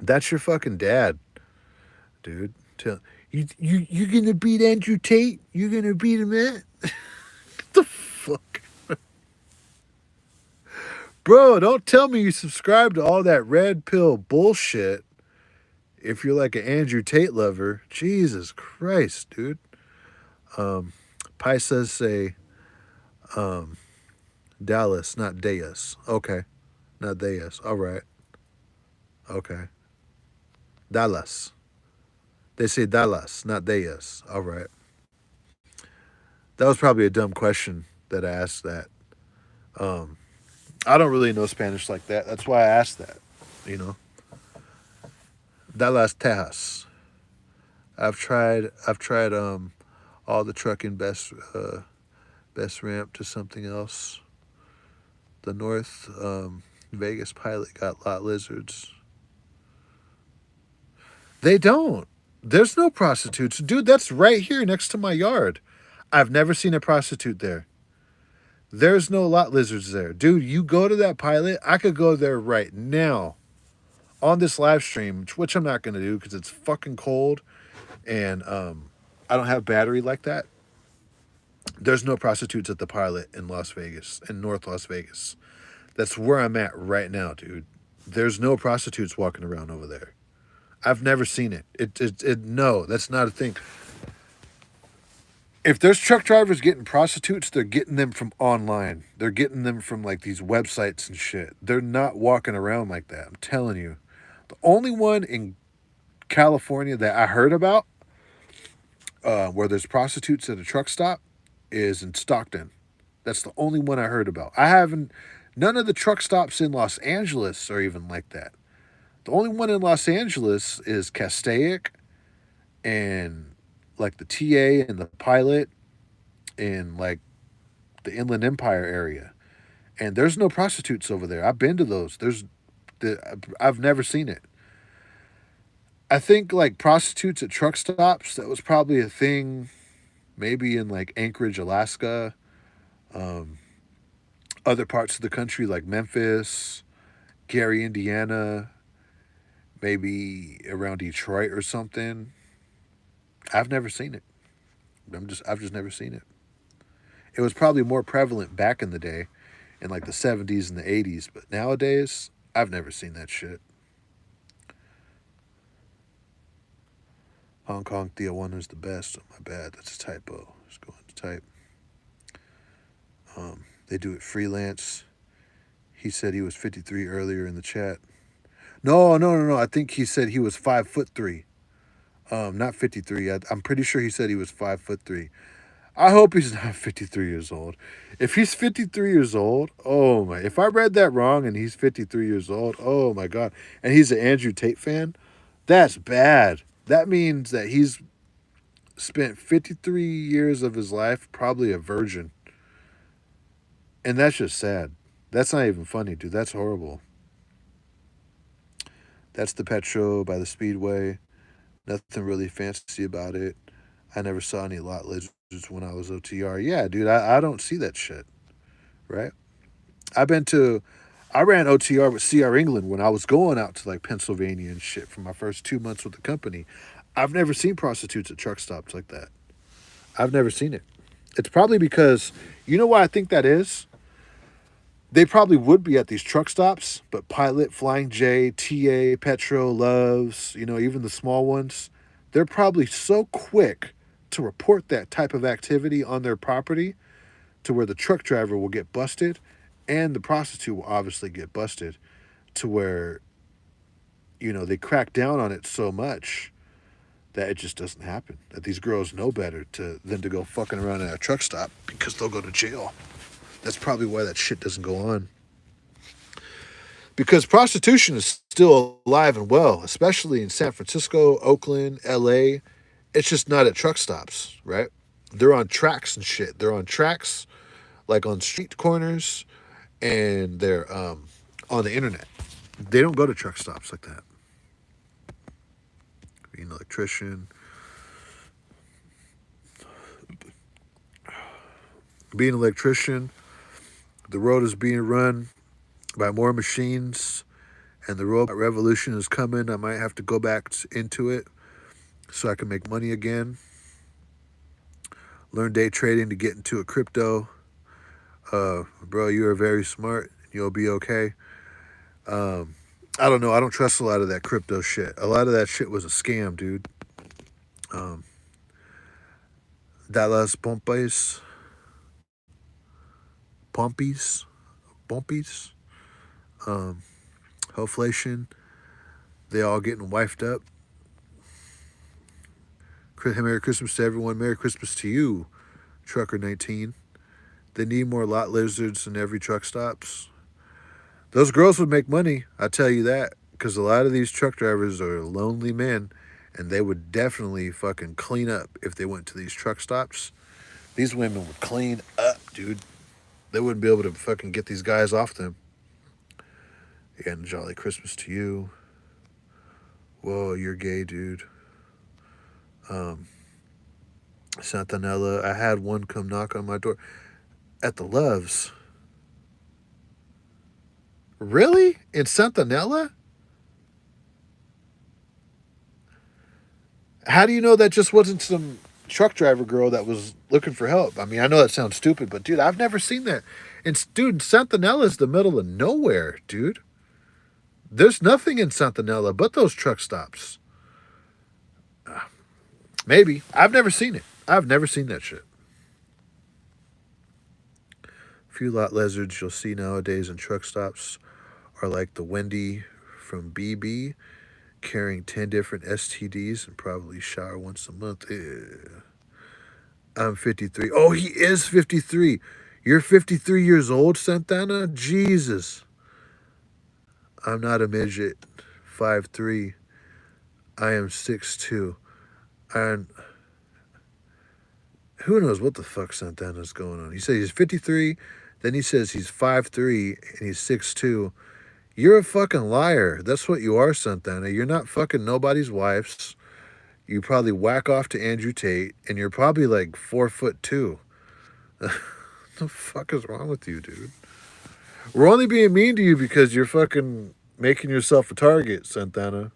[SPEAKER 2] That's your fucking dad, dude. You gonna beat Andrew Tate? You gonna beat him, man? What the fuck? Bro, don't tell me you subscribe to all that red pill bullshit if you're like an Andrew Tate lover. Jesus Christ, dude. Paisas say Dallas, not Deus. Okay. Not Deus. All right. Okay. Dallas. They say Dallas, not Deus. All right. That was probably a dumb question that I asked that. I don't really know Spanish like that. That's why I asked that, you know. Dallas, Texas. I've tried all the trucking best ramp to something else. The North Vegas Pilot got lot lizards. They don't. There's no prostitutes. Dude, that's right here next to my yard. I've never seen a prostitute there. There's no lot lizards there. Dude, you go to that Pilot, I could go there right now on this live stream, which I'm not going to do because it's fucking cold and I don't have battery like that. There's no prostitutes at the Pilot in Las Vegas, in North Las Vegas. That's where I'm at right now, dude. There's no prostitutes walking around over there. I've never seen it. No, that's not a thing. If there's truck drivers getting prostitutes, they're getting them from online. They're getting them from like these websites and shit. They're not walking around like that. I'm telling you. The only one in California that I heard about where there's prostitutes at a truck stop is in Stockton. That's the only one I heard about. I haven't, none of the truck stops in Los Angeles are even like that. The only one in Los Angeles is Castaic and like the TA and the Pilot in like the Inland Empire area. And there's no prostitutes over there. I've been to those. I've never seen it. I think like prostitutes at truck stops, that was probably a thing maybe in like Anchorage, Alaska, other parts of the country like Memphis, Gary, Indiana, maybe around Detroit or something. I've never seen it. I've just never seen it. It was probably more prevalent back in the day in like the 70s and the 80s, but nowadays I've never seen that shit. Hong Kong Theo One is the best. Oh, my bad. That's a typo. Just go into type. They do it freelance. He said he was 53 earlier in the chat. No. I think he said he was 5'3". Not 53. I'm pretty sure he said he was 5'3". I hope he's not 53 years old. If he's 53 years old, oh my! If I read that wrong and he's 53 years old, oh my god! And he's an Andrew Tate fan, that's bad. That means that he's spent 53 years of his life probably a virgin. And that's just sad. That's not even funny, dude. That's horrible. That's the pet show by the Speedway. Nothing really fancy about it. I never saw any lot lizards when I was OTR. Yeah, dude, I don't see that shit. Right? I ran OTR with CR England when I was going out to like Pennsylvania and shit for my first 2 months with the company. I've never seen prostitutes at truck stops like that. I've never seen it. It's probably because, you know why I think that is? They probably would be at these truck stops, but Pilot, Flying J, TA, Petro, Loves, even the small ones, they're probably so quick to report that type of activity on their property to where the truck driver will get busted and the prostitute will obviously get busted to where, they crack down on it so much that it just doesn't happen. That these girls know better than to go fucking around at a truck stop because they'll go to jail. That's probably why that shit doesn't go on. Because prostitution is still alive and well, especially in San Francisco, Oakland, LA. It's just not at truck stops, right? They're on tracks and shit. They're on tracks, like on street corners, and they're on the internet. They don't go to truck stops like that. Being an electrician. The world is being run by more machines, and the robot revolution is coming. I might have to go back into it so I can make money again. Learn day trading to get into a crypto. Bro, you are very smart. You'll be okay. I don't know. I don't trust a lot of that crypto shit. A lot of that shit was a scam, dude. Dallas Pompies. Hoflation. They all getting wifed up. Merry Christmas to everyone. Merry Christmas to you, Trucker 19. They need more lot lizards in every truck stops. Those girls would make money, I tell you that, because a lot of these truck drivers are lonely men, and they would definitely fucking clean up if they went to these truck stops. These women would clean up, dude. They wouldn't be able to fucking get these guys off them. Again, jolly Christmas to you. Whoa, you're gay, dude. Santanella, I had one come knock on my door at the Loves. Really? In Santanella? How do you know that just wasn't some truck driver girl that was looking for help? I mean, I know that sounds stupid, but dude, I've never seen that. And dude, Santanella is the middle of nowhere, dude. There's nothing in Santanella but those truck stops. Maybe. I've never seen it. I've never seen that shit. Few lot lizards you'll see nowadays in truck stops are like the Wendy from BB carrying 10 different STDs and probably shower once a month. Ew. I'm 53. Oh, he is 53. You're 53 years old, Santana? Jesus. I'm not a midget. 5'3". I am 6'2". And who knows what the fuck Santana's going on. He says he's 53, then he says he's 5'3", and he's 6'2". You're a fucking liar. That's what you are, Santana. You're not fucking nobody's wives. You probably whack off to Andrew Tate, and you're probably like 4'2". The fuck is wrong with you, dude? We're only being mean to you because you're fucking making yourself a target, Santana.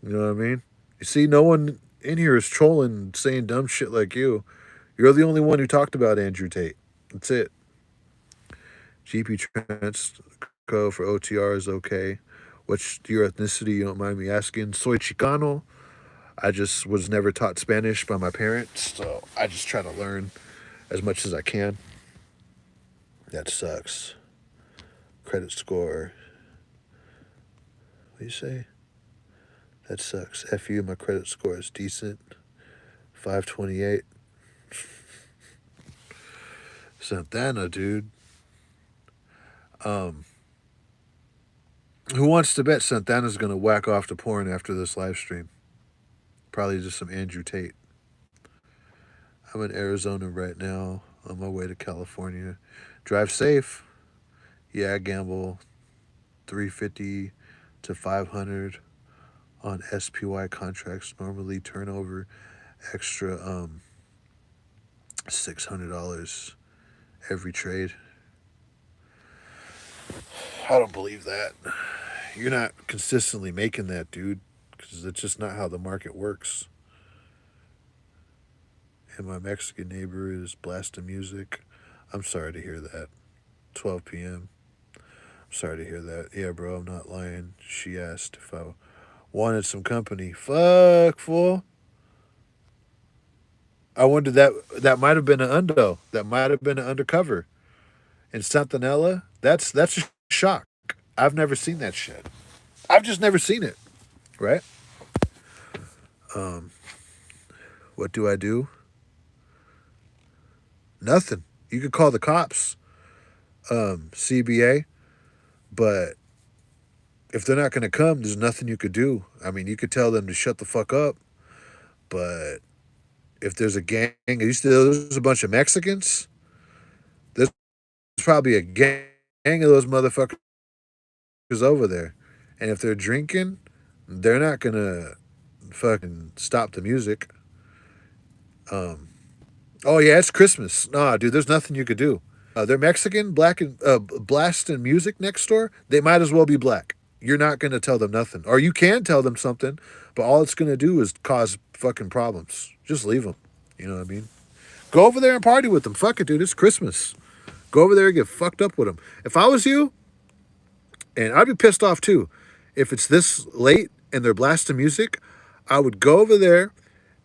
[SPEAKER 2] You know what I mean? You see, no one in here is trolling, saying dumb shit like you. You're the only one who talked about Andrew Tate. That's it. GP Transco for OTR is okay. What's your ethnicity? You don't mind me asking? Soy Chicano. I just was never taught Spanish by my parents, so I just try to learn as much as I can. That sucks. Credit score. What do you say? That sucks. F you, my credit score is decent. 528. Santana, dude. Who wants to bet Santana's gonna whack off to porn after this live stream? Probably just some Andrew Tate. I'm in Arizona right now, on my way to California. Drive safe. Yeah, I gamble 350 to 500 on SPY contracts. Normally turn over extra $600 every trade. I don't believe that. You're not consistently making that, dude, because it's just not how the market works. And my Mexican neighbor is blasting music. I'm sorry to hear that. 12 p.m. I'm sorry to hear that. Yeah, bro, I'm not lying. She asked if I wanted some company. Fuck, fool. I wondered that might have been an undo. That might have been an undercover. In Santanella, that's a shock. I've never seen that shit. I've just never seen it. Right? What do I do? Nothing. You could call the cops, CBA, but if they're not going to come, there's nothing you could do. I mean, you could tell them to shut the fuck up, but if there's a gang, there's a bunch of Mexicans, there's probably a gang of those motherfuckers over there. And if they're drinking, they're not going to fucking stop the music. Oh, yeah, it's Christmas. Nah, dude, there's nothing you could do. They're Mexican, black, and blasting music next door. They might as well be black. You're not going to tell them nothing. Or you can tell them something, but all it's going to do is cause fucking problems. Just leave them. You know what I mean? Go over there and party with them. Fuck it, dude. It's Christmas. Go over there and get fucked up with them. If I was you, and I'd be pissed off too, if it's this late and they're blasting music, I would go over there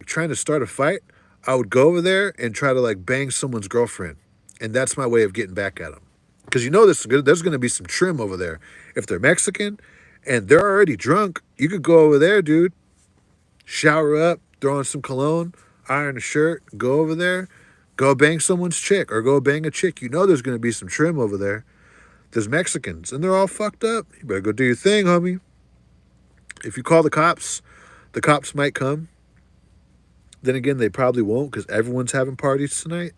[SPEAKER 2] trying to start a fight. I would go over there and try to like bang someone's girlfriend. And that's my way of getting back at them. Because you know there's going to be some trim over there. If they're Mexican and they're already drunk, you could go over there, dude. Shower up, throw on some cologne, iron a shirt, go over there, go bang someone's chick or go bang a chick. You know there's going to be some trim over there. There's Mexicans and they're all fucked up. You better go do your thing, homie. If you call the cops might come. Then again, they probably won't because everyone's having parties tonight.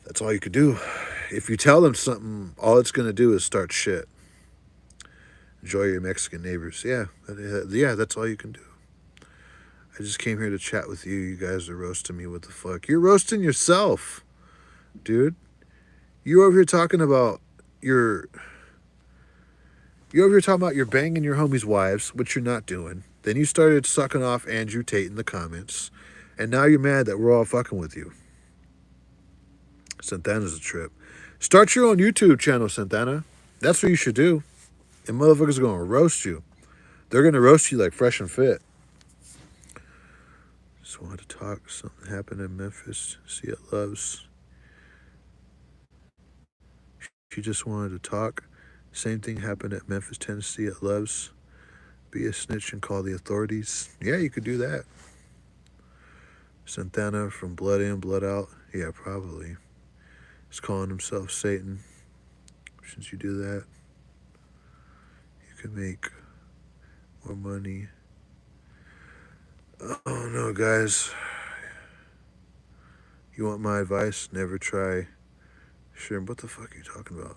[SPEAKER 2] That's all you could do. If you tell them something, all it's going to do is start shit. Enjoy your Mexican neighbors. Yeah, that's all you can do. I just came here to chat with you. You guys are roasting me. What the fuck? You're roasting yourself, dude. You're over here talking about you're over here talking about you're banging your homies' wives, which you're not doing. Then you started sucking off Andrew Tate in the comments. And now you're mad that we're all fucking with you. Santana's a trip. Start your own YouTube channel, Santana. That's what you should do. And motherfuckers are going to roast you. They're going to roast you like Fresh and Fit. Just wanted to talk. Something happened in Memphis. See it loves. She just wanted to talk. Same thing happened at Memphis, Tennessee at Love's. Be a snitch and call the authorities. Yeah, you could do that. Santana from Blood In, Blood Out. Yeah, probably. He's calling himself Satan. Since you do that, you can make more money. Oh no, guys. You want my advice? Never try. Sure, what the fuck are you talking about?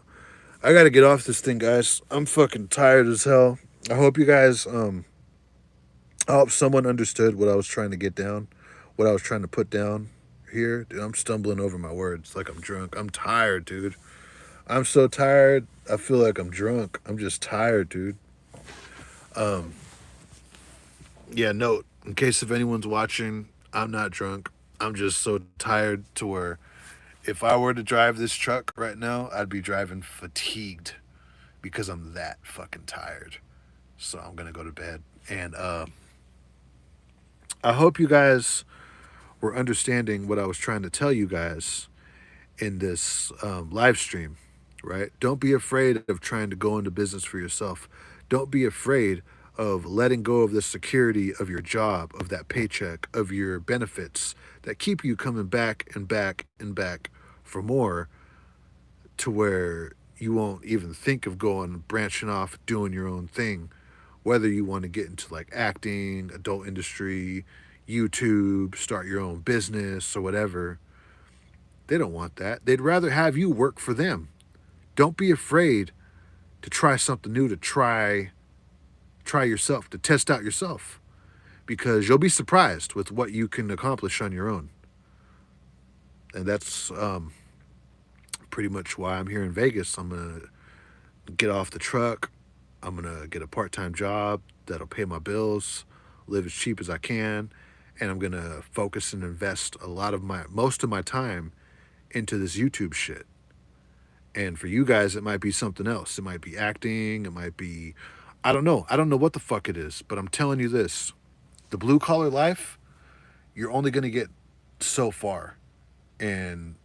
[SPEAKER 2] I gotta get off this thing, guys. I'm fucking tired as hell. I hope you guys, I hope someone understood what I was trying to get down, what I was trying to put down here. Dude, I'm stumbling over my words like I'm drunk. I'm tired, dude. I'm so tired. I feel like I'm drunk. I'm just tired, dude. Yeah, note, in case if anyone's watching, I'm not drunk. I'm just so tired to where if I were to drive this truck right now, I'd be driving fatigued because I'm that fucking tired. So I'm gonna go to bed. And I hope you guys were understanding what I was trying to tell you guys in this live stream, right? Don't be afraid of trying to go into business for yourself. Don't be afraid of letting go of the security of your job, of that paycheck, of your benefits that keep you coming back and back and back for more, to where you won't even think of going branching off doing your own thing, whether you want to get into like acting, adult industry, YouTube, start your own business or whatever. They don't want that. They'd rather have you work for them. Don't be afraid to try something new, to try yourself, to test out yourself, because you'll be surprised with what you can accomplish on your own. And that's pretty much why I'm here in Vegas. I'm going to get off the truck. I'm going to get a part-time job that'll pay my bills, live as cheap as I can, and I'm going to focus and invest most of my time into this YouTube shit. And for you guys, it might be something else. It might be acting. It might be, I don't know. I don't know what the fuck it is, but I'm telling you this. The blue collar life, you're only going to get so far. And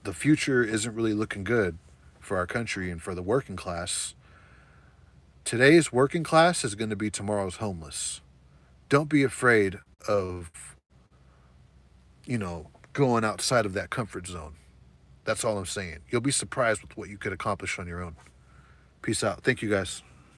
[SPEAKER 2] the future isn't really looking good for our country and for the working class. Today's working class is going to be tomorrow's homeless. Don't be afraid of, going outside of that comfort zone. That's all I'm saying. You'll be surprised with what you could accomplish on your own. Peace out. Thank you, guys.